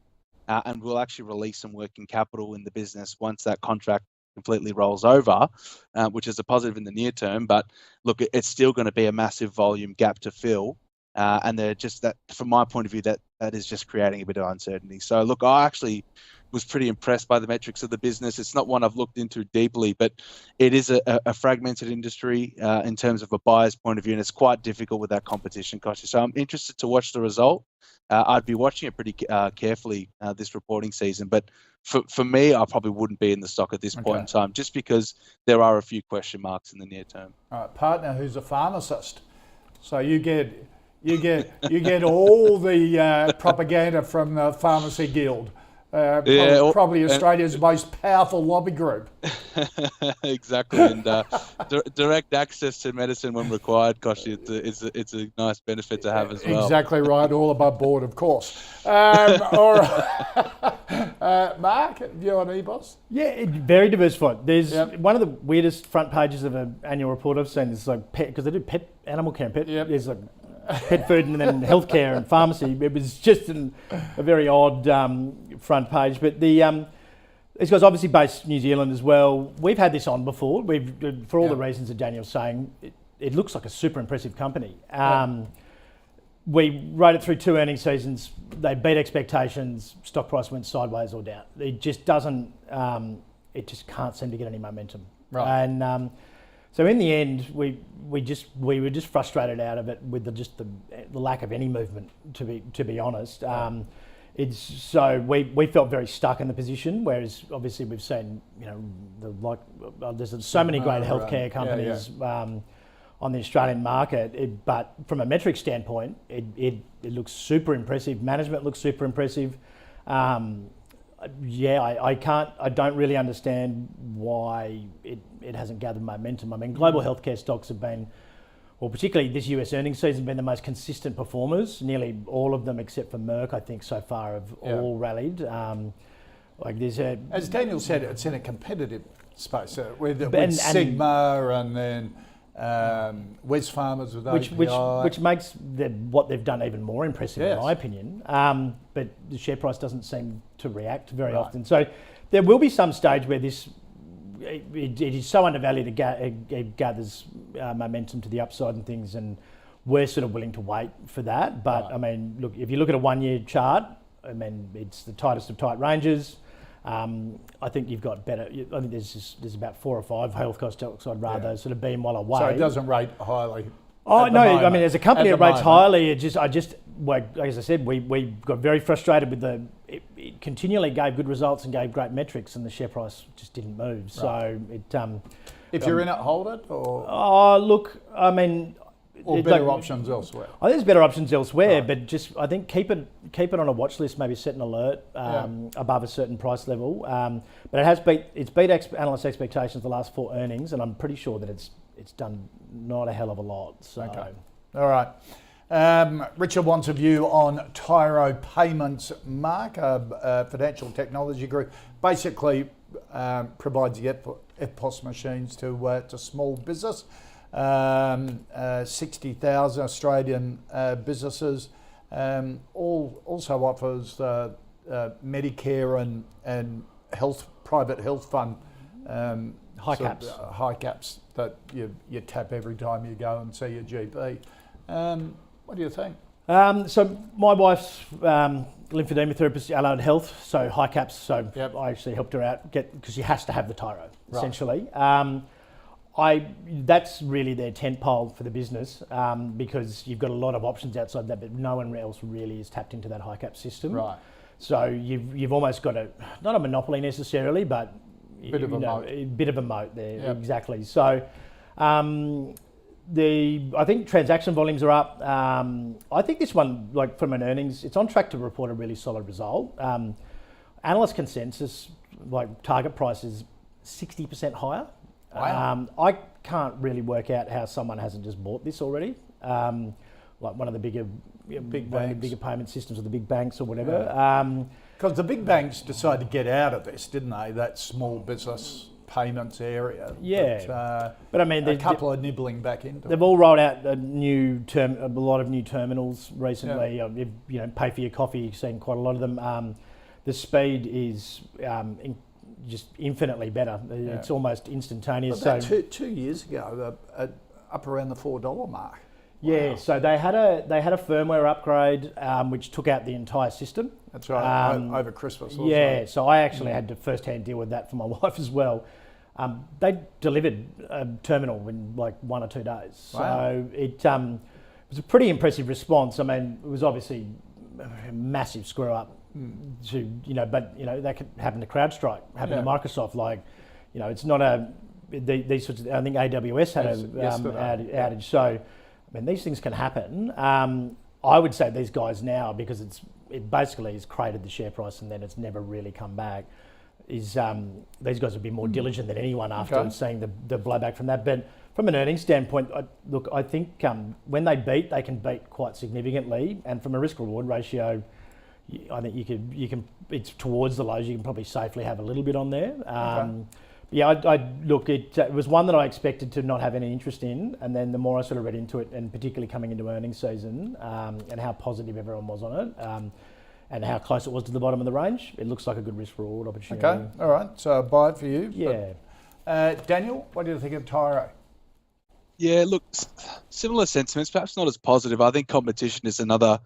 and will actually release some working capital in the business once that contract completely rolls over, which is a positive in the near term. But look, it's still going to be a massive volume gap to fill. And they're just, that, from my point of view, that is just creating a bit of uncertainty. So look, I actually was pretty impressed by the metrics of the business. It's not one I've looked into deeply, but it is a fragmented industry in terms of a buyer's point of view, and it's quite difficult with that competition, Koshi. So I'm interested to watch the result. I'd be watching it pretty carefully this reporting season, but for me, I probably wouldn't be in the stock at this point in time, just because there are a few question marks in the near term. All right, partner who's a pharmacist, so you get all the propaganda from the Pharmacy Guild. Probably Australia's most powerful lobby group. Exactly, and direct access to medicine when required, Koshi, it's a nice benefit to have as well. Exactly right, all above board, of course. All right. Mark, view on EBOS? Yeah, very diversified. There's one of the weirdest front pages of an annual report I've seen is like pet, because they do pet, animal care and pet. There's like pet food and then healthcare and pharmacy. It was just a very odd front page. But this guy's obviously based in New Zealand as well. We've had this on before. For all the reasons that Daniel's saying, it looks like a super impressive company. We rode it through 2 earnings seasons. They beat expectations. Stock price went sideways or down. It just doesn't. It just can't seem to get any momentum. Right. And so in the end, we were just frustrated out of it with the lack of any movement. To be honest, we felt very stuck in the position. Whereas obviously we've seen there's so many great healthcare companies on the Australian market. But from a metric standpoint, it looks super impressive. Management looks super impressive. I don't really understand why it hasn't gathered momentum. I mean, global healthcare stocks have been, well, particularly this US earnings season, been the most consistent performers. Nearly all of them, except for Merck, I think, so far have all rallied. As Daniel said, it's in a competitive space with Sigma and then Wes Farmers with API. Which makes what they've done even more impressive, in my opinion. But the share price doesn't seem to react very often. So there will be some stage where it is so undervalued it gathers momentum to the upside and things, and we're sort of willing to wait for that. But I mean, look, if you look at a 1-year chart, I mean, it's the tightest of tight ranges. I think you've got better. I think there's about 4 or 5 healthcare stocks I'd rather sort of being well away. So it doesn't rate highly. Oh no! I mean, as a company, it rates highly. As I said, we got very frustrated with it continually gave good results and gave great metrics, and the share price just didn't move. Right. So if you're in it, hold it, or. Oh look, I mean. Or better options elsewhere. I think there's better options elsewhere, but just I think keep it on a watch list. Maybe set an alert above a certain price level. But it's beat analyst expectations the last 4 earnings, and I'm pretty sure that it's it's done not a hell of a lot. So. Okay. All right. Richard wants a view on Tyro Payments, Mark, a financial technology group. Basically, provides the EPOS machines to small business, 60,000 Australian businesses. Also offers Medicare and private health fund high caps. High caps that you tap every time you go and see your GP. What do you think? So my wife's lymphedema therapist, Allied Health, so high caps. So I actually helped her out because she has to have the Tyro essentially. That's really their tentpole for the business because you've got a lot of options outside that, but no one else really is tapped into that high cap system. Right. So you've almost got not a monopoly necessarily, but a bit of a moat there. Exactly. So. I think transaction volumes are up. I think this one, like from an earnings, it's on track to report a really solid result. Analyst consensus, like target price is 60% higher. Wow. I can't really work out how someone hasn't just bought this already. Like one of the bigger payment systems or the big banks or whatever. Because the big banks decided to get out of this, didn't they? That small business payments area. Yeah, but I mean, a couple are nibbling back into. They've all rolled out a lot of new terminals recently. You pay for your coffee. You've seen quite a lot of them. The speed is just infinitely better. It's almost instantaneous. But so 2 years ago, up around the $4 mark. Yeah, wow. So they had a firmware upgrade which took out the entire system. That's right, over Christmas. Also. Yeah, so I actually had to first-hand deal with that for my wife as well. They delivered a terminal in like 1 or 2 days. Wow. So it was a pretty impressive response. I mean, it was obviously a massive screw up but that could happen to CrowdStrike, happen to Microsoft. Like, it's not these sorts of, I think AWS had an outage. So, I mean, these things can happen. I would say these guys now, because it basically has created the share price and then it's never really come back, these guys would be more diligent than anyone after seeing the blowback from that. But from an earnings standpoint, I think when they can beat quite significantly, and from a risk-reward ratio, I think you can it's towards the lows. You can probably safely have a little bit on there. It was one that I expected to not have any interest in, and then the more I sort of read into it, and particularly coming into earnings season, and how positive everyone was on it, and how close it was to the bottom of the range, it looks like a good risk-reward opportunity. Okay, all right, so a buy it for you. Yeah. But, Daniel, what do you think of Tyro? Yeah, look, similar sentiments, perhaps not as positive. I think competition is another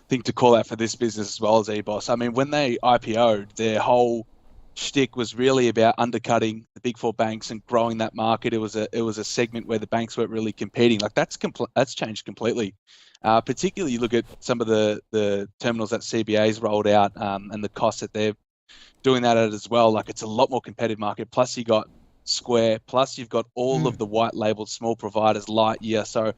thing to call out for this business as well as EBOS. I mean, when they IPO'd, their whole shtick was really about undercutting the big four banks and growing that market. It was a segment where the banks weren't really competing. Like that's changed completely. Particularly, you look at some of the terminals that CBA's rolled out and the costs that they're doing that at as well. Like it's a lot more competitive market. Plus you got Square. Plus you've got all of the white labeled small providers, Lightyear. So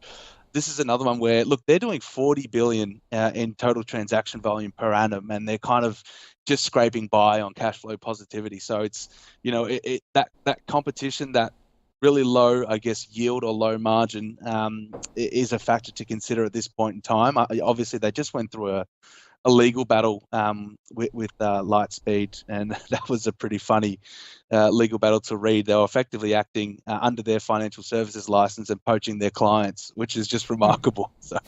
this is another one where, look, they're doing 40 billion in total transaction volume per annum, and they're kind of just scraping by on cash flow positivity. So it's, that competition, that really low, I guess, yield or low margin is a factor to consider at this point in time. Obviously, they just went through a legal battle with Lightspeed, and that was a pretty funny legal battle to read. They were effectively acting under their financial services license and poaching their clients, which is just remarkable. So,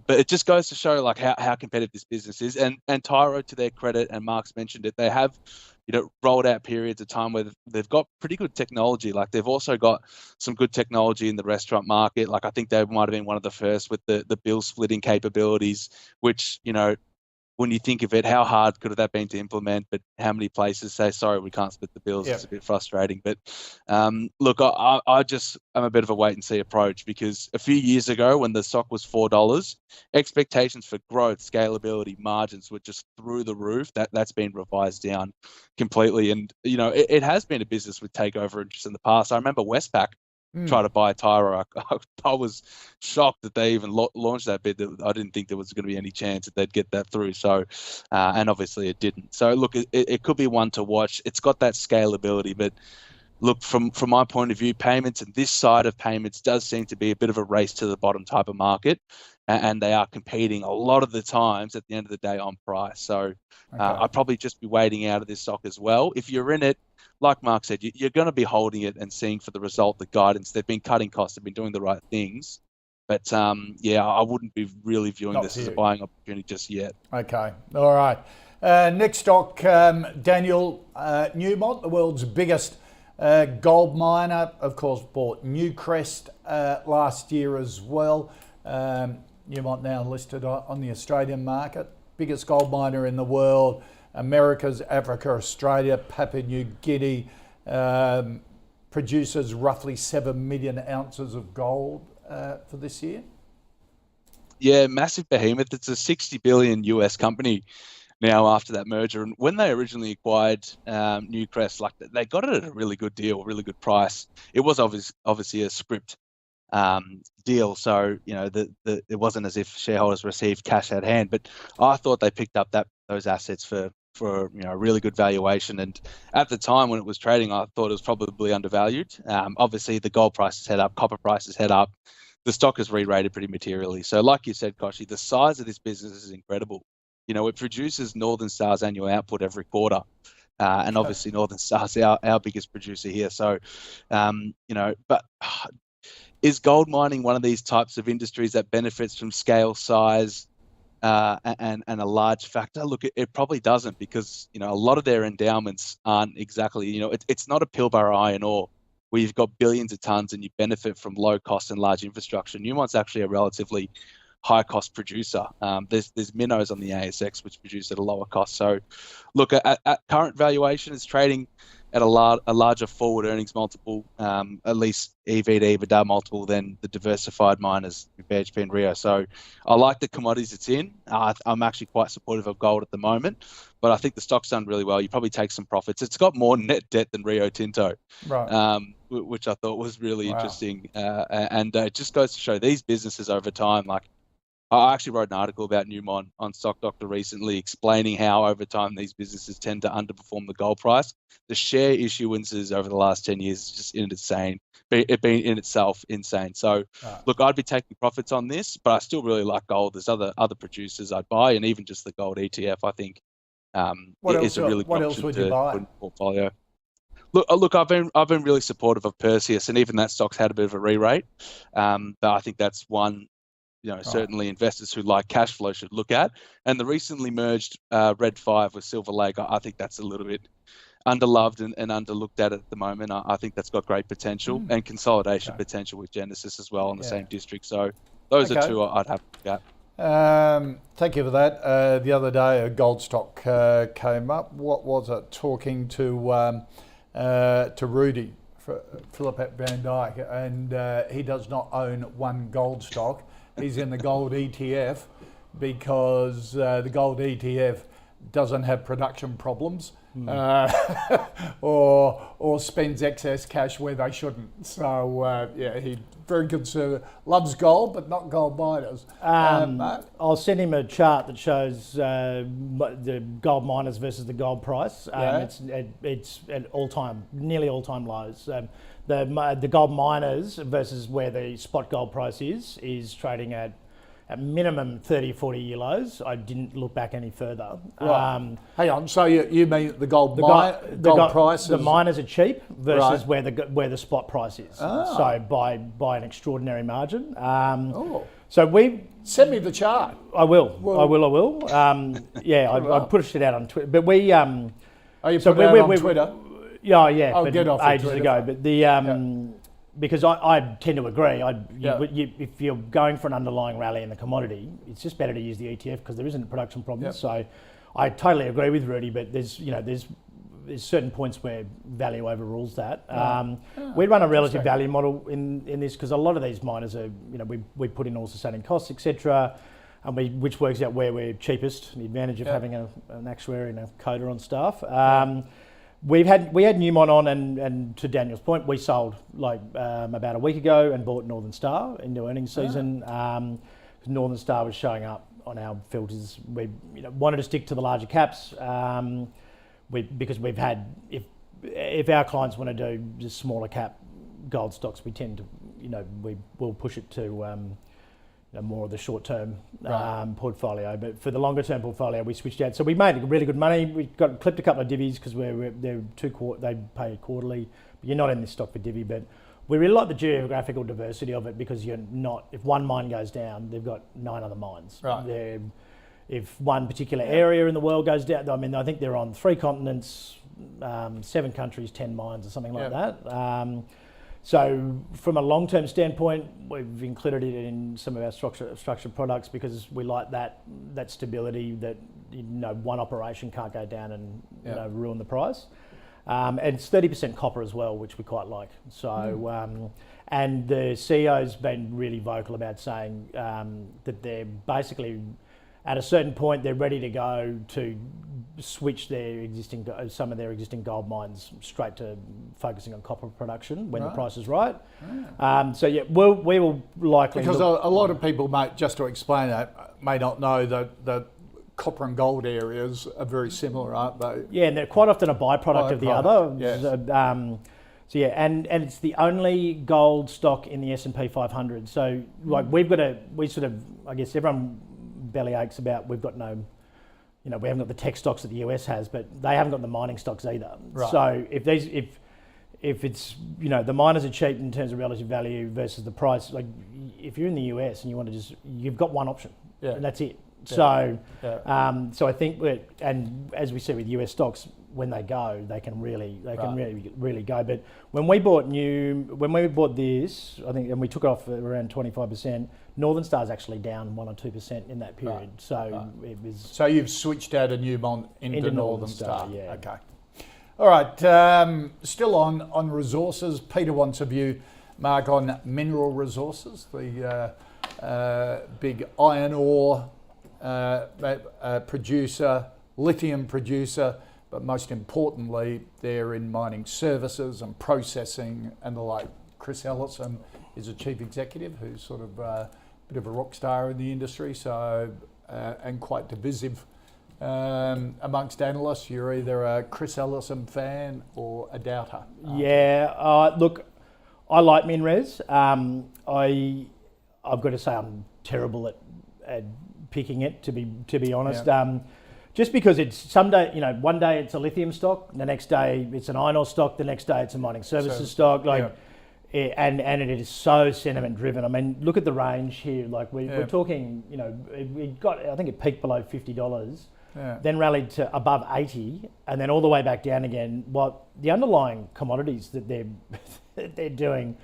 but it just goes to show like how competitive this business is. And Tyro, to their credit, and Mark's mentioned it, they have rolled out periods of time where they've got pretty good technology. Like they've also got some good technology in the restaurant market. Like I think they might have been one of the first with the bill splitting capabilities, which, when you think of it, how hard could have that been to implement? But how many places say, sorry, we can't split the bills? It's a bit frustrating. But look, I'm a bit of a wait and see approach, because a few years ago when the stock was $4, expectations for growth, scalability, margins were just through the roof. That's been revised down completely. And, it has been a business with takeover interest in the past. I remember Westpac try to buy Tyro. I was shocked that they even launched that bid. I didn't think there was going to be any chance that they'd get that through. So, and obviously it didn't. So look, it could be one to watch. It's got that scalability, but look, from my point of view, payments and this side of payments does seem to be a bit of a race to the bottom type of market, and they are competing a lot of the times at the end of the day on price. So I'd probably just be waiting out of this stock as well. If you're in it, like Mark said, you're going to be holding it and seeing for the result, the guidance. They've been cutting costs, they've been doing the right things. But I wouldn't be really viewing this as a buying opportunity just yet. Okay, all right. Next stock, Daniel, Newmont, the world's biggest gold miner, of course, bought Newcrest last year as well. Newmont now listed on the Australian market. Biggest gold miner in the world, Americas, Africa, Australia, Papua New Guinea, produces roughly 7 million ounces of gold for this year. Yeah, massive behemoth. It's a $60 billion US company now after that merger. And when they originally acquired Newcrest, like they got it at a really good deal, really good price. It was obviously a script deal, so it wasn't as if shareholders received cash at hand. But I thought they picked up those assets for a really good valuation. And at the time when it was trading, I thought it was probably undervalued. Obviously, the gold prices head up, copper prices head up. The stock is re-rated pretty materially. So like you said, Koshi, the size of this business is incredible. It produces Northern Star's annual output every quarter. And obviously Northern Star's our biggest producer here. So, but is gold mining one of these types of industries that benefits from scale, size, and a large factor? Look, it probably doesn't, because, a lot of their endowments aren't exactly, it's not a Pilbara iron ore where you've got billions of tons and you benefit from low cost and large infrastructure. Newmont's actually a relatively high cost producer. There's minnows on the ASX which produce at a lower cost. So look, at current valuation, it's trading at a larger forward earnings multiple, at least EV to EBITDA multiple than the diversified miners, BHP and Rio. So I like the commodities it's in. I'm actually quite supportive of gold at the moment, but I think the stock's done really well. You probably take some profits. It's got more net debt than Rio Tinto, right? Which I thought was really interesting. And it just goes to show these businesses over time, like, I actually wrote an article about Newmont on Stock Doctor recently, explaining how over time these businesses tend to underperform the gold price. The share issuances over the last 10 years is just insane. It been in itself insane. So, look, I'd be taking profits on this, but I still really like gold. There's other producers I'd buy, and even just the gold ETF, I think, is a really good option to put in the portfolio. Look, I've been really supportive of Perseus, and even that stock's had a bit of a re-rate. But I think that's one. Certainly investors who like cash flow should look at. And the recently merged Red 5 with Silver Lake, I think that's a little bit underloved and underlooked at the moment. I think that's got great potential and consolidation potential with Genesis as well in the same district. So those are two I'd have to look at. Thank you for that. The other day, a gold stock came up. What was it? Talking to Rudy, Philip Van Dyke, and he does not own one gold stock. He's in the gold ETF because the gold ETF doesn't have production problems or spends excess cash where they shouldn't. So he very conservative, loves gold but not gold miners. I'll send him a chart that shows the gold miners versus the gold price. It's at nearly all-time lows. The gold miners versus where the spot gold price is trading at minimum 30, 40-year lows. I didn't look back any further. Right. Hang on, so you mean the gold price? The miners are cheap versus where the spot price is. So by an extraordinary margin. So we send me the chart. I will. I pushed it out on Twitter, but we. You put it out on Twitter? Yeah. I'll get off ages ago. But the because I tend to agree. If you're going for an underlying rally in the commodity, it's just better to use the ETF because there isn't a production problem. So I totally agree with Rudy. But there's certain points where value overrules that. We run a relative value model in this because a lot of these miners are, we put in all sustaining costs, etc. And which works out where we're cheapest. The advantage of having an actuary and a coder on staff. We had Newmont on, and to Daniel's point, we sold about a week ago and bought Northern Star into earnings season. Northern Star was showing up on our filters. We wanted to stick to the larger caps because we've had, if if our clients want to do just smaller cap gold stocks, we tend to, we will push it to more of the short-term portfolio. But for the longer-term portfolio, we switched out. So we made really good money. We clipped a couple of divvies because they pay quarterly. But you're not in this stock for divvy, but we really like the geographical diversity of it because you're not. If one mine goes down, they've got 9 other mines. Right. If one particular area in the world goes down, I mean, I think they're on 3 continents, 7 countries, 10 mines, or something like that. So from a long-term standpoint, we've included it in some of our structured products because we like that stability that one operation can't go down and ruin the price. And it's 30% copper as well, which we quite like. So and the CEO's been really vocal about saying that they're basically at a certain point they're ready to go to switch some of their existing gold mines straight to focusing on copper production when the price is right. So we will likely because a lot of people, just to explain that, may not know that copper and gold areas are very similar, aren't they? Yeah, and they're quite often a byproduct of the other. Yes. So and it's the only gold stock in the S&P 500. So like I guess everyone belly aches about we haven't got the tech stocks that the US has, but they haven't got the mining stocks either. Right. So if it's the miners are cheap in terms of relative value versus the price, like if you're in the US and you want to you've got one option, and that's it. So I think and as we see with US stocks, when they go, they can really go. But when we bought this, I think, and we took off around 25%. Northern Star's actually down 1 or 2% in that period. So it was. So you've switched out a Newmont into Northern Star. Yeah. Okay. All right. Still on resources. Peter wants a view, Mark, on mineral resources. The big iron ore producer, lithium producer. But most importantly, they're in mining services and processing and the like. Chris Ellison is a chief executive who's sort of a bit of a rock star in the industry, so and quite divisive amongst analysts. You're either a Chris Ellison fan or a doubter. Look, I like MinRes. I've got to say I'm terrible at picking it, to be honest. Just because it's one day it's a lithium stock, the next day it's an iron ore stock, the next day it's a mining services stock. And it is so sentiment driven. I mean, look at the range here. Like we're talking, I think it peaked below $50, then rallied to above 80, and then all the way back down again. Well, the underlying commodities that they're doing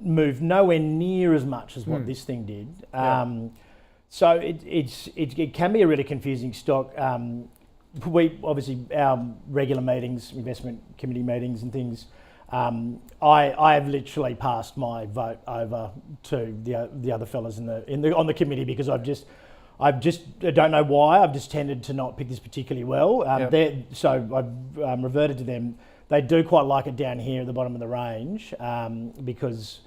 move nowhere near as much as what this thing did. So it can be a really confusing stock. We obviously our regular meetings, investment committee meetings and things. I have literally passed my vote over to the other fellas on the committee because I don't know why. I've just tended to not pick this particularly well. So I've reverted to them. They do quite like it down here at the bottom of the range because.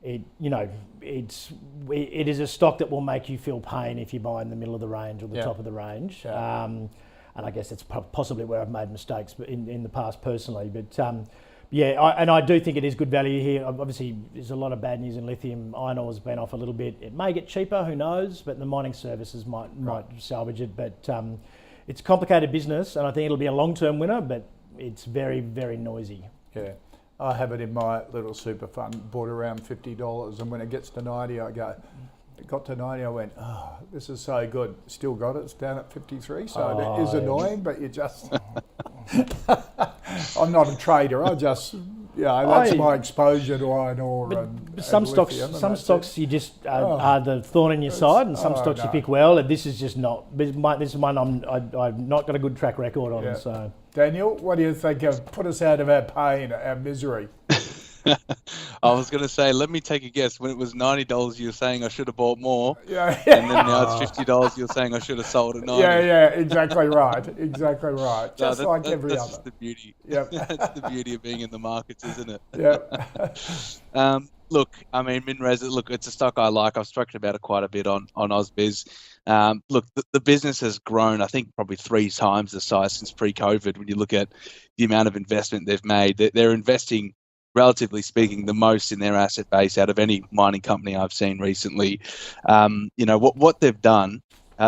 It is a stock that will make you feel pain if you buy in the middle of the range or the top of the range. And I guess that's possibly where I've made mistakes in the past personally. But I do think it is good value here. Obviously, there's a lot of bad news in lithium. Iron ore's been off a little bit. It may get cheaper, who knows? But the mining services might salvage it. But it's a complicated business, and I think it'll be a long-term winner. But it's very, very noisy. Yeah. I have it in my little super fund, bought around $50, and when it gets to 90, I go, it got to 90, I went, oh, this is so good. Still got it, it's down at 53, so it is annoying, but you just, I'm not a trader, I just, that's my exposure to iron ore and some stocks, lithium, stocks you just are the thorn in your side, and some stocks you pick well, and this is just not, this is one I've not got a good track record on, so. Daniel, what do you think of put us out of our pain, our misery? I was going to say, let me take a guess. When it was $90, you were saying I should have bought more. Yeah. And then now it's $50, you're saying I should have sold at 90. Yeah, exactly right. Exactly right. Just like every other. That's just the beauty. Yep. That's the beauty of being in the markets, isn't it? Yeah. Look, I mean, MinRes, it's a stock I like. I've spoken about it quite a bit on ausbiz. Look, the business has grown, I think, probably 3 times the size since pre-COVID. When you look at, the amount of investment they've made. They're investing, relatively speaking, the most in their asset base out of any mining company I've seen recently. What they've done,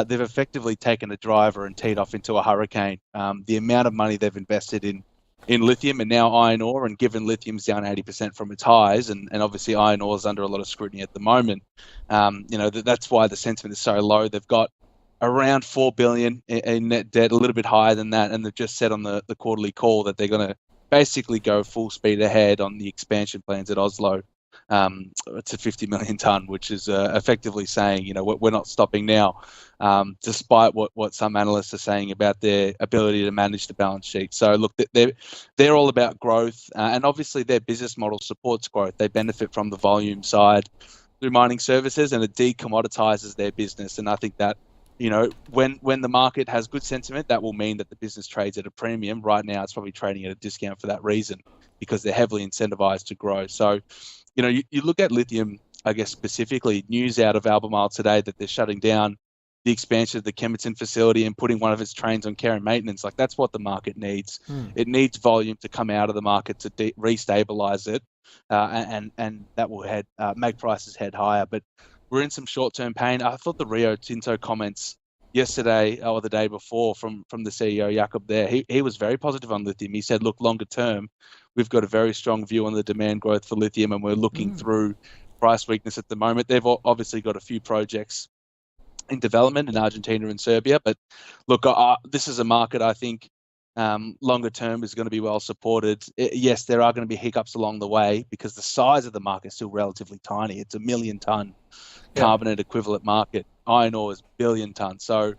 they've effectively taken a driver and teed off into a hurricane. The amount of money they've invested in lithium and now iron ore, and given lithium's down 80% from its highs, and obviously iron ore is under a lot of scrutiny at the moment, that's why the sentiment is so low. They've got around 4 billion in net debt, a little bit higher than that, and they've just said on the quarterly call that they're going to basically go full speed ahead on the expansion plans at Oslo to 50 million tonne, which is effectively saying, we're not stopping now, despite what some analysts are saying about their ability to manage the balance sheet. So look, they're all about growth, and obviously their business model supports growth. They benefit from the volume side through mining services, and it decommoditizes their business. And I think that, when the market has good sentiment, that will mean that the business trades at a premium. Right now, it's probably trading at a discount for that reason, because they're heavily incentivized to grow. So, you look at lithium, I guess specifically, news out of Albemarle today that they're shutting down the expansion of the Kemerton facility and putting one of its trains on care and maintenance. Like, that's what the market needs. It needs volume to come out of the market to restabilize it, and that will make prices head higher. But we're in some short-term pain. I thought the Rio Tinto comments yesterday or the day before from the CEO Jakob there, he was very positive on lithium. He said, look, longer term, we've got a very strong view on the demand growth for lithium, and we're looking through price weakness at the moment. They've obviously got a few projects in development in Argentina and Serbia, but look, this is a market I think longer term is going to be well supported. Yes, there are going to be hiccups along the way because the size of the market is still relatively tiny. It's a 1 million tonne carbonate equivalent market. Iron ore is 1 billion tonnes. So,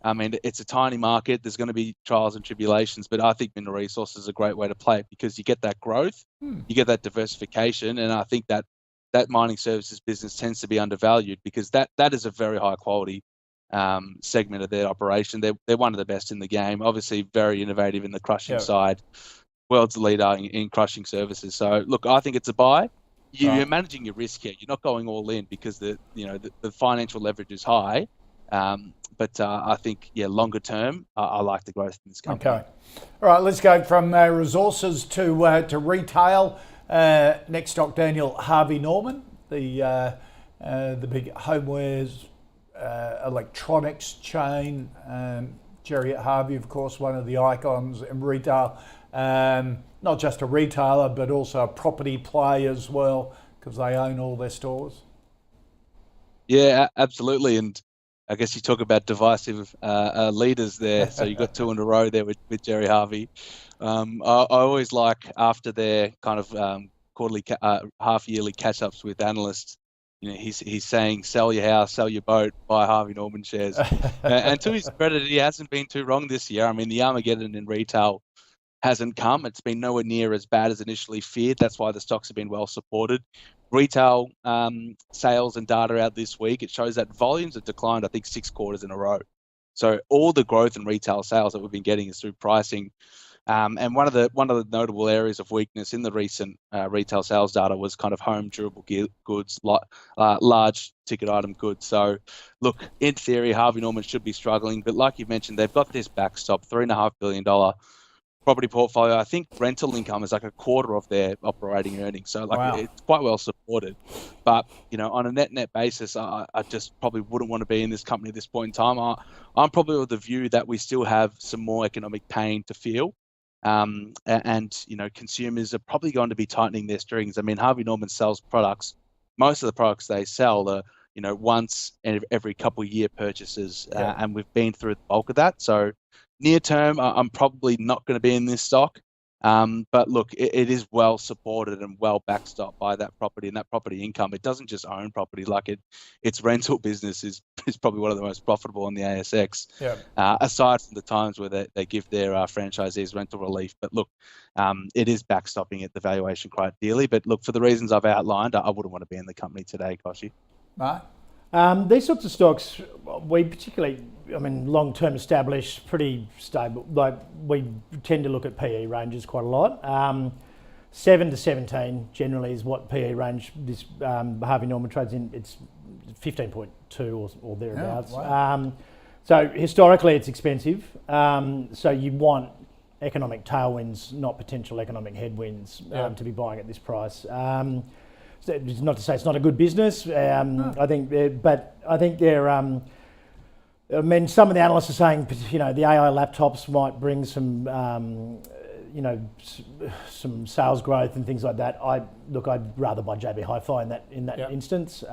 I mean, it's a tiny market. There's going to be trials and tribulations, but I think mineral resources is a great way to play it because you get that growth, you get that diversification, and I think that mining services business tends to be undervalued because that is a very high quality segment of their operation. They're one of the best in the game. Obviously, very innovative in the crushing side. World's leader in crushing services. So, look, I think it's a buy. You're managing your risk here. You're not going all in because the financial leverage is high. But I think, longer term, I like the growth in this company. Okay. All right, let's go from resources to retail. Next stock, Daniel, Harvey Norman, the big homewares, electronics chain. Jerry Harvey, of course, one of the icons in retail. Not just a retailer, but also a property play as well, because they own all their stores. Yeah, absolutely. And I guess you talk about divisive leaders there. So you got two in a row there with Jerry Harvey. I always like, after their kind of quarterly, half-yearly catch-ups with analysts, he's saying, sell your house, sell your boat, buy Harvey Norman shares. And to his credit, he hasn't been too wrong this year. I mean, the Armageddon in retail hasn't come. It's been nowhere near as bad as initially feared. That's why the stocks have been well supported. Retail sales and data out this week, it shows that volumes have declined, I think, 6 quarters in a row. So all the growth in retail sales that we've been getting is through pricing. And one of the notable areas of weakness in the recent retail sales data was kind of home durable goods, large ticket item goods. So look, in theory, Harvey Norman should be struggling, but like you mentioned, they've got this backstop, $3.5 billion property portfolio. I think rental income is like a quarter of their operating earnings. So it's quite well supported. But, on a net basis, I just probably wouldn't want to be in this company at this point in time. I'm probably of the view that we still have some more economic pain to feel. And consumers are probably going to be tightening their strings. I mean, Harvey Norman sells products. Most of the products they sell are, once every couple of year purchases. And we've been through the bulk of that. So near term, I'm probably not going to be in this stock. But look, it is well supported and well backstopped by that property and that property income. It doesn't just own property, like its rental business is probably one of the most profitable on the ASX. Aside from the times where they give their franchisees rental relief. But look, it is backstopping at the valuation quite dearly. But look, for the reasons I've outlined, I wouldn't want to be in the company today, Koshi. Right. These sorts of stocks, we particularly, long-term established, pretty stable. Like, we tend to look at PE ranges quite a lot. 7 to 17 generally is what PE range this Harvey Norman trades in. It's 15.2 or thereabouts. Oh, wow. So historically, it's expensive. So you want economic tailwinds, not potential economic headwinds, to be buying at this price. So it's not to say it's not a good business. I think, but I think they're. I mean, some of the analysts are saying, the AI laptops might bring some, some sales growth and things like that. I'd rather buy JB Hi-Fi in that instance.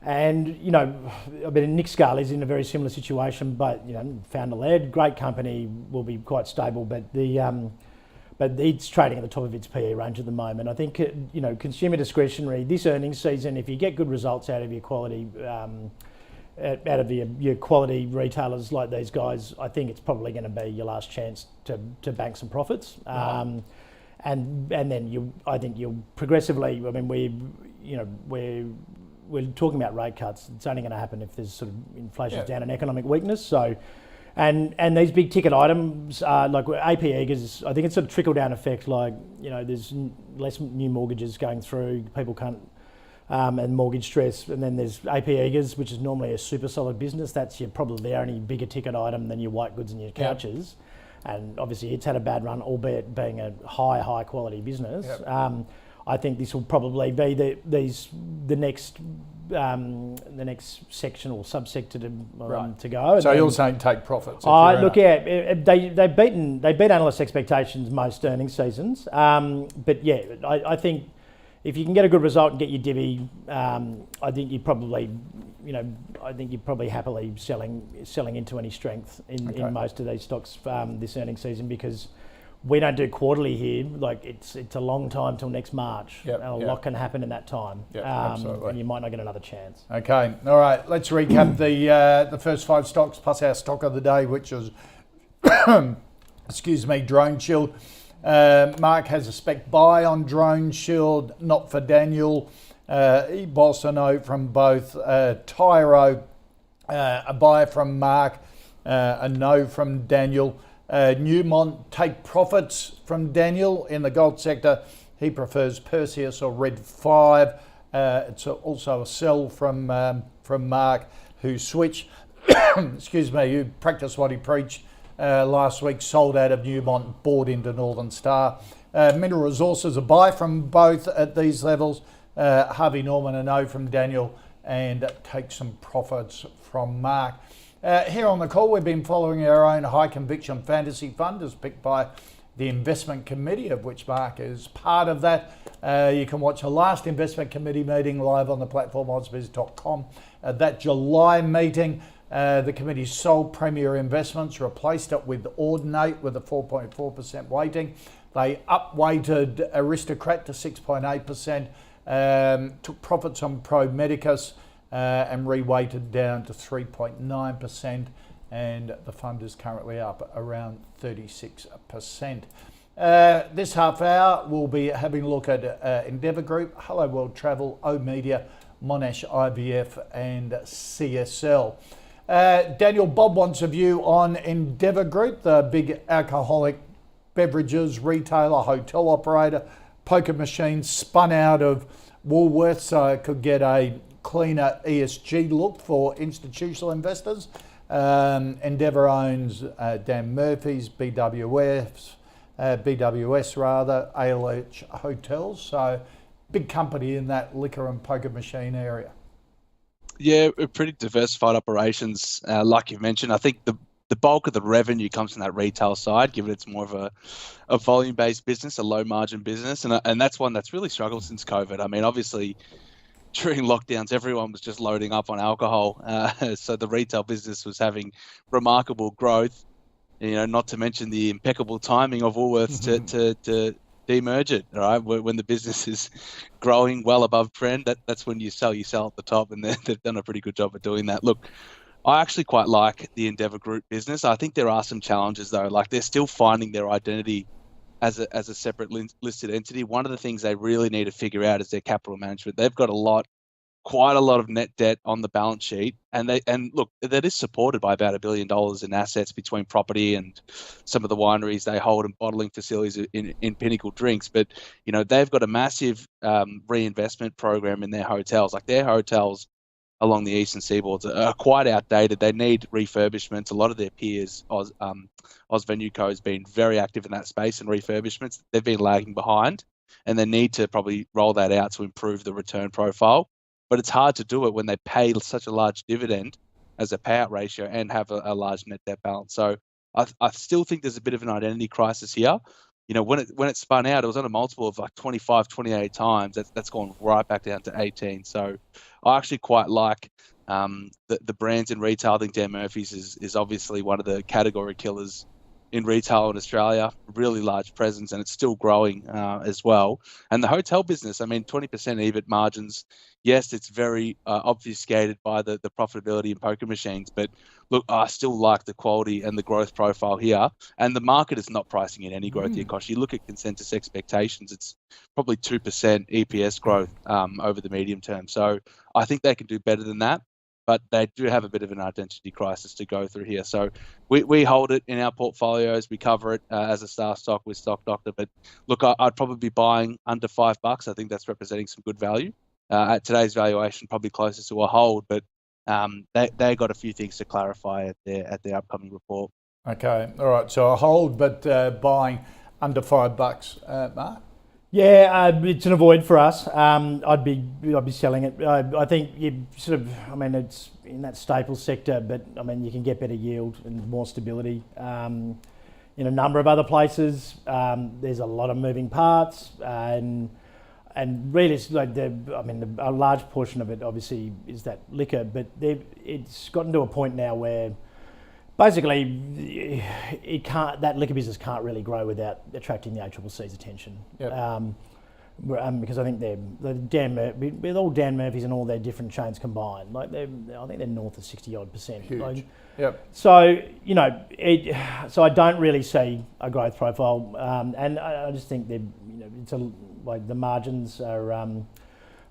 And Nick Scale is in a very similar situation, but founder-led, great company, will be quite stable, but it's trading at the top of its PE range at the moment. I think consumer discretionary this earnings season, if you get good results out of your quality, out of your quality retailers like these guys, I think it's probably going to be your last chance to bank some profits. And then I think you'll progressively. I mean, we're talking about rate cuts. It's only going to happen if there's sort of inflation's down and economic weakness. So, and these big ticket items like AP Eagers, I think it's sort of trickle down effect. Like there's less new mortgages going through. People can't. And mortgage stress, and then there's AP Eagers, which is normally a super solid business. That's probably the only bigger ticket item than your white goods and your couches. And obviously it's had a bad run, albeit being a high quality business. I think this will probably be the next section or subsector to go. So you're saying take profits? They beat analyst expectations most earnings seasons. But I think. If you can get a good result and get your divvy, I think you're probably happily selling into any strength in most of these stocks this earnings season, because we don't do quarterly here. Like it's a long time till next March. And a lot can happen in that time. Absolutely. And you might not get another chance. Okay, all right. Let's recap the first 5 stocks plus our stock of the day, which is Drone Shield. Mark has a spec buy on Drone Shield, not for Daniel. Boss a no from both. Tyro, a buy from Mark, a no from Daniel. Newmont, take profits from Daniel in the gold sector. He prefers Perseus or Red 5. It's also a sell from Mark, who switched, who practiced what he preached. Last week, sold out of Newmont, bought into Northern Star. Mineral Resources, a buy from both at these levels. Harvey Norman, a no from Daniel, and take some profits from Mark. Here on the call, we've been following our own high conviction fantasy fund as picked by the investment committee, of which Mark is part of that. You can watch the last investment committee meeting live on the platform ausbiz.com. That July meeting, the committee sold Premier Investments, replaced it with Ordinate with a 4.4% weighting. They up-weighted Aristocrat to 6.8%, took profits on Pro Medicus and re-weighted down to 3.9%, and the fund is currently up around 36%. This half hour, we'll be having a look at Endeavour Group, Hello World Travel, O-Media, Monash IVF and CSL. Daniel, Bob wants a view on Endeavour Group, the big alcoholic beverages retailer, hotel operator, poker machine, spun out of Woolworths, so it could get a cleaner ESG look for institutional investors. Endeavour owns Dan Murphy's, BWS, ALH Hotels, so big company in that liquor and poker machine area. Yeah, pretty diversified operations, like you've mentioned. I think the bulk of the revenue comes from that retail side, given it's more of a volume-based business, a low-margin business, and that's one that's really struggled since COVID. I mean, obviously, during lockdowns, everyone was just loading up on alcohol, so the retail business was having remarkable growth. Not to mention the impeccable timing of Woolworths to demerge it, right? When the business is growing well above trend, that's when you sell at the top, and they've done a pretty good job of doing that. Look, I actually quite like the Endeavour Group business. I think there are some challenges though, like they're still finding their identity as a separate listed entity. One of the things they really need to figure out is their capital management. They've got quite a lot of net debt on the balance sheet, and look, that is supported by about $1 billion in assets between property and some of the wineries they hold and bottling facilities in Pinnacle Drinks. But they've got a massive reinvestment program in their hotels. Like their hotels along the eastern seaboards are quite outdated. They need refurbishments. A lot of their peers, Ausvenue has been very active in that space and refurbishments. They've been lagging behind, and they need to probably roll that out to improve the return profile. But it's hard to do it when they pay such a large dividend as a payout ratio and have a large net debt balance. So I still think there's a bit of an identity crisis here. You know, when it spun out, it was on a multiple of like 25, 28 times. That's gone right back down to 18. So I actually quite like the brands in retail. I think Dan Murphy's is obviously one of the category killers in retail in Australia, really large presence, and it's still growing as well. And the hotel business, I mean, 20% EBIT margins, yes, it's very obfuscated by the profitability in poker machines, but look, I still like the quality and the growth profile here. And the market is not pricing in any growth here, Kosh. You look at consensus expectations, it's probably 2% EPS growth over the medium term. So I think they can do better than that. But they do have a bit of an identity crisis to go through here. So we hold it in our portfolios. We cover it as a star stock with Stock Doctor. But look, I'd probably be buying under $5. I think that's representing some good value. At today's valuation, probably closer to a hold. But they got a few things to clarify at their upcoming report. Okay, all right. So a hold, but buying under $5, Mark? Yeah, it's an avoid for us. I'd be selling it. I think you sort of, I mean, it's in that staples sector, but I mean, you can get better yield and more stability. In a number of other places, there's a lot of moving parts, and really, it's like a large portion of it obviously is that liquor, but it's gotten to a point now where basically, that liquor business can't really grow without attracting the ACCC's attention. Yep. Because I think with all Dan Murphy's and all their different chains combined, like I think they're north of 60-odd%. Huge. Like, yep. So so I don't really see a growth profile, and I just think the margins are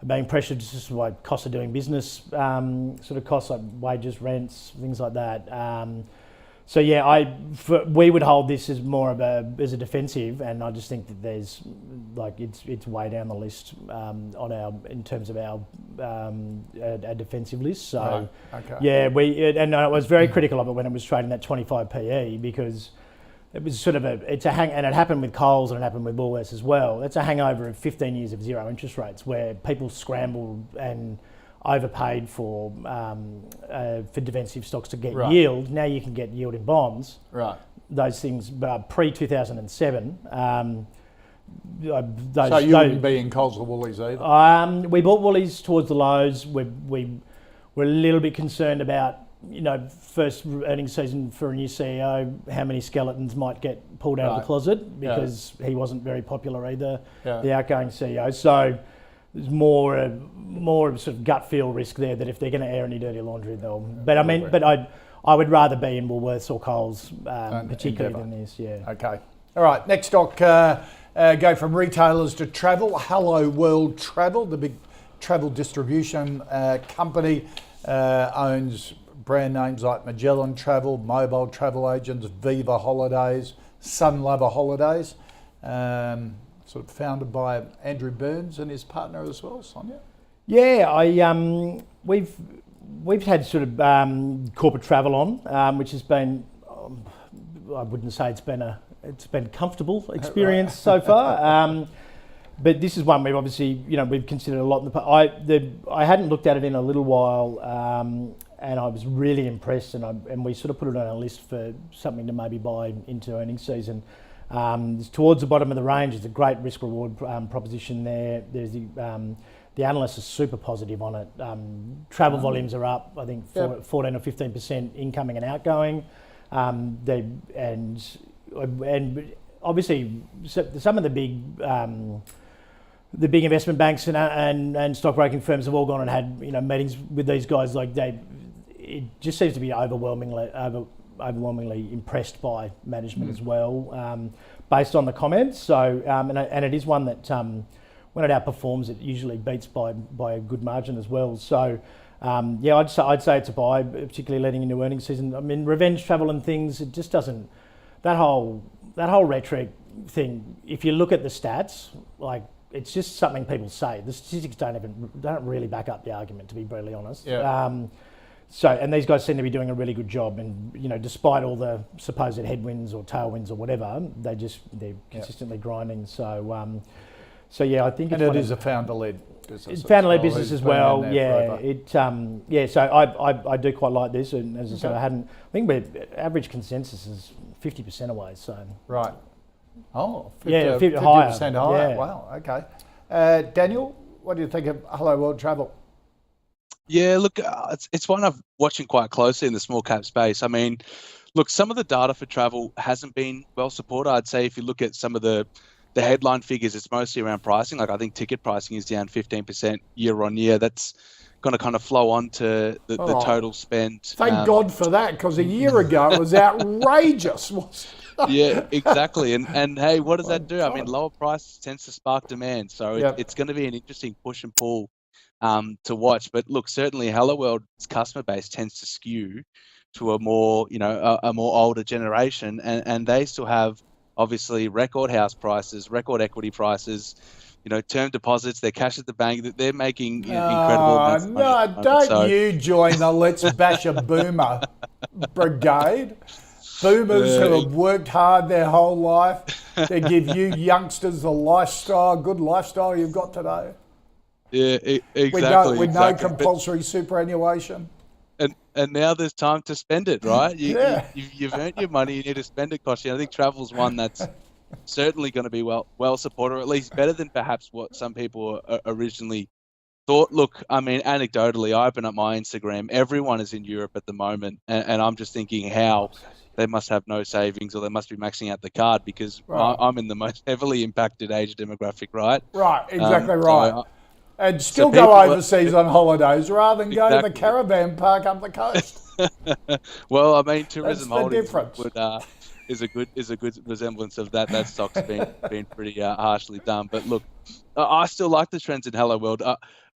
being pressured just by cost of doing business, sort of costs like wages, rents, things like that. So yeah, we would hold this as more of as a defensive, and I just think that there's it's way down the list in terms of our defensive list. So right. Okay. Yeah, and I was very critical of it when it was trading at 25 PE because it was sort of and it happened with Coles and it happened with Woolworths as well. It's a hangover of 15 years of zero interest rates where people scrambled and overpaid for defensive stocks to get yield. Now you can get yield in bonds. Right. Those things pre-2007. So you wouldn't be in Coles or Woolies either? We bought Woolies towards the lows. We're a little bit concerned about, first earnings season for a new CEO, how many skeletons might get pulled out of the closet because he wasn't very popular either, the outgoing CEO. So there's more sort of gut feel risk there that if they're going to air any dirty laundry, they'll. But I would rather be in Woolworths or Coles, particularly than this. Yeah. Okay. All right. Next stock. Go from retailers to travel. Hello World Travel, the big travel distribution company, owns brand names like Magellan Travel, Mobile Travel Agents, Viva Holidays, Sun Lover Holidays. Sort of founded by Andrew Burns and his partner as well, Sonia. Yeah, we've had sort of corporate travel on, which has been I wouldn't say it's been a comfortable experience so far. But this is one we've obviously we've considered a lot in the past. I hadn't looked at it in a little while, and I was really impressed, and we sort of put it on our list for something to maybe buy into earnings season. It's towards the bottom of the range. It's a great risk reward proposition there. There's the analysts are super positive on it. Travel volumes are up, I think 14 or 15% incoming and outgoing. And obviously some of the big investment banks and stockbroking firms have all gone and had meetings with these guys. It just seems to be overwhelmingly impressed by management as well, based on the comments. So and it is one that when it outperforms, it usually beats by a good margin as well. So I'd say it's a buy, particularly leading into earnings season. I mean, revenge travel and things, it just doesn't. That whole rhetoric thing. If you look at the stats, like it's just something people say. The statistics don't really back up the argument, to be brutally honest. Yeah. And these guys seem to be doing a really good job, and despite all the supposed headwinds or tailwinds or whatever, they're consistently grinding. So yeah, I think and it is a founder-led business. Founder-led business as well. Yeah, So I do quite like this, and as I said, I think we're average consensus is 50% away. So right. Oh, 50% higher. Yeah. Wow. Okay. Daniel, what do you think of Hello World Travel? Yeah, look, it's one I'm watching quite closely in the small cap space. I mean, look, some of the data for travel hasn't been well supported. I'd say if you look at some of the headline figures, it's mostly around pricing. Like I think ticket pricing is down 15% year on year. That's going to kind of flow on to the total spend. Thank God for that, because a year ago it was outrageous. Yeah, exactly. And hey, what does that do? I mean, lower prices tends to spark demand. So it's going to be an interesting push and pull to watch. But look, certainly Hello World's customer base tends to skew to a more, a more older generation, and they still have obviously record house prices, record equity prices, term deposits, their cash at the bank. They're making incredible amounts of money. No, don't you join the Let's Bash a Boomer brigade. Boomers who have worked hard their whole life. They give you youngsters the good lifestyle you've got today. Yeah, exactly. With no compulsory superannuation. And now there's time to spend it, right? You've earned your money. You need to spend it, Koshi. I think travel's one that's certainly going to be well supported, or at least better than perhaps what some people originally thought. Look, I mean, anecdotally, I open up my Instagram. Everyone is in Europe at the moment, and I'm just thinking how they must have no savings, or they must be maxing out the card, because I'm in the most heavily impacted age demographic, right? Right, exactly right. So, and still go overseas on holidays rather than go to the caravan park up the coast. Well, I mean, tourism holdings is a good resemblance of that. That stock's been pretty harshly done. But look, I still like the trends in Hello World.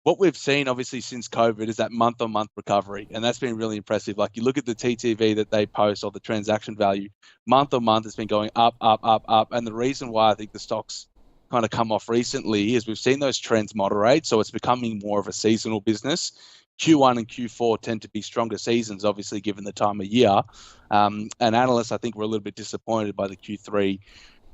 What we've seen, obviously, since COVID is that month-on-month recovery, and that's been really impressive. Like, you look at the TTV that they post, or the transaction value, month-on-month has been going up, up, up, up. And the reason why I think the stock's kind of come off recently is we've seen those trends moderate, so it's becoming more of a seasonal business. Q1 and Q4 tend to be stronger seasons, obviously, given the time of year. And analysts, I think, were a little bit disappointed by the Q3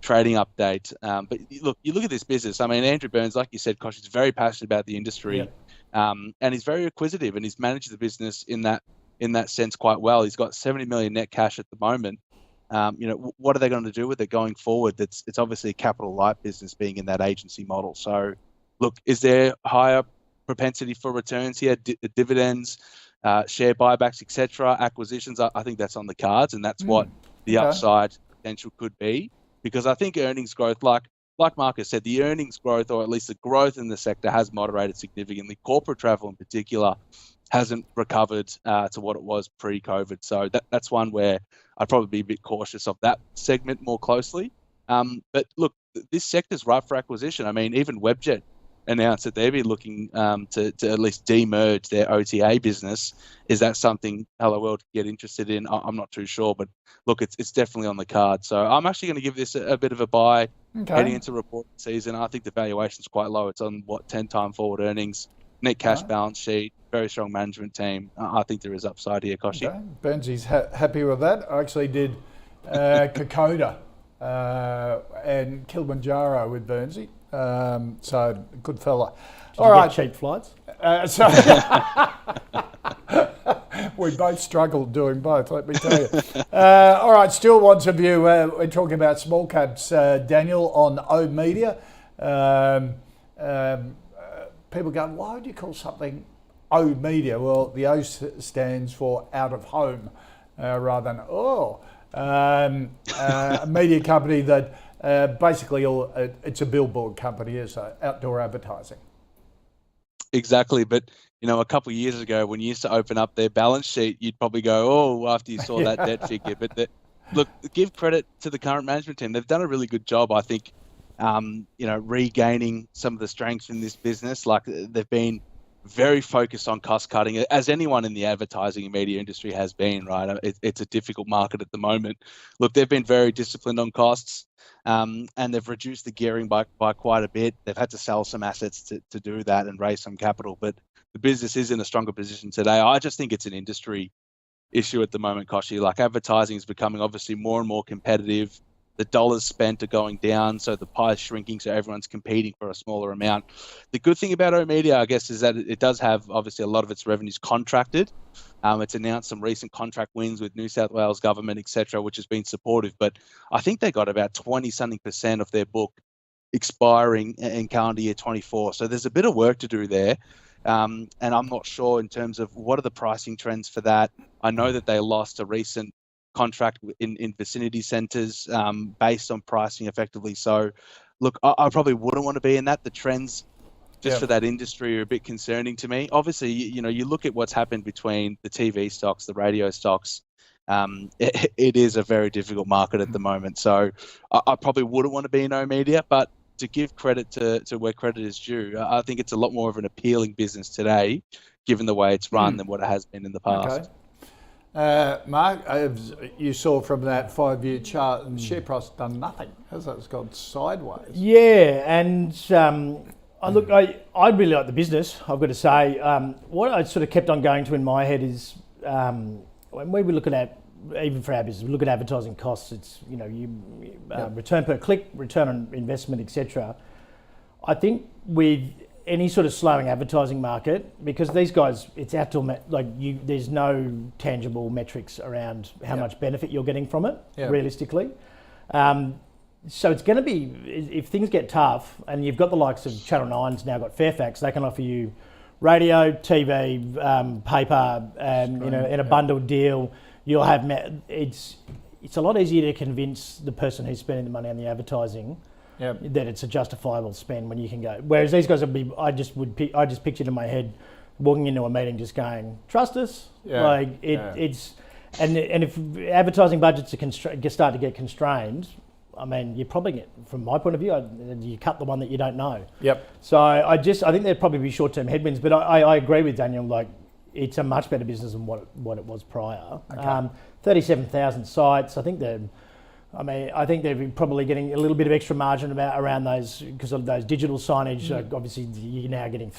trading update. But look, you look at this business. I mean, Andrew Burns, like you said, Kosh, is very passionate about the industry, and he's very acquisitive, and he's managed the business in that sense quite well. He's got 70 million net cash at the moment. What are they going to do with it going forward? It's obviously a capital light business, being in that agency model. So, look, is there higher propensity for returns here, dividends, share buybacks, etc., acquisitions? I think that's on the cards, and that's what the upside potential could be. Because I think earnings growth, like Marcus said, the earnings growth, or at least the growth in the sector, has moderated significantly. Corporate travel in particular hasn't recovered to what it was pre-COVID. So that's one where I'd probably be a bit cautious of that segment more closely. But look, this sector's ripe for acquisition. I mean, even Webjet announced that they'd be looking to at least demerge their OTA business. Is that something Hello World could get interested in? I'm not too sure, but look, it's definitely on the card. So I'm actually going to give this a bit of a buy heading into reporting season. I think the valuation's quite low. It's on 10 time forward earnings, net cash balance sheet, very strong management team. I think there is upside here, Koshi. Okay. Burnsy's happy with that. I actually did Kokoda and Kilimanjaro with Burnsy. So good fella. Did you get cheap flights? We both struggled doing both, let me tell you. All right, still wants a view. We're talking about small caps, Daniel, on O Media. People go, why do you call something O Media? Well, the O stands for out of home, rather than a media company that basically it's a billboard company, is outdoor advertising. Exactly, but a couple of years ago, when you used to open up their balance sheet, you'd probably go, after you saw that debt figure. But look, give credit to the current management team. They've done a really good job, I think, regaining some of the strengths in this business. Like, they've been very focused on cost cutting, as anyone in the advertising and media industry has been, right? It's a difficult market at the moment. Look, they've been very disciplined on costs, and they've reduced the gearing by quite a bit. They've had to sell some assets to do that and raise some capital, but the business is in a stronger position today. I just think it's an industry issue at the moment, Koshi. Like, advertising is becoming obviously more and more competitive. The dollars spent are going down, so the pie is shrinking, so everyone's competing for a smaller amount. The good thing about oOh!media, I guess, is that it does have obviously a lot of its revenues contracted. It's announced some recent contract wins with New South Wales government, etc., which has been supportive. But I think they got about 20-something% of their book expiring in calendar year 24. So there's a bit of work to do there. And I'm not sure in terms of what are the pricing trends for that. I know that they lost a recent contract in vicinity centres based on pricing effectively. So, look, I probably wouldn't want to be in that. The trends just for that industry are a bit concerning to me. Obviously, you know, you look at what's happened between the TV stocks, the radio stocks. It is a very difficult market at the moment. So I probably wouldn't want to be in oOh!media, but to give credit to where credit is due, I think it's a lot more of an appealing business today, given the way it's run than what it has been in the past. Okay. Mark, as you saw from that 5-year chart, and the share price has done nothing, has it? It's gone sideways. Yeah, and I really like the business, I've got to say. What I sort of kept on going to in my head is when we were looking at, even for our business, we look at advertising costs, it's, you know, return per click, return on investment, etc. I think with any sort of slowing advertising market, because these guys, it's out to, there's no tangible metrics around how much benefit you're getting from it, realistically. So it's going to be, if things get tough, and you've got the likes of Channel 9's now got Fairfax, they can offer you radio, TV, paper, you know, in a bundled deal. You'll have, it's a lot easier to convince the person who's spending the money on the advertising that it's a justifiable spend when you can go. Whereas these guys would be, I just pictured in my head walking into a meeting just going, trust us. It's, and if advertising budgets are start to get constrained, I mean, you probably get, from my point of view, you cut the one that you don't know. So I think there'd probably be short-term headwinds, but I agree with Daniel, like, it's a much better business than what it was prior. 37,000 sites. I think they're probably getting a little bit of extra margin around those because of those digital signage. Obviously, you're now getting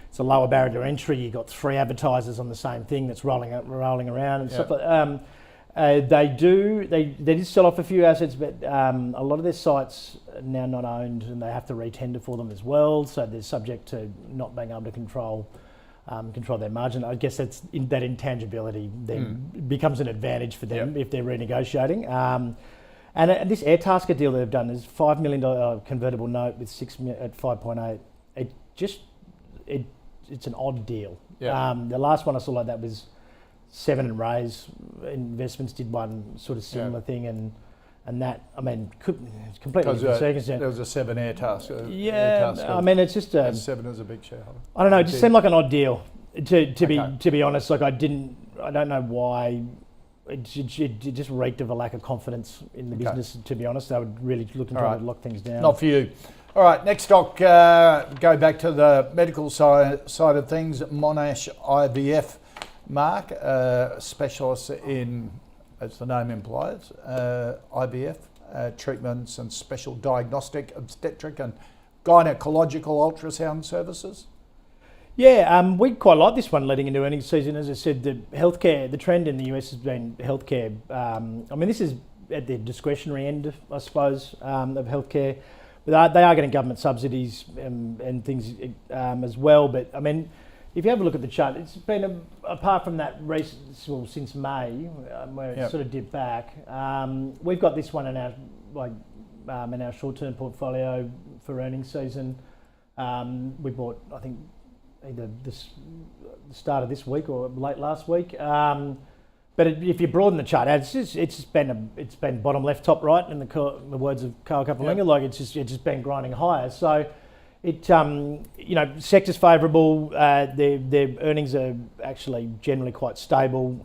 it's a lower barrier to entry. You've got 3 advertisers on the same thing that's rolling around and stuff like that. They did sell off a few assets, but a lot of their sites are now not owned, and they have to re-tender for them as well. So they're subject to not being able to control their margin. I guess that intangibility then becomes an advantage for them if they're renegotiating. And this Airtasker deal they've done is $5 million convertible note with 6 at 5.8. It's an odd deal. The last one I saw like that was Seven and Rays Investments did one sort of similar thing, and that, I mean, it's completely different circumstance. There was a Seven Airtasker. I mean, it's just Seven is a big shareholder. I don't know. It just seemed like an odd deal. To be honest, like I don't know why. It just reeked of a lack of confidence in the business. To be honest, they were really looking to lock things down. Not for you. All right, next stock. Go back to the medical side of things. Monash IVF. Mark, specialists in, as the name implies, IVF treatments and special diagnostic, obstetric and gynecological ultrasound services. Yeah, we quite like this one leading into earnings season. As I said, the trend in the US has been healthcare. I mean, this is at the discretionary end, I suppose, of healthcare. But they are getting government subsidies and things as well. But I mean, if you have a look at the chart, it's been apart from that since May, where it sort of dipped back. We've got this one in our short-term portfolio for earnings season. We bought, I think, either the start of this week or late last week. But if you broaden the chart out, it's been bottom left, top right, in the words of Carl Capolingua. Like it's just been grinding higher. So. Sector's favourable. Their earnings are actually generally quite stable,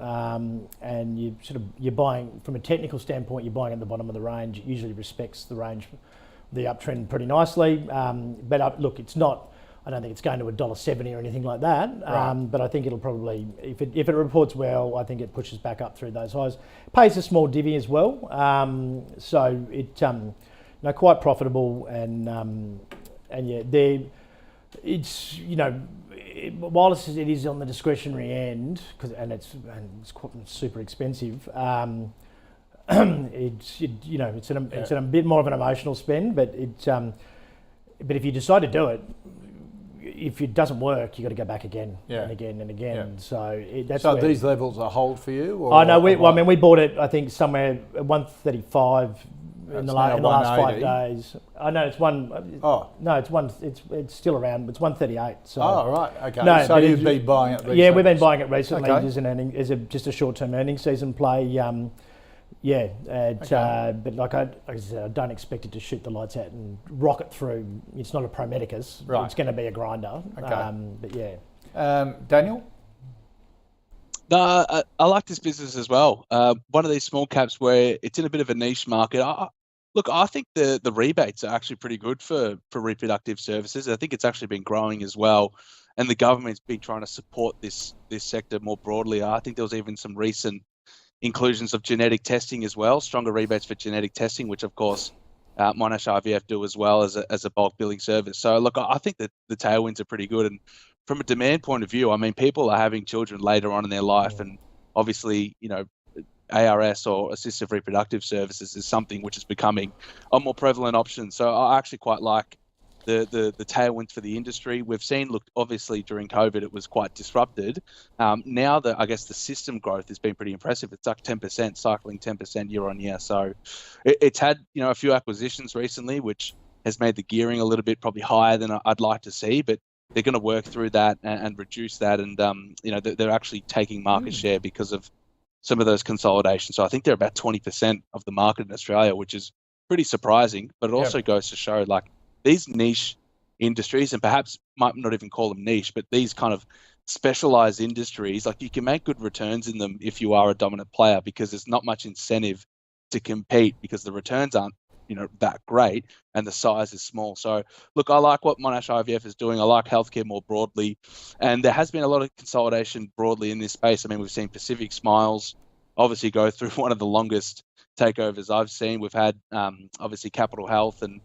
and you're buying from a technical standpoint. You're buying at the bottom of the range. It usually respects the range, the uptrend pretty nicely. But look, it's not. I don't think it's going to $1.70 or anything like that, Right. but I think it'll probably, if it reports well, I think it pushes back up through those highs. Pays a small divvy as well, so it quite profitable, and yeah, it's while it is on the discretionary end, and it's super expensive. It's a bit more of an emotional spend, but if you decide to do it, if it doesn't work, you got to go back again and again and again. Yeah. So these levels are hold for you. Or I know. We bought it. I think somewhere at 135 in the last 5 days. I know it's one. Oh no, it's one. It's still around. It's 138. So. Oh right. Okay. No, so you've been buying it recently. Yeah, we've been buying it recently. Okay. As just a short-term earning season play. But like I said, I don't expect it to shoot the lights out and rocket through. It's not a Pro Medicus. Right. It's going to be a grinder. Okay. But yeah. Daniel? No, I like this business as well. One of these small caps where it's in a bit of a niche market. I think the rebates are actually pretty good for reproductive services. I think it's actually been growing as well. And the government's been trying to support this sector more broadly. I think there was even some recent inclusions of genetic testing as well, stronger rebates for genetic testing, which of course Monash IVF do as well as a bulk billing service. So look, I think that the tailwinds are pretty good. And from a demand point of view, I mean, people are having children later on in their life, and obviously, ARS or assistive reproductive services is something which is becoming a more prevalent option. So I actually quite like the tailwinds for the industry. We've seen, look, obviously during COVID, it was quite disrupted. Now I guess the system growth has been pretty impressive. It's up 10%, cycling 10% year on year. So it's had, a few acquisitions recently, which has made the gearing a little bit probably higher than I'd like to see, but they're going to work through that and reduce that. And, they're actually taking market share because of some of those consolidations. So I think they're about 20% of the market in Australia, which is pretty surprising, but it also goes to show like these niche industries, and perhaps might not even call them niche, but these kind of specialized industries, like you can make good returns in them if you are a dominant player, because there's not much incentive to compete because the returns aren't, that great and the size is small. So look, I like what Monash IVF is doing. I like healthcare more broadly, and there has been a lot of consolidation broadly in this space. I mean, we've seen Pacific Smiles obviously go through one of the longest takeovers I've seen. We've had obviously Capital Health and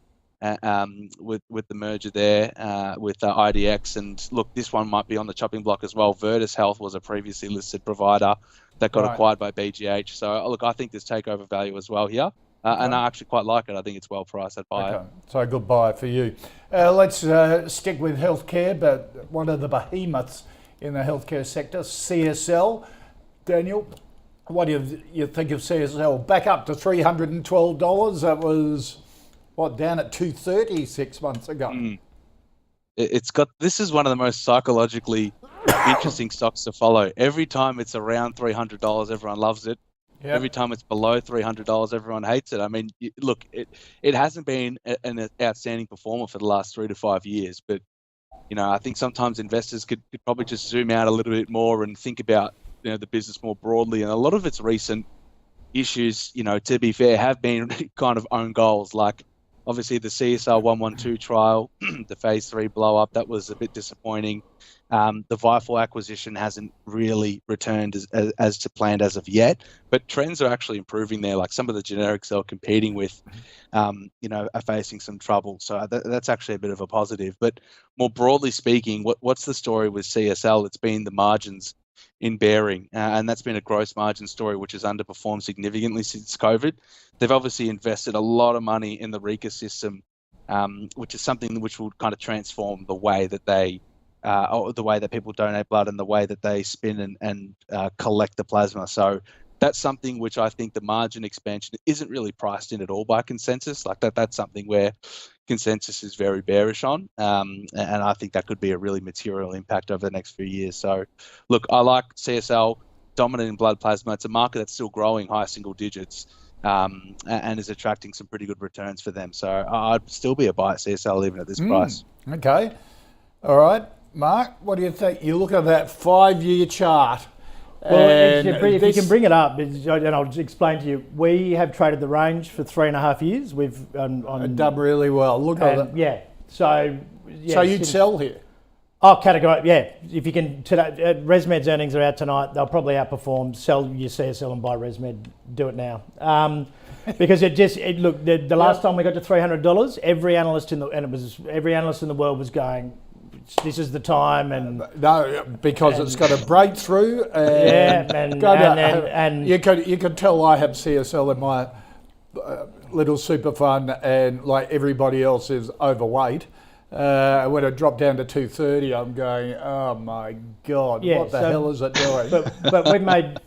with the merger there with IDX, and look, this one might be on the chopping block as well. Virtus Health was a previously listed provider that got acquired by BGH. So look, I think there's takeover value as well here. And I actually quite like it. I think it's well priced. I'd buy it. So a good buy for you. Let's stick with healthcare, but one of the behemoths in the healthcare sector, CSL. Daniel, what do you think of CSL? Back up to $312. That was, down at $230 6 months ago. This is one of the most psychologically interesting stocks to follow. Every time it's around $300, everyone loves it. Yep. Every time it's below $300, everyone hates it. I mean, look, it hasn't been an outstanding performer for the last 3 to 5 years, but I think sometimes investors could probably just zoom out a little bit more and think about the business more broadly. And a lot of its recent issues, to be fair, have been kind of own goals. Like obviously the CSL 112 trial, the phase 3 blow up, that was a bit disappointing. The Vifor acquisition hasn't really returned as to planned as of yet, but trends are actually improving there. Like some of the generics they're competing with, are facing some trouble. So that's actually a bit of a positive. But more broadly speaking, what's the story with CSL? It's been the margins in Behring, and that's been a gross margin story which has underperformed significantly since COVID. They've obviously invested a lot of money in the RECA system, which is something which will kind of transform the way that the way that people donate blood and the way that they spin and collect the plasma. So that's something which I think the margin expansion isn't really priced in at all by consensus. Like that's something where consensus is very bearish on. And I think that could be a really material impact over the next few years. So look, I like CSL, dominant in blood plasma. It's a market that's still growing high single digits and is attracting some pretty good returns for them. So I'd still be a buy at CSL even at this price. Okay. All right. Mark, what do you think? You look at that 5-year chart. Well, if you can bring it up, and I'll just explain to you, we have traded the range for 3.5 years. We've done really well. Look at it. Yeah. So you'd sell here? Oh, category, yeah. If you can, today, ResMed's earnings are out tonight. They'll probably outperform. Sell your CSL and buy ResMed. Do it now. Because look, the last time we got to $300, every analyst in the world was going, this is the time, and no, because it's got a breakthrough. And you could tell I have CSL in my little super fund, and like everybody else is overweight. When it dropped down to 230, I'm going, oh my God, what the hell is it doing? But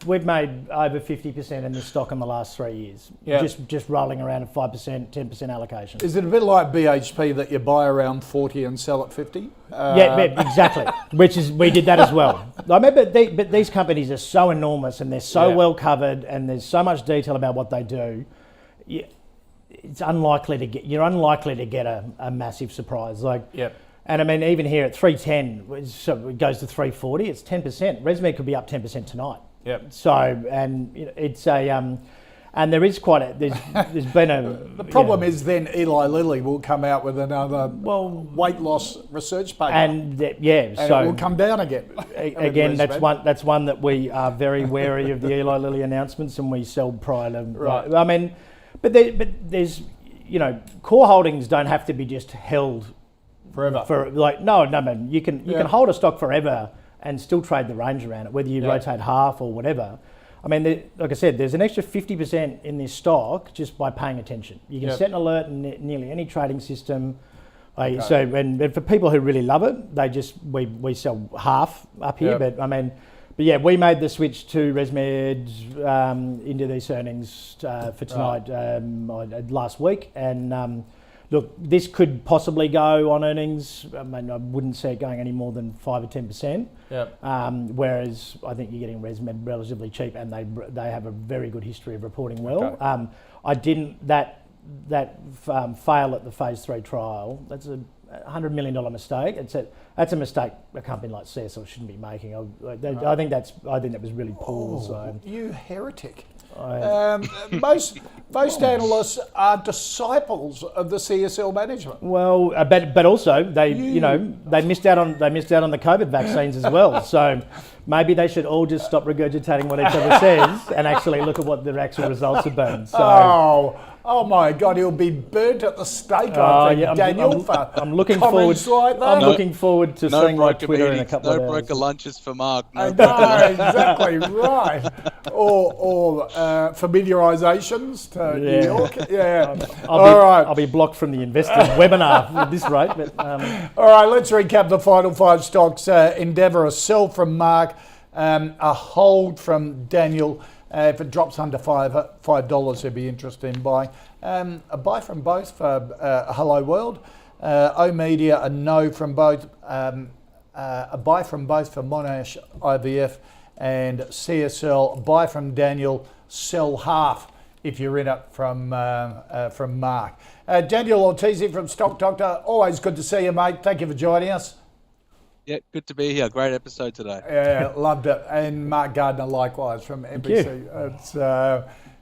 we've made over 50% in this stock in the last 3 years. Yeah. Just rolling around at 5%, 10% allocation. Is it a bit like BHP that you buy around 40 and sell at 50? Yeah, exactly. We did that as well. I mean, but these companies are so enormous and they're so well covered and there's so much detail about what they do. You're unlikely to get a massive surprise. And I mean, even here at 310, so it goes to 340. It's 10%. ResMed could be up 10% tonight. Yep. So, and it's a and there is quite a there's been a. The problem is then Eli Lilly will come out with another weight loss research paper, and so it will come down again. Again, that's one that we are very wary of the Eli Lilly announcements, and we sell prior to. Right. I mean. But there's, core holdings don't have to be just held forever. No, you can hold a stock forever and still trade the range around it, whether you rotate half or whatever. I mean, like I said, there's an extra 50% in this stock just by paying attention. You can set an alert in nearly any trading system. So, and for people who really love it, we sell half up here. But I mean. But yeah, we made the switch to ResMed into these earnings for tonight last week. And look, this could possibly go on earnings. I mean, I wouldn't see it going any more than 5 or 10%. Yep. Whereas I think you're getting ResMed relatively cheap, and they have a very good history of reporting well. Okay. I didn't that fail at the phase 3 trial. That's a $100 million mistake. That's a mistake a company like CSL shouldn't be making. I think that was really poor. So you heretic! Most analysts are disciples of the CSL management. Well, but also they missed out on the COVID vaccines as well. So maybe they should all just stop regurgitating what each other says and actually look at what the actual results have been. So. Oh my God, he'll be burnt at the stake, I think, Daniel, for I'm looking forward like that. I'm looking forward to seeing my Twitter in a couple of hours. No broker lunches for Mark. Exactly, right. Or familiarisations to New York. Yeah. I'll be blocked from the investors webinar at this rate. But, all right, let's recap the final 5 stocks. Endeavour, a sell from Mark, a hold from Daniel. If it drops under $5, he'd be interested in buying. A buy from both for Hello World. O-Media, a no from both. A buy from both for Monash IVF. And CSL, a buy from Daniel, sell half if you're in it from Mark. Daniel Ortiz from Stock Doctor, always good to see you, mate. Thank you for joining us. Yeah, good to be here. Great episode today. Yeah, loved it. And Mark Gardner likewise from NBC. It's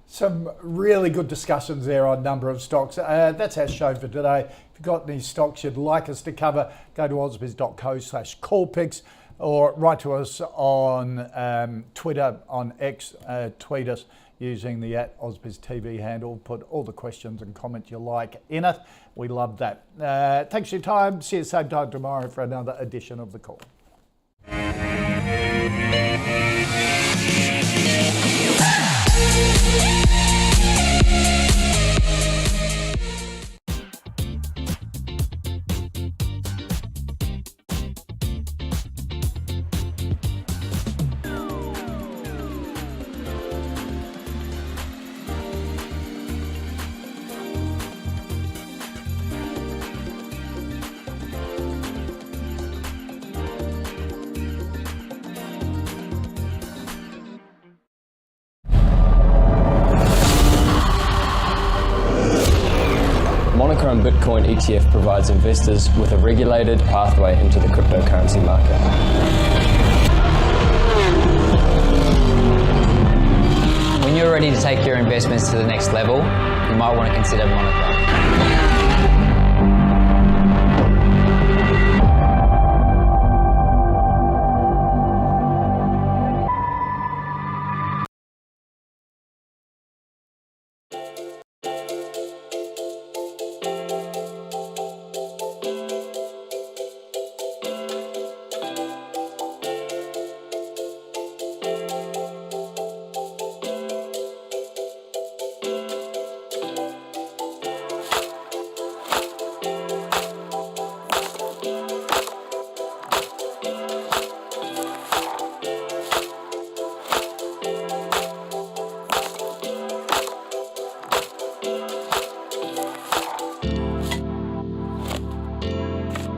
some really good discussions there on a number of stocks. That's our show for today. If you've got any stocks you'd like us to cover, go to ausbiz.co/callpicks or write to us on Twitter, on X, tweet us using the @AusbizTV handle. Put all the questions and comments you like in it. We love that. Thanks for your time. See you same time tomorrow for another edition of The Call. Monochrome Bitcoin ETF provides investors with a regulated pathway into the cryptocurrency market. When you're ready to take your investments to the next level, you might want to consider Monochrome.